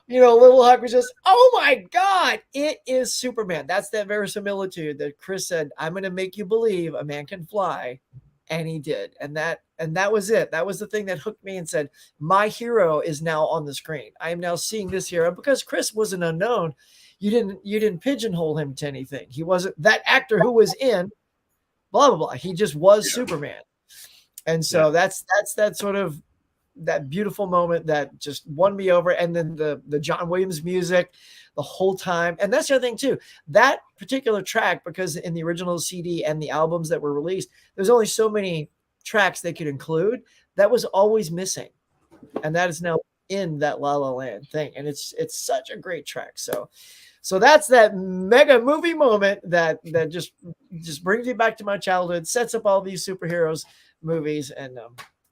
little Huck was just, oh my God, it is Superman. That's that verisimilitude that Chris said, I'm going to make you believe a man can fly. And he did. And that was it. That was the thing that hooked me and said, my hero is now on the screen. I am now seeing this hero, because Chris was an unknown. You didn't pigeonhole him to anything. He wasn't that actor who was in blah, blah, blah. He just was Superman. And so that's that sort of, that beautiful moment that just won me over. And then the John Williams music the whole time. And that's the other thing too, that particular track, because in the original CD and the albums that were released, there's only so many tracks they could include. That was always missing. And that is now in that La La Land thing. And it's such a great track. So that's that mega movie moment that just brings me back to my childhood, sets up all these superheroes movies, and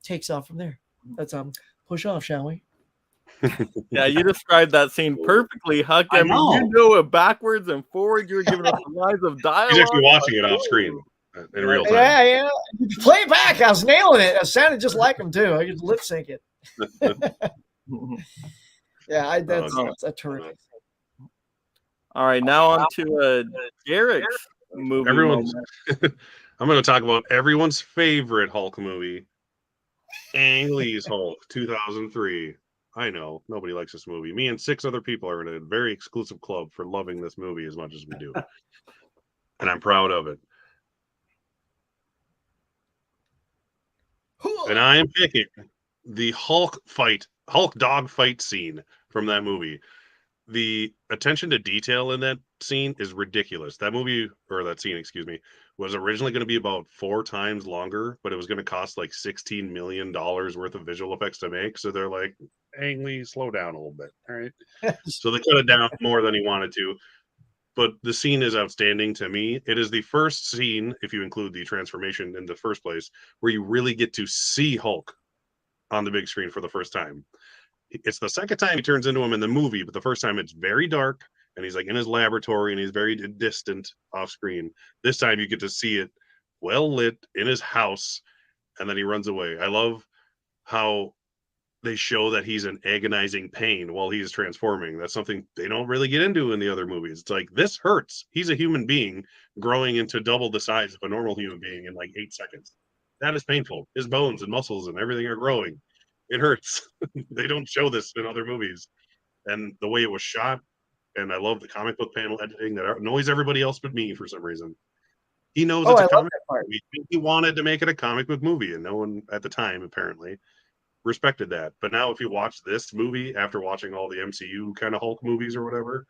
takes off from there. Let's push off, shall we? Yeah, you described that scene perfectly, Huck. I mean, you know it backwards and forward. You're giving us lines of dialogue. He's actually watching it off screen in real time. Yeah. Play it back. I was nailing it. I sounded just like him too. I could lip sync it. Yeah, that's a terrific. All right, now on to Derek's movie. I'm going to talk about everyone's favorite Hulk movie, Ang Lee's Hulk, 2003. I know nobody likes this movie. Me and 6 other people are in a very exclusive club for loving this movie as much as we do. And I'm proud of it. And I am picking the Hulk dog fight scene from that movie. The attention to detail in that scene is ridiculous. That scene, was originally going to be about 4 times longer, but it was going to cost like $16 million worth of visual effects to make. So they're like, Ang Lee, slow down a little bit. All right. So they cut it down more than he wanted to. But the scene is outstanding to me. It is the first scene, if you include the transformation in the first place, where you really get to see Hulk on the big screen for the first time. It's the second time he turns into him in the movie, but the first time it's very dark and he's like in his laboratory and he's very distant off screen. This time you get to see it well lit in his house, and then he runs away. I love how they show that he's in agonizing pain while he's transforming. That's something they don't really get into in the other movies. It's like, this hurts. He's a human being growing into double the size of a normal human being in like 8 seconds. That is painful. His bones and muscles and everything are growing. It hurts. They don't show this in other movies. And the way it was shot, and I love the comic book panel editing that annoys everybody else but me for some reason. He knows it's a comic book movie. He wanted to make it a comic book movie, and no one at the time apparently respected that. But now if you watch this movie after watching all the MCU kind of Hulk movies or whatever,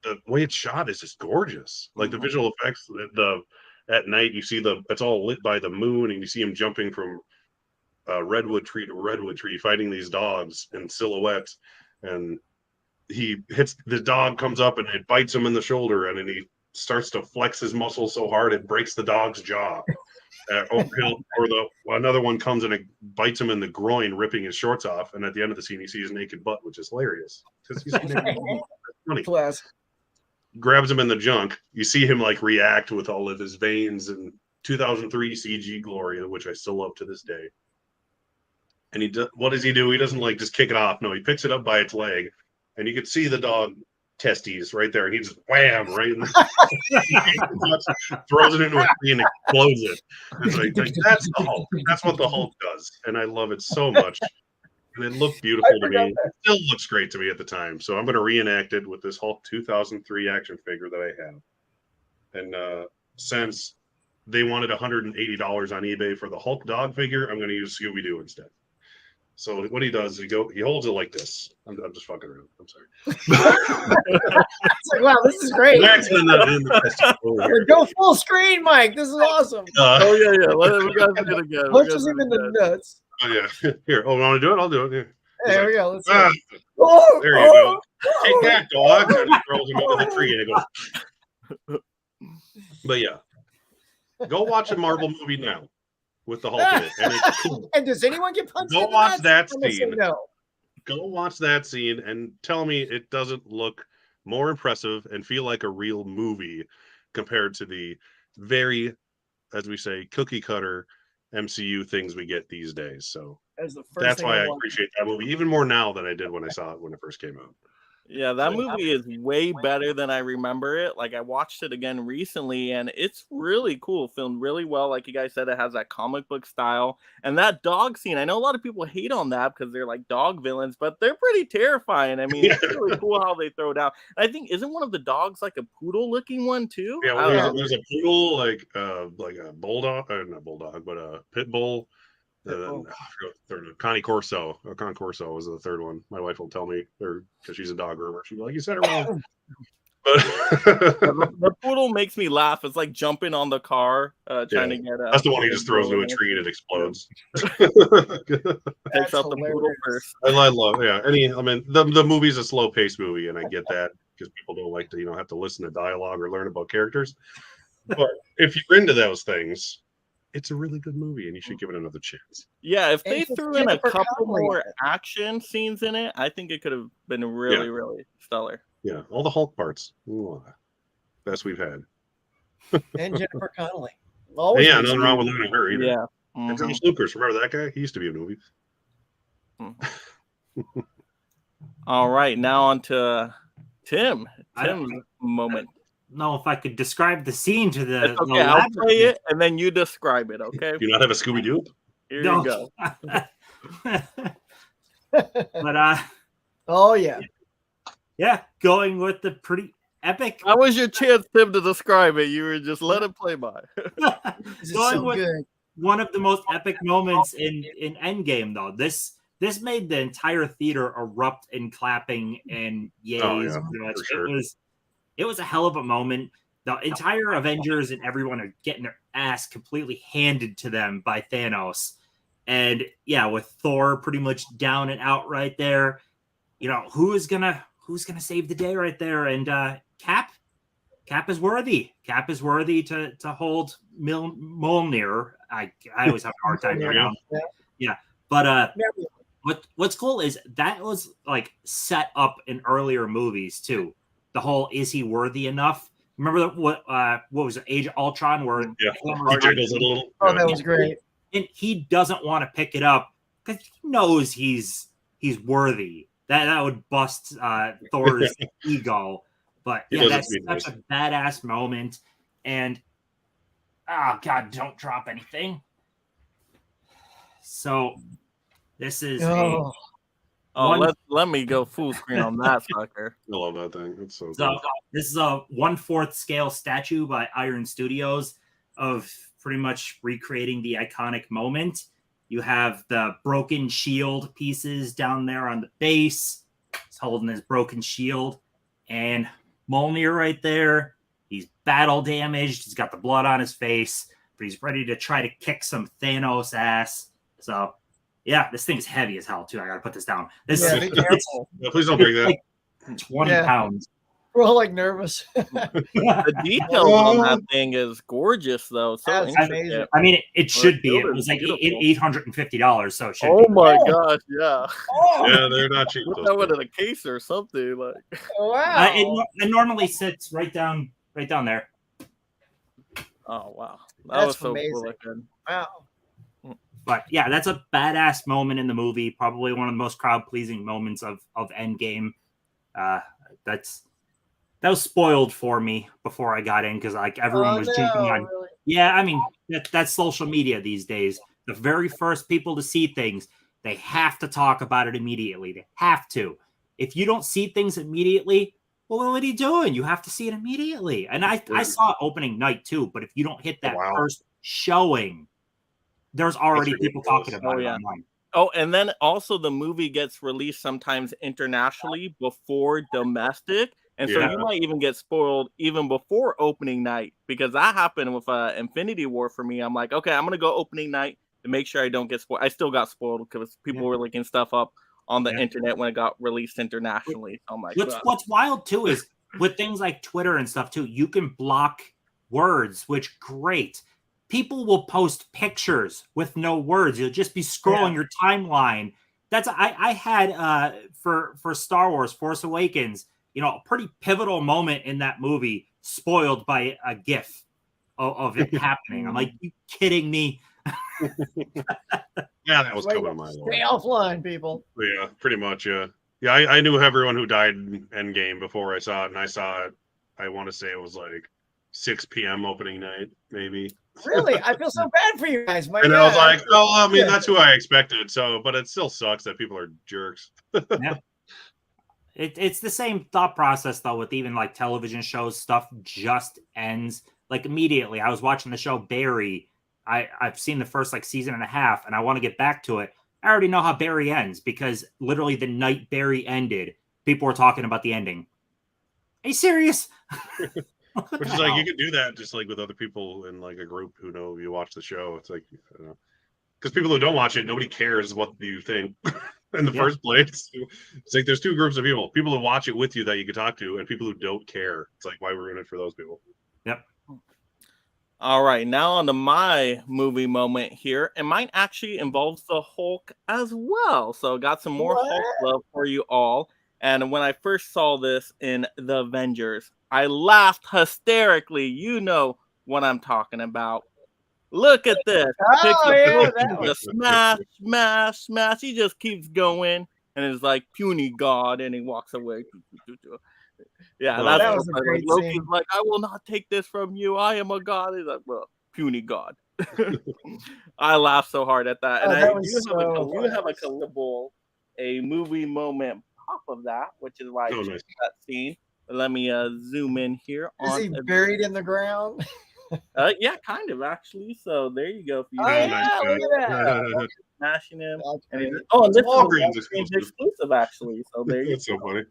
the way it's shot is just gorgeous. Like the visual effects, at night you see it's all lit by the moon, and you see him jumping from redwood tree to redwood tree, fighting these dogs in silhouette, and he hits the dog, comes up and it bites him in the shoulder, and then he starts to flex his muscle so hard it breaks the dog's jaw. Another one comes and it bites him in the groin, ripping his shorts off. And at the end of the scene, you see his naked butt, which is hilarious because he's funny. Class. Grabs him in the junk. You see him like react with all of his veins and 2003 CG glory, which I still love to this day. And what does he do? He doesn't like just kick it off. No, he picks it up by its leg, and you can see the dog testes right there, and he just wham right in the throws it into a tree and explodes it. It's like that's the Hulk. That's what the Hulk does, and I love it so much. And it looked beautiful to me. It still looks great to me at the time. So I'm going to reenact it with this Hulk 2003 action figure that I have. And since they wanted $180 on eBay for the Hulk dog figure, I'm going to use Scooby-Doo instead. So what he does, he holds it like this. I'm just fucking around. I'm sorry. It's like, wow, this is great. Go full screen, Mike. This is awesome. Yeah. We got to do it again. Punches him in the nuts. Oh yeah. Here. Oh, want to do it? I'll do it. Yeah. There we go. Let's see. There you go. Take that, dog. And he throws him into the tree and it goes. But yeah, go watch a Marvel movie now with the Hulk in it. And it's cool. And does anyone get punched? Go watch that scene. No. Go watch that scene and tell me it doesn't look more impressive and feel like a real movie compared to the very, as we say, cookie cutter MCU things we get these days. So that's why I appreciate that movie even more now than I did when I saw it when it first came out. Yeah, that movie is way better than I remember it. Like I watched it again recently and it's really cool, filmed really well. Like you guys said, it has that comic book style. And that dog scene, I know a lot of people hate on that because they're like dog villains, but they're pretty terrifying. I mean, it's really cool how they throw it out. And I think isn't one of the dogs like a poodle looking one too? Yeah, well, there's a poodle, like a bulldog, not bulldog, but a pit bull. Connie Corso. Con Corso was the third one. My wife will tell me, because she's a dog groomer. She'll be like, "You said it wrong." But the poodle makes me laugh. It's like jumping on the car, trying to get. That's the one he just throws into a tree and it explodes. Takes out the poodle first. I love, the movie's a slow-paced movie, and I get that because people don't like to, have to listen to dialogue or learn about characters. But if you're into those things, it's a really good movie, and you should give it another chance. Yeah, if they threw in a couple more action scenes in it, I think it could have been really, really stellar. Yeah, all the Hulk parts. Ooh, best we've had. And Jennifer Connelly. Yeah, nothing wrong with losing her either. Yeah. And Thomas Lucas, remember that guy? He used to be in movies. All right, now on to Tim's moment. Know if I could describe the scene to the. It's okay, I'll play it and then you describe it. Okay. Do you not have a Scooby-Doo? Here you go. But oh yeah, going with the pretty epic. That was your chance, Tim, to describe it. You were just let it play by. Going with one of the most epic moments in Endgame, though. This made the entire theater erupt in clapping and yays. Oh, yeah, for sure. It was a hell of a moment. The entire Avengers and everyone are getting their ass completely handed to them by Thanos. And yeah, with Thor pretty much down and out right there, who's gonna save the day right there? And Cap is worthy. Cap is worthy to hold Mjolnir. I always have a hard time pronouncing. Yeah, but what's cool is that was like set up in earlier movies too. The whole is he worthy enough? Remember what was it, Age of Ultron where he jiggles it a little. Oh, that was great. And he doesn't want to pick it up because he knows he's worthy. That would bust Thor's ego. But yeah, that's such a badass moment. And oh god, don't drop anything. So this is let me go full screen on that sucker. I love that thing. It's so good. This is a 1/4 scale statue by Iron Studios of pretty much recreating the iconic moment. You have the broken shield pieces down there on the base. He's holding his broken shield. And Mjolnir right there. He's battle damaged. He's got the blood on his face. But he's ready to try to kick some Thanos ass. So yeah, this thing's heavy as hell too. I gotta put this down. Please don't break that. Like 20 pounds. We're all like nervous. The details on that thing is gorgeous, though. So That's intricate. amazing. I mean, it should be. It It was like beautiful. $850, so it should Oh be. my gosh, yeah. Oh, Yeah, they're not cheap. Put those that one things. in a case or something. Like, wow. It normally sits right down there. oh wow, that That's was so amazing. cool looking. Wow. But yeah, that's a badass moment in the movie. Probably one of the most crowd pleasing moments of Endgame. That was spoiled for me before I got in because like everyone was jumping on. Really? Yeah, I mean that's social media these days. The very first people to see things, they have to talk about it immediately. They have to. If you don't see things immediately, well, what are you doing? You have to see it immediately. And I saw it opening night too, but if you don't hit that first showing, there's already people talking about it online. Oh, and then also the movie gets released sometimes internationally before domestic. And so you might even get spoiled even before opening night, because that happened with Infinity War for me. I'm like, okay, I'm going to go opening night to make sure I don't get spoiled. I still got spoiled because people were looking stuff up on the internet when it got released internationally. So I'm like, what's wild too is with things like Twitter and stuff too, you can block words, which great. People will post pictures with no words. You'll just be scrolling your timeline. That's I had for Star Wars Force Awakens, a pretty pivotal moment in that movie spoiled by a GIF of it happening. I'm like, you kidding me? Yeah, that was coming to my Stay offline, people. Yeah, pretty much. Yeah, I knew everyone who died in Endgame before I saw it, and I saw it. I want to say it was like 6 p.m. opening night, maybe. Really, I feel so bad for you guys. I was like, oh, I mean, that's who I expected. So, but it still sucks that people are jerks. Yeah. It's the same thought process though with even like television shows. Stuff just ends like immediately. I was watching the show Barry. I've seen the first like season and a half, and I want to get back to it. I already know how Barry ends because literally the night Barry ended, people were talking about the ending. Are you serious? Which is like you can do that just like with other people in like a group who know you watch the show. It's like, I don't know, because people who don't watch it, nobody cares what you think in the first place. It's like there's two groups of people: people who watch it with you that you can talk to, and people who don't care. It's like, why ruin it for those people? Yep. All right, now on to my movie moment here, and mine actually involves the Hulk as well. So got some more Hulk love for you all. And when I first saw this in The Avengers, I laughed hysterically. You know what I'm talking about. Look at this. Smash, smash, smash. He just keeps going, and it's like puny God, and he walks away. Yeah, that was a great Loki's scene. Like, I will not take this from you. I am a god. He's like, well, puny God. I laughed so hard at that. And I do have a collable, a movie moment pop of that, which is why I chose that scene. But let me zoom in here. Is he buried in the ground? Yeah, kind of actually. So there you go. For you look at that. Smashing him. And this is exclusive actually. So there you go. That's so funny.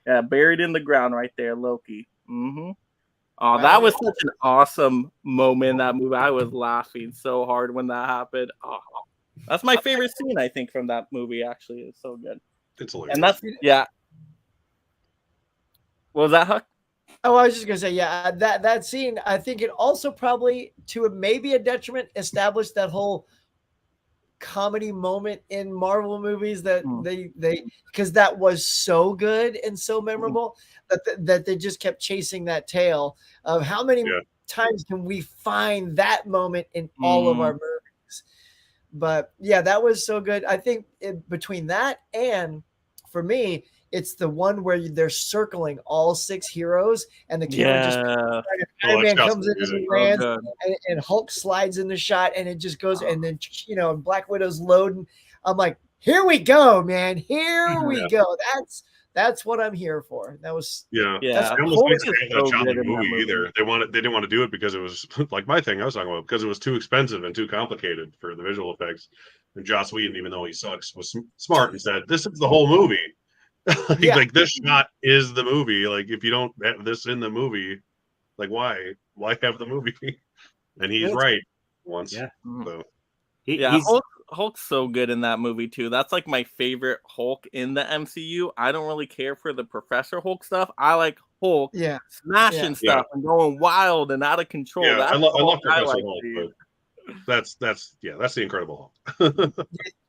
Yeah, buried in the ground right there, Loki. Mm-hmm. Oh, that was such an awesome moment in that movie. I was laughing so hard when that happened. Oh, that's my favorite scene, I think, from that movie. Actually, it's so good. It's hilarious. And that's What was that, Huck? Oh, I was just gonna say, yeah, that scene. I think it also probably, to maybe a detriment, established that whole comedy moment in Marvel movies that they because that was so good and so memorable that they just kept chasing that tail of how many times can we find that moment in all of our movies. But yeah, that was so good. I think between that and for me, it's the one where they're circling all 6 heroes and the camera just Iron Man comes in and lands and Hulk slides in the shot and it just goes and then Black Widow's loading. I'm like, here we go, man. Here we go. That's what I'm here for. That was They almost didn't have that movie either. They didn't want to do it because it was like my thing I was talking about, because it was too expensive and too complicated for the visual effects. And Joss Whedon, even though he sucks, was smart and said, "This is the whole movie." Like this shot is the movie. Like if you don't have this in the movie, like why have the movie? And he's right once. Yeah. So. Hulk's so good in that movie too. That's like my favorite Hulk in the MCU. I don't really care for the Professor Hulk stuff. I like Hulk smashing stuff and going wild and out of control. Yeah, That's I love I Professor like Hulk, to but that's the Incredible Hulk. Do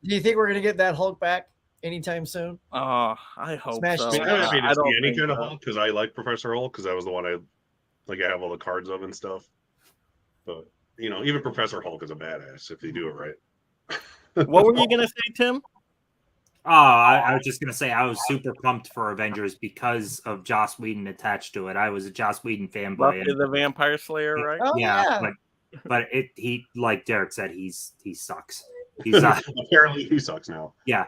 you think we're gonna get that Hulk back anytime soon? I hope Smash so. it. I'm happy to I see don't any think kind of so. Hulk because I like Professor Hulk because that was the one I have all the cards of and stuff. But even Professor Hulk is a badass if they do it right. What were you gonna say, Tim? I was just gonna say I was super pumped for Avengers because of Joss Whedon attached to it. I was a Joss Whedon fanboy. Buffy the Vampire Slayer, right? Oh, yeah, but he like Derek said, he sucks. He's apparently he sucks now. Yeah,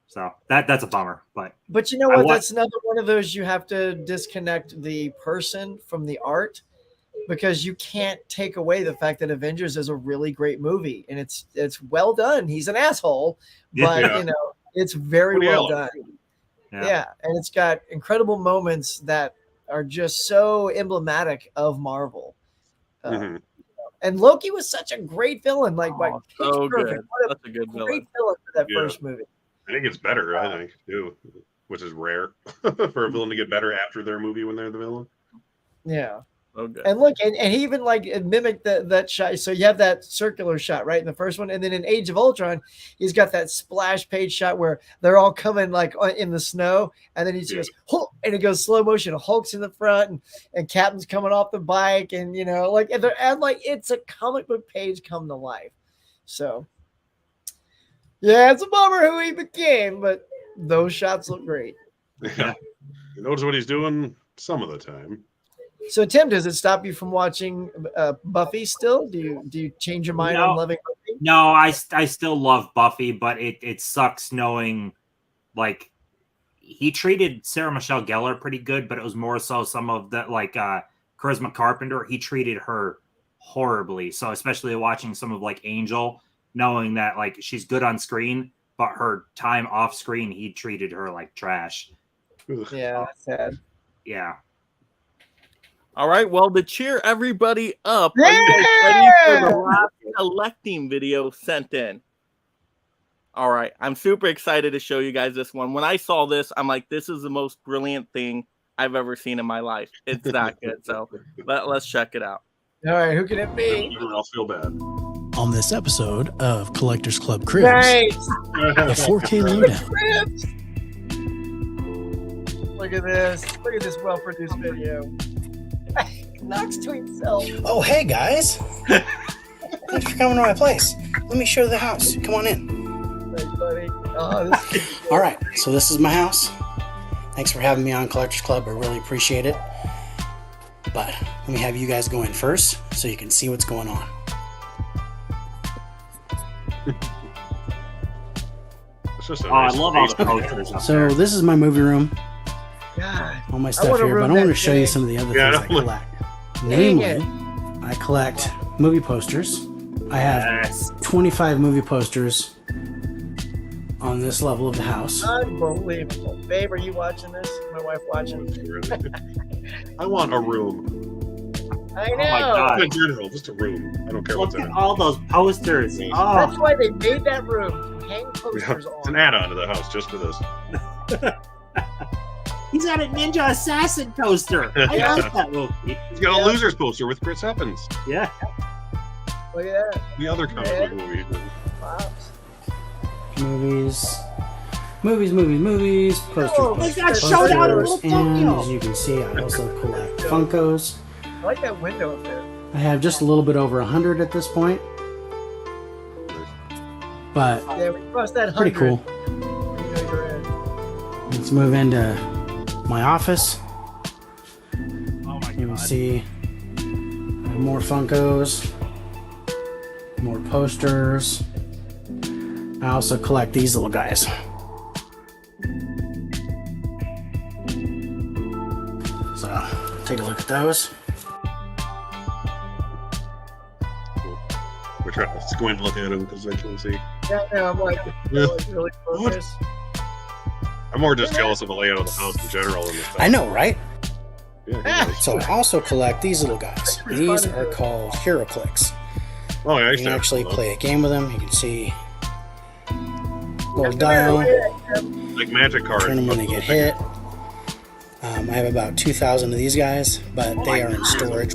so that's a bummer. But you know what? That's another one of those you have to disconnect the person from the art, because you can't take away the fact that Avengers is a really great movie and it's well done. He's an asshole, but it's very well done. Yeah, and it's got incredible moments that are just so emblematic of Marvel. And Loki was such a great villain. So good. That's a good great villain for that first movie. I think it's better. I think too, which is rare for a villain to get better after their movie when they're the villain. Yeah. Okay. And look, and he even mimicked that shot. So you have that circular shot, right, in the first one, and then in Age of Ultron, he's got that splash page shot where they're all coming in the snow, and then he just goes, Hulk, and it goes slow motion. Hulk's in the front, and Captain's coming off the bike, and it's a comic book page come to life. So yeah, it's a bummer who he became, but those shots look great. Yeah, he knows what he's doing some of the time. So Tim, does it stop you from watching Buffy still? Do you change your mind on loving Buffy? No, I still love Buffy, but it sucks knowing he treated Sarah Michelle Gellar pretty good, but it was more so some of the Charisma Carpenter, he treated her horribly. So especially watching some of Angel, knowing that she's good on screen, but her time off screen, he treated her like trash. Yeah, sad. Yeah. All right, well, to cheer everybody up, are you guys ready for the last collecting video sent in? All right, I'm super excited to show you guys this one. When I saw this, I'm like, this is the most brilliant thing I've ever seen in my life. It's that good. So let's check it out. All right, who can it be? I'll feel bad. On this episode of Collectors Club Cribs, the 4K lowdown. Look at this. Look at this well-produced video. Knocks to himself. Oh, hey, guys. Thanks for coming to my place. Let me show you the house. Come on in. Thanks, buddy. All right, so this is my house. Thanks for having me on Collectors Club. I really appreciate it. But let me have you guys go in first so you can see what's going on. It's just I love all the posters. So this is my movie room. God, all my stuff here, but I want to show you some of the other things I collect. Namely, I collect movie posters. I have 25 movie posters on this level of the house. Unbelievable. Babe, are you watching this? My wife watching? I want a room. I know. Oh my God. In general, just a room. I don't care Look what's in at it. all those posters. Oh. That's why they made that room to hang posters It's on. an add-on to the house just for this. He's got a Ninja Assassin poster. I like that movie. He's got a Losers poster with Chris Evans. Yeah. Look at that. The other comic book movie. Movies, posters, He's got posters, Showdown in and Tokyo. as you can see, I also collect Funkos. I like that window up there. I have just a little bit over 100 at this point, but Yeah, we crossed that 100. pretty cool. You know you're in. Let's move into my office. Oh my You can God. see I have more Funkos, more posters. I also collect these little guys. So, take a look at those. We're trying to squint and look at him because I can't see. Yeah, no, I'm like really focused. I'm more just jealous of the layout of the house in general than the stuff. I know, right? Yeah, So I also collect these little guys. These are called HeroClix. oh, yeah, I You used can to actually have play a game with them. You can see little dial, like magic cards. turn them when they get hit. I have about 2,000 of these guys, but they are in storage.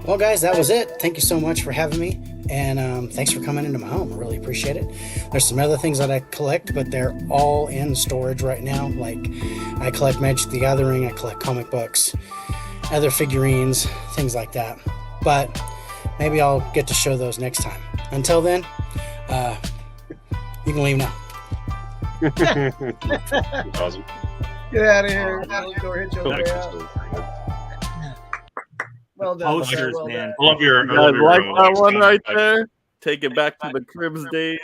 Well, guys, that was it. Thank you so much for having me, and thanks for coming into my home. I really appreciate it. There's some other things that I collect, but they're all in storage right now. Like, I collect Magic the Gathering, I collect comic books, other figurines, things like that. But maybe I'll get to show those next time. Until then, you can leave now. Awesome. Get out of here. Go hit your way out. Well done. Posters, well man. done. I love your. You guys like that one right there? Take it back to the Cribs days.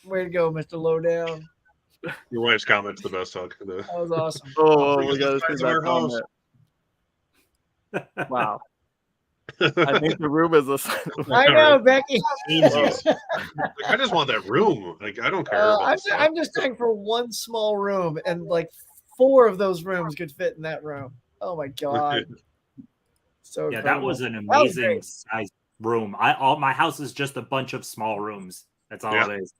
Way to go, Mr. Lowdown. Your wife's comment's the best hug. That was awesome. Oh, we got to see Friends of our that house. comment. Wow. I think the room is a. I know, Becky. I just want that room. Like, I don't care. about the I'm just saying for one small room, and like 4 of those rooms could fit in that room. Oh my god! So Yeah, that incredible. was an That amazing great. size room. All my house is just a bunch of small rooms. That's all Yeah. it is.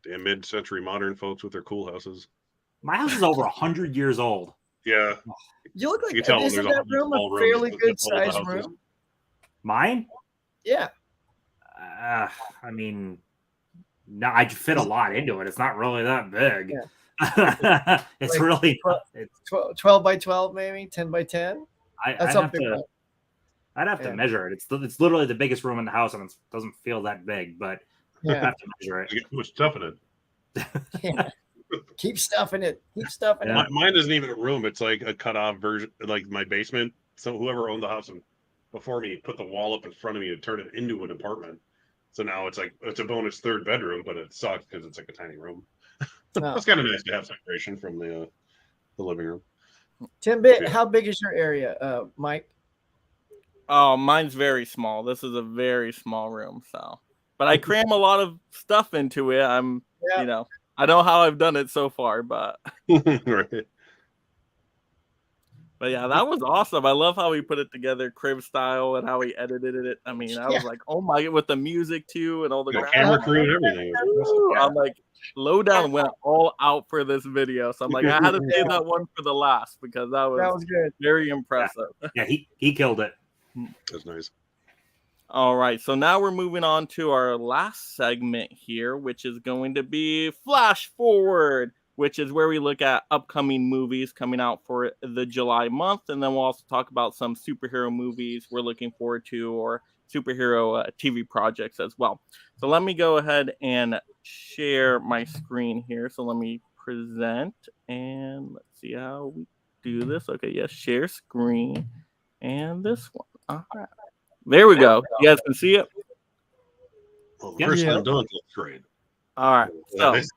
Damn mid-century modern folks with their cool houses. My house is over 100 years old. Yeah. You look like You can tell isn't there's that room small a rooms fairly with good the old sized houses. room? Mine? Yeah. I mean, no, I fit a lot into it. It's not really that big. It's Like really. 12 by 12, maybe 10 by 10. That's I'd something. have to Yeah. measure it. It's literally the biggest room in the house, and it doesn't feel that big. But I Yeah. have to measure it. You get too much stuff in it. Yeah. Keep stuffing it. Keep stuffing it. Mine isn't even a room. It's like a cut-off version, like my basement. So whoever owned the house before me put the wall up in front of me to turn it into an apartment. So now it's a bonus 3rd bedroom, but it sucks because it's like a tiny room. Oh. It's kind of nice to have separation from the living room. Timbit, Yeah. how big is your area, Mike? Oh, mine's very small. This is a very small room, so. But I cram a lot of stuff into it. Yeah. I know how I've done it so far, but Right. yeah, that was awesome. I love how he put it together, crib style, and how he edited it. I mean, I was like, oh my, with the music too, and all the The graphics. camera crew and everything. Woo! I'm like, Lowdown went all out for this video, so I'm like, I had to save that one for the last because that was good. very impressive. Yeah, he killed it. That's nice. All right, so now we're moving on to our last segment here, which is going to be Flash Forward, which is where we look at upcoming movies coming out for the July month, and then we'll also talk about some superhero movies we're looking forward to or superhero TV projects as well. So let me go ahead and share my screen here. So let me present, and let's see how we do this. Okay, yes, share screen, and this one. All right. There we go. You guys can see it? Well, the first one done looks great. All right. So Nice.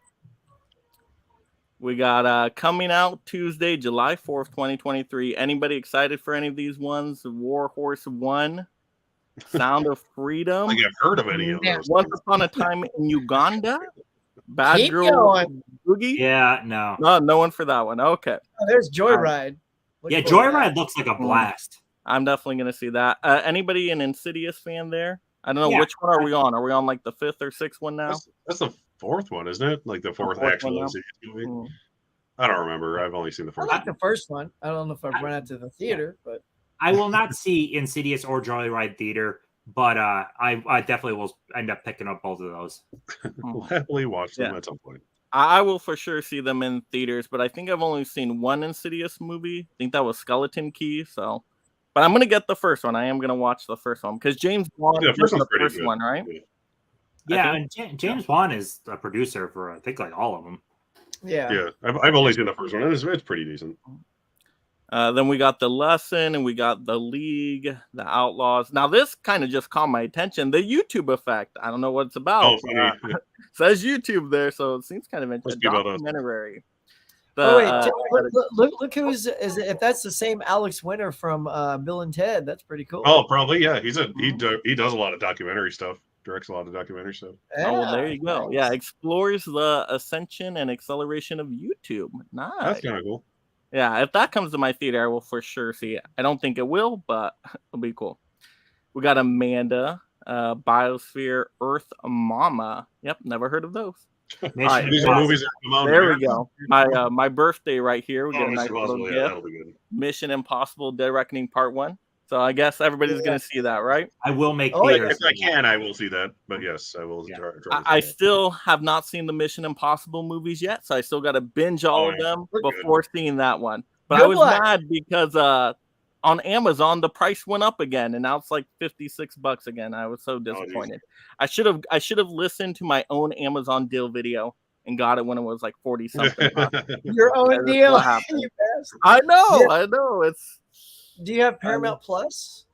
we got coming out Tuesday, July 4th, 2023. Anybody excited for any of these ones? War Horse 1, Sound of Freedom. I think I've heard of any of those. Once Upon a Time in Uganda. Bad Keep Girl going. Boogie. Yeah, no. No one for that one. Okay. Oh, there's Joyride. Yeah, Joyride looks like a blast. I'm definitely going to see that. Anybody an Insidious fan there? I don't know. Yeah. Which one are we on? Are we on like the 5th or 6th one now? That's the 4th one, isn't it? Like the fourth fourth actual one now? Insidious movie. Mm. I don't remember. I've only seen the I first like one. the first one. I don't know if I've run out to the theater, but I will not see Insidious or Joyride Theater, but I definitely will end up picking up both of those. We'll happily watch them Yeah. at some point. I will for sure see them in theaters, but I think I've only seen one Insidious movie. I think that was Skeleton Key. So, but I'm gonna get the first one. I am gonna watch the first one because James Wan Yeah, did first one's the pretty first good. one, right? Yeah, and James Wan is a producer for I think like all of them. yeah. I've only seen the first one. It's pretty decent. Then we got The Lesson, and we got The League, The Outlaws. Now this kind of just caught my attention. The YouTube effect. I don't know what it's about. Oh, funny. Says YouTube there, so it seems kind of interesting. Must be about us. Documentary. Oh wait, The, look who's is if that's the same Alex Winter from Bill and Ted. That's pretty cool. Oh, probably. Yeah, he does a lot of documentary stuff. Directs a lot of documentary stuff. Oh, well, there you go. Yeah, explores the ascension and acceleration of YouTube. Nice. That's kind of cool. Yeah, if that comes to my theater, I will for sure see it. I don't think it will, but it'll be cool. We got Amanda, Biosphere, Earth Mama. Yep, never heard of those. right, These are movies that come out. There we go. My birthday right here. We get a Mission nice little Impossible, yeah, gift. that'll be good. Mission Impossible: Dead Reckoning Part 1. So I guess everybody's going to see that, right? I will make If I can, I will see that. But yes, I will try to I see that. still have not seen the Mission Impossible movies yet, so I still got to binge all of them before seeing that one. But I was mad because on Amazon the price went up again, and now it's like $56 again. I was so disappointed. I should have listened to my own Amazon deal video and got it when it was like 40 something. Your own deal. I know. Do you have Paramount Plus?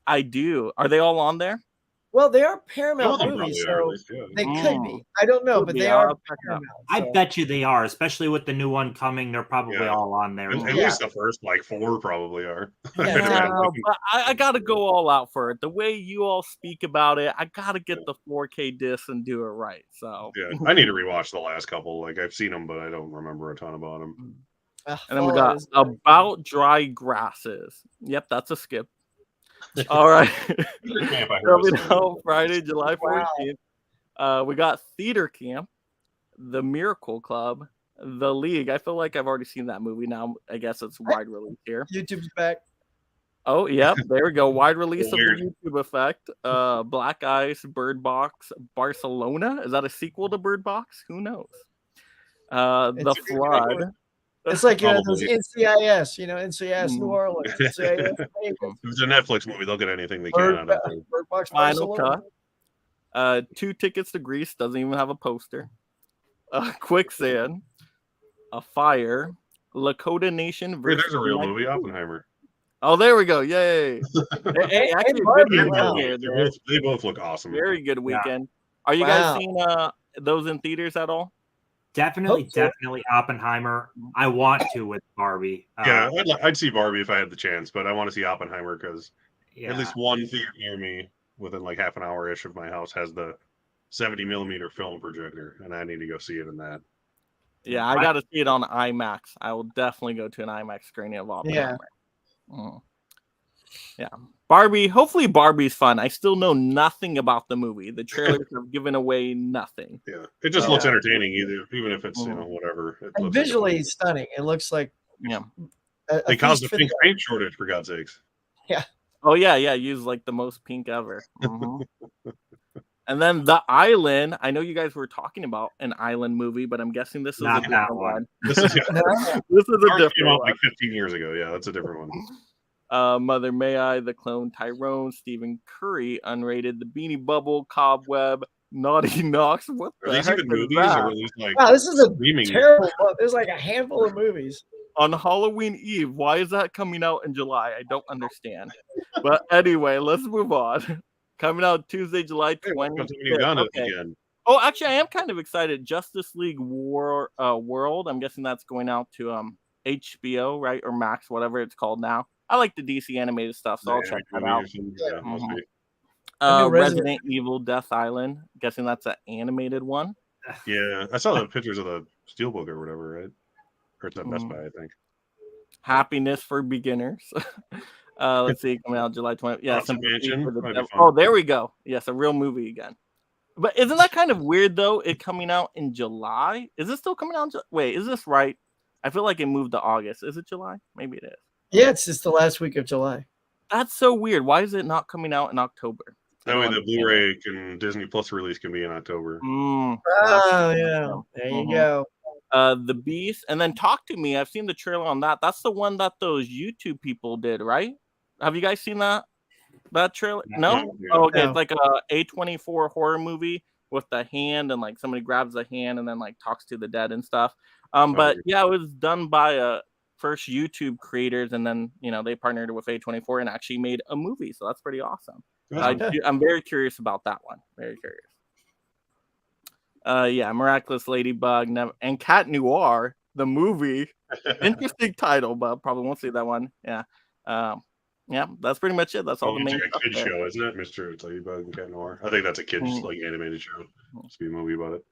I do. Are they all on there? Well, they are Paramount movies, so they could be. I don't know, but they are Paramount. I bet you they are, especially with the new one coming. They're probably all on there. At least the first like 4 probably are. Yeah, but I got to go all out for it. The way you all speak about it, I got to get the 4K disc and do it right. So yeah, I need to rewatch the last couple. Like I've seen them, but I don't remember a ton about them. And then we got About Dry Grasses. Yep, that's a skip. All right. Coming out Friday, July 14th. We got Theater Camp, The Miracle Club, The League. I feel like I've already seen that movie now. I guess it's wide release here. YouTube's back. Oh, yep. There we go. Wide release of the YouTube Effect. Black Ice, Bird Box, Barcelona. Is that a sequel to Bird Box? Who knows? The Flood. It's like those NCIS, NCIS New Orleans. NCIS. If it's a Netflix movie, they'll get anything they can out of it. Bird Box Final Cut. 2 Tickets to Greece, doesn't even have a poster. Quicksand. A Fire. Lakota Nation. There's a real movie, Oppenheimer. Oh, there we go. Yay. Hey, actually, they both look awesome. Very good weekend. Are you guys seeing those in theaters at all? Definitely Oppenheimer. I want to with Barbie. Yeah, I'd see Barbie if I had the chance, but I want to see Oppenheimer because at least one theater near me, within like half an hour-ish of my house, has the 70mm film projector, and I need to go see it in that. Yeah, I got to see it on IMAX. I will definitely go to an IMAX screening of Oppenheimer. Yeah. Barbie, hopefully Barbie's fun. I still know nothing about the movie. The trailers have given away nothing. Yeah, it just looks entertaining, even if it's whatever. And visually stunning. It looks like they caused a pink paint shortage for God's sakes. Yeah. Oh yeah. Use like the most pink ever. And then The Island. I know you guys were talking about an Island movie, but I'm guessing this is not a different that one. This is a different one. Like 15 years ago. Yeah, that's a different one. Mother May I, The Clone Tyrone, Stephen Curry, Unrated, The Beanie Bubble, Cobweb, Naughty Knox. What the heck is movies that? or these, like, wow, this is a terrible month. There's like a handful of movies. On Halloween Eve. Why is that coming out in July? I don't understand. But anyway, let's move on. Coming out Tuesday, July 20th. Oh, actually, I am kind of excited. Justice League World. I'm guessing that's going out to HBO, right? Or Max, whatever it's called now. I like the DC animated stuff, so I'll check that out. Resident Evil Death Island. Guessing that's an animated one. Yeah, I saw the pictures of the Steelbook or whatever, right? Or it's at Best Buy, I think. Happiness for Beginners. Let's see, coming out July 20th. Yeah, there we go. Yes, a real movie again. But isn't that kind of weird though? It coming out in July? Is it still coming out? Wait, is this right? I feel like it moved to August. Is it July? Maybe it is. Yeah, it's the last week of July. That's so weird. Why is it not coming out in October? That way the Blu-ray and Disney Plus release can be in October. Oh, yeah. There you go. The Beast. And then Talk to Me. I've seen the trailer on that. That's the one that those YouTube people did, right? Have you guys seen that trailer? No? Oh, okay. No. It's like a A24 horror movie with the hand, and like somebody grabs the hand and then like talks to the dead and stuff. But yeah, it was done by first YouTube creators, and then they partnered with A24 and actually made a movie. So that's pretty awesome. I'm very curious about that one. Very curious. Miraculous Ladybug and Cat Noir, the movie. Interesting title, but probably won't see that one. Yeah. That's pretty much it. That's all the main stuff. It's a kid show, isn't it? Mr. Ladybug and Cat Noir. I think that's a kid's like animated show. Must be a movie about it.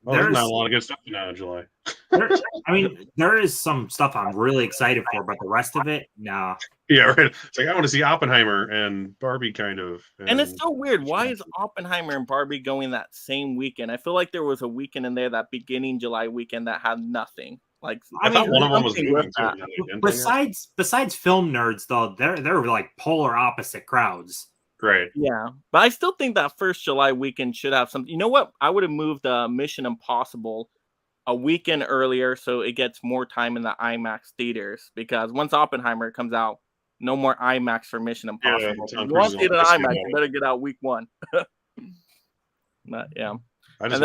there's not a lot of good stuff now in July. I mean, there is some stuff I'm really excited for, but the rest of it, nah. Yeah, right. It's like I want to see Oppenheimer and Barbie, kind of. And it's so weird. Why is Oppenheimer and Barbie going that same weekend? I feel like there was a weekend in there, that beginning July weekend, that had nothing. Like I thought one of them was moving to. Besides film nerds, though, they're like polar opposite crowds. Right. Yeah, but I still think that first July weekend should have something. You know what? I would have moved Mission Impossible a weekend earlier so it gets more time in the IMAX theaters, because once Oppenheimer comes out, no more IMAX for Mission Impossible. If you want to see it in IMAX, you better get out week 1. But yeah, I just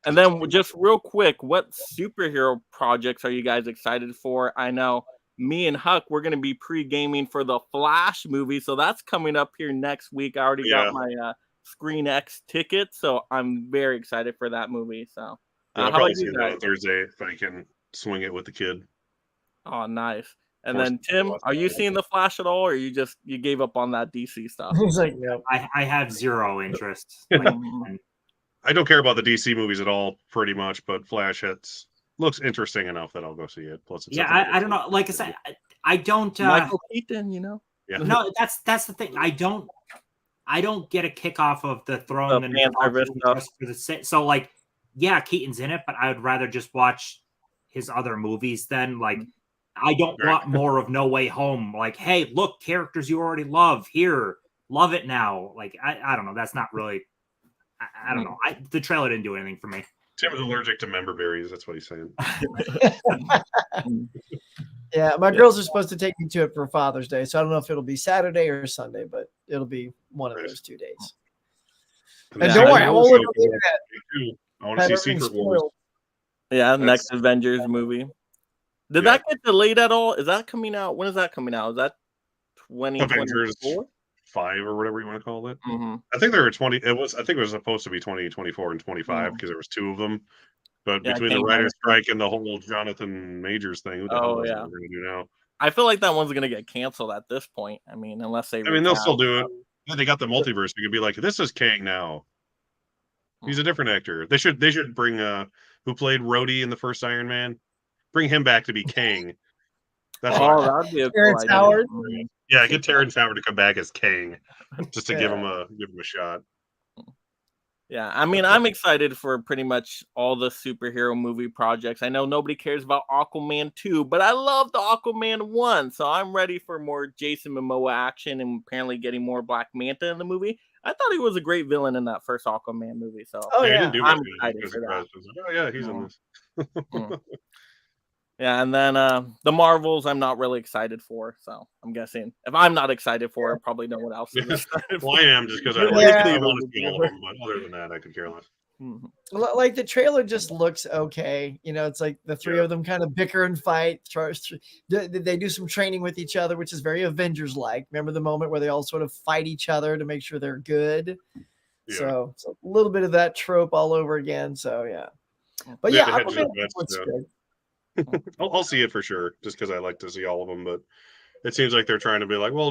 and then just real quick, what superhero projects are you guys excited for? I know me and Huck, we're going to be pre-gaming for the Flash movie, so that's coming up here next week. I already got my Screen X ticket, so I'm very excited for that movie. So I'll probably see that on Thursday if I can swing it with the kid. Oh, nice. And then Tim, are you seeing the Flash at all, or you gave up on that DC stuff? He's like, no. I have zero interest. I don't care about the DC movies at all, pretty much, but Flash looks interesting enough that I'll go see it. Plus, it's I don't know. Like I said, I don't. Michael Keaton, you know. Yeah. No, that's the thing. I don't get a kick off of the throne and so like, yeah, Keaton's in it, but I would rather just watch his other movies than like. I don't want more of No Way Home. Like, hey, look, characters you already love here, love it now. Like, I don't know. That's not really. I don't know. The trailer didn't do anything for me. Tim is allergic to member berries. That's what he's saying. Yeah, my girls are supposed to take me to it for Father's Day, so I don't know if it'll be Saturday or Sunday, but it'll be one of those 2 days. And don't worry, I won't look at the internet. I want to see Secret Wars. Yeah, next Avengers movie. Did that get delayed at all? Is that coming out? When is that coming out? Is that 2024? Avengers 5 or whatever you want to call it. Mm-hmm. I think there were 20. I think it was supposed to be 2024 and 25 because there was 2 of them. But between the writer's strike and the whole Jonathan Majors thing, who the hell is what we're going to do now? I feel like that one's going to get canceled at this point. I mean, unless they. I mean, they'll still do it. Yeah, they got the multiverse. You could be like, this is Kang now. He's a different actor. They should bring who played Rhodey in the first Iron Man. Bring him back to be Kang. That's that'd be a Terrence Howard. Yeah, get Terrence Howard to come back as Kang, just to give him a shot. Yeah, I mean, I'm excited for pretty much all the superhero movie projects. I know nobody cares about Aquaman 2, but I love the Aquaman 1, so I'm ready for more Jason Momoa action and apparently getting more Black Manta in the movie. I thought he was a great villain in that first Aquaman movie. So I'm excited for that. Oh yeah, he's in this. Yeah, and then the Marvels, I'm not really excited for. So I'm guessing if I'm not excited for it, probably no one else is excited for. Well, I am just because I want to see all of them. But other than that, I could care less. Like the trailer just looks okay. You know, it's like the 3 of them kind of bicker and fight. They do some training with each other, which is very Avengers-like. Remember the moment where they all sort of fight each other to make sure they're good? Yeah. So a little bit of that trope all over again. So yeah, but Aquaman looks good. I'll see it for sure, just because I like to see all of them. But it seems like they're trying to be like, well,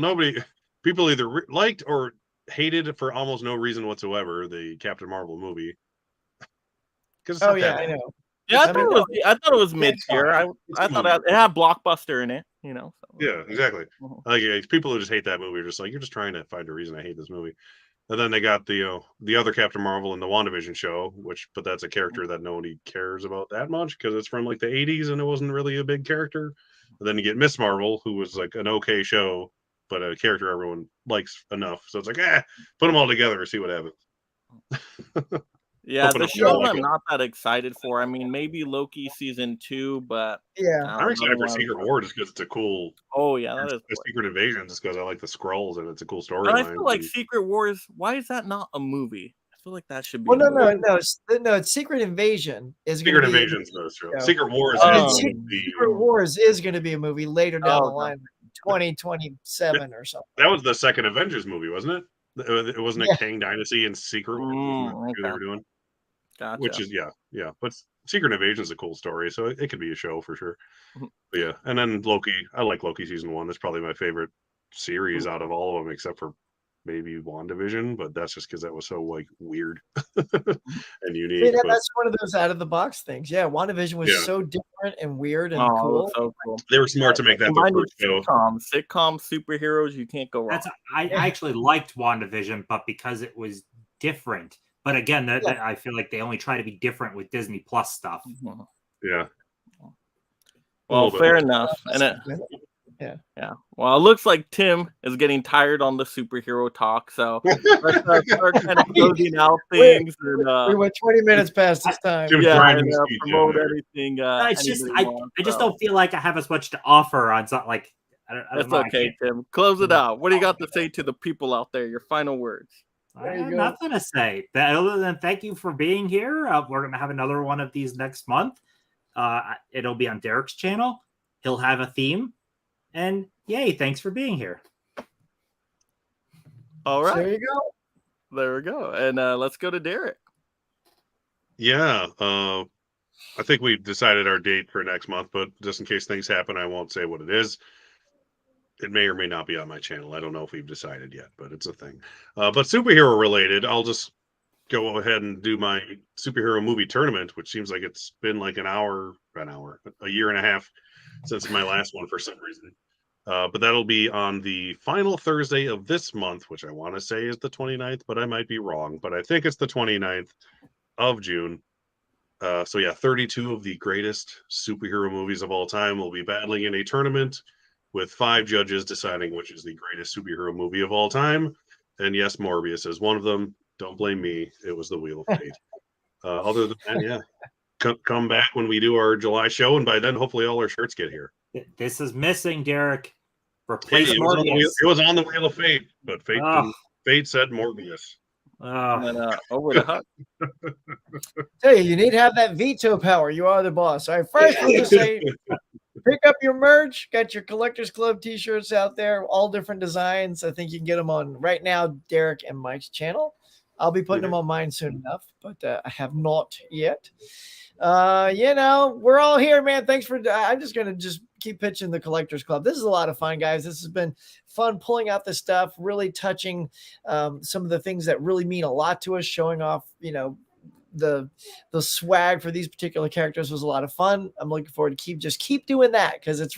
people either liked or hated for almost no reason whatsoever the Captain Marvel movie. I know. Yeah, I thought it was mid-tier. I thought it had Blockbuster in it. You know. So. Yeah, exactly. Like people who just hate that movie are just like, you're just trying to find a reason I hate this movie. And then they got the other Captain Marvel in the WandaVision show, but that's a character that nobody cares about that much because it's from like the 80s and it wasn't really a big character. And then you get Miss Marvel, who was like an okay show, but a character everyone likes enough. So it's like, put them all together and see what happens. Yeah, the show I'm not that excited for. I mean, maybe Loki season 2, but I'm excited for Secret War just because it's a cool. Oh yeah, that is the Secret Invasion just because I like the Skrulls and it's a cool storyline. I feel like Secret Wars. Why is that not a movie? I feel like that should be. Well, no. It's Secret Invasion is going to be. Secret Invasion's no show. Secret Wars. Secret Wars is going to be a movie later down the line, 2027 or something. That was the second Avengers movie, wasn't it? It wasn't a Kang Dynasty and Secret Wars they were doing. Gotcha. Which is but Secret Invasion is a cool story, so it could be a show for sure. But yeah, and then Loki. I like Loki season 1. That's probably my favorite series out of all of them, except for maybe WandaVision, but that's just because that was so like weird and unique. See, that's one of those out of the box things. Yeah, WandaVision was so different and weird and cool. So cool. They were smart to make that their first show. Sitcom superheroes, you can't go wrong. I actually liked WandaVision, but because it was different. But again, I feel like they only try to be different with Disney Plus stuff. Yeah. Well, fair enough. And yeah. Well, it looks like Tim is getting tired on the superhero talk, so let's start kind of closing out things. We went 20 minutes past this time. Promote anything. I just don't feel like I have as much to offer on something like. That's okay, Tim. Close it out. What do you got to say to the people out there? Your final words. I have nothing to say other than thank you for being here. We're going to have another one of these next month. It'll be on Derek's channel. He'll have a theme. And yay, thanks for being here. All right. There you go. There we go. And let's go to Derek. Yeah. I think we decided our date for next month, but just in case things happen, I won't say what it is. It may or may not be on my channel. I don't know if we've decided yet, but it's a thing. But superhero related, I'll just go ahead and do my superhero movie tournament, which seems like it's been like a year and a half since my last one for some reason. But that'll be on the final Thursday of this month, which I want to say is the 29th, but I might be wrong. But I think it's the 29th of June. So yeah, 32 of the greatest superhero movies of all time will be battling in a tournament with 5 judges deciding which is the greatest superhero movie of all time. And yes, Morbius is one of them. Don't blame me. It was the Wheel of Fate. Other than that, yeah. Come back when we do our July show, and by then, hopefully, all our shirts get here. This is missing, Derek. Replace Morbius. It was on the Wheel of Fate, but Fate said Morbius. And over the hut. Tell you need to have that veto power. You are the boss. All right, first we'll just say pick up your merch. Got your Collectors Club t-shirts out there, all different designs. I think you can get them on right now Derek and Mike's channel. I'll be putting them on mine soon enough, but I have not yet. We're all here, man. Thanks for I'm just gonna keep pitching the Collectors Club. This is a lot of fun, guys. This has been fun pulling out this stuff, really touching some of the things that really mean a lot to us, showing off, the swag for these particular characters was a lot of fun. I'm looking forward to keep doing that, because it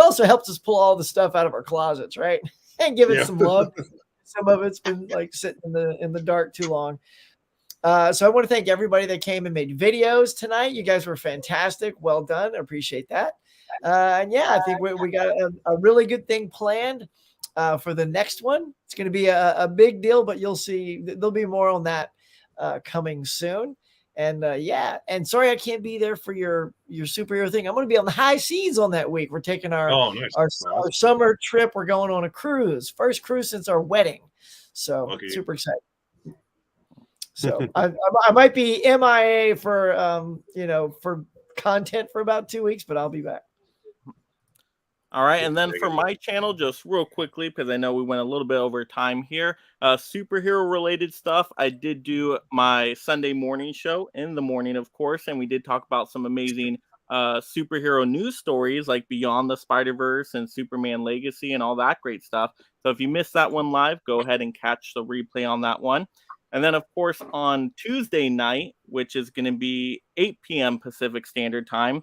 also helps us pull all the stuff out of our closets, right? And give it some love. Some of it's been like sitting in the dark too long. So I want to thank everybody that came and made videos tonight. You guys were fantastic. Well done. I appreciate that. And yeah, I think we got a really good thing planned for the next one. It's going to be a big deal, but you'll see there'll be more on that coming soon. And and sorry I can't be there for your superhero thing. I'm going to be on the high seas on that week. We're taking our summer trip. We're going on a cruise, first cruise since our wedding. So super excited. So I might be MIA for for content for about 2 weeks, but I'll be back. All right, and then for my channel, just real quickly, because I know we went a little bit over time here, superhero related stuff. I did do my Sunday morning show in the morning, of course, and we did talk about some amazing superhero news stories like Beyond the Spider-Verse and Superman Legacy and all that great stuff. So if you missed that one live, go ahead and catch the replay on that one. And then, of course, on Tuesday night, which is going to be 8 p.m. Pacific Standard Time,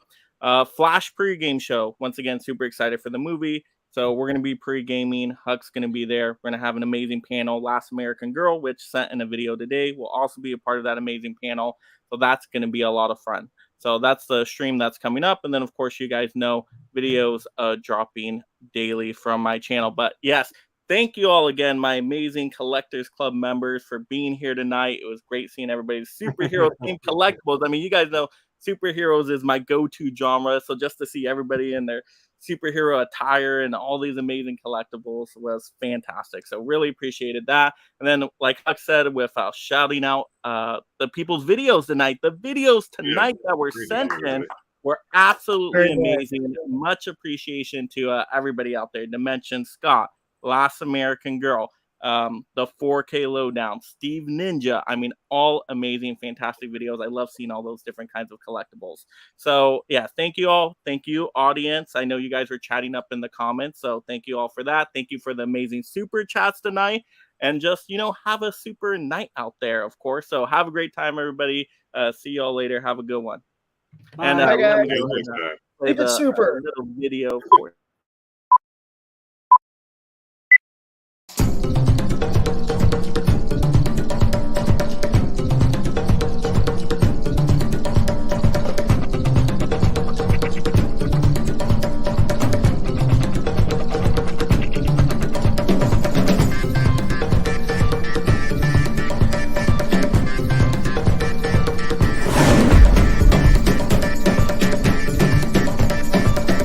Flash pregame show. Once again, super excited for the movie. So we're going to be pre-gaming. Huck's going to be there. We're going to have an amazing panel. Last American Girl, which sent in a video today, will also be a part of that amazing panel. So that's going to be a lot of fun. So that's the stream that's coming up. And then, of course, you guys know videos dropping daily from my channel. But yes, thank you all again, my amazing Collectors Club members, for being here tonight. It was great seeing everybody's superhero themed collectibles. I mean, you guys know superheroes is my go-to genre. So just to see everybody in their superhero attire and all these amazing collectibles was fantastic. So really appreciated that. And then, like Huck said, with shouting out the people's videos tonight, the videos tonight that were sent in were absolutely amazing. Much appreciation to everybody out there. Dimension Scott, Last American Girl, the 4K Lowdown, Steve Ninja. I mean, all amazing, fantastic videos. I love seeing all those different kinds of collectibles. So yeah, thank you all. Thank you, audience. I know you guys were chatting up in the comments, so thank you all for that. Thank you for the amazing super chats tonight. And just, have a super night out there, of course. So have a great time, everybody. See you all later. Have a good one. Bye, guys. Play the super little video for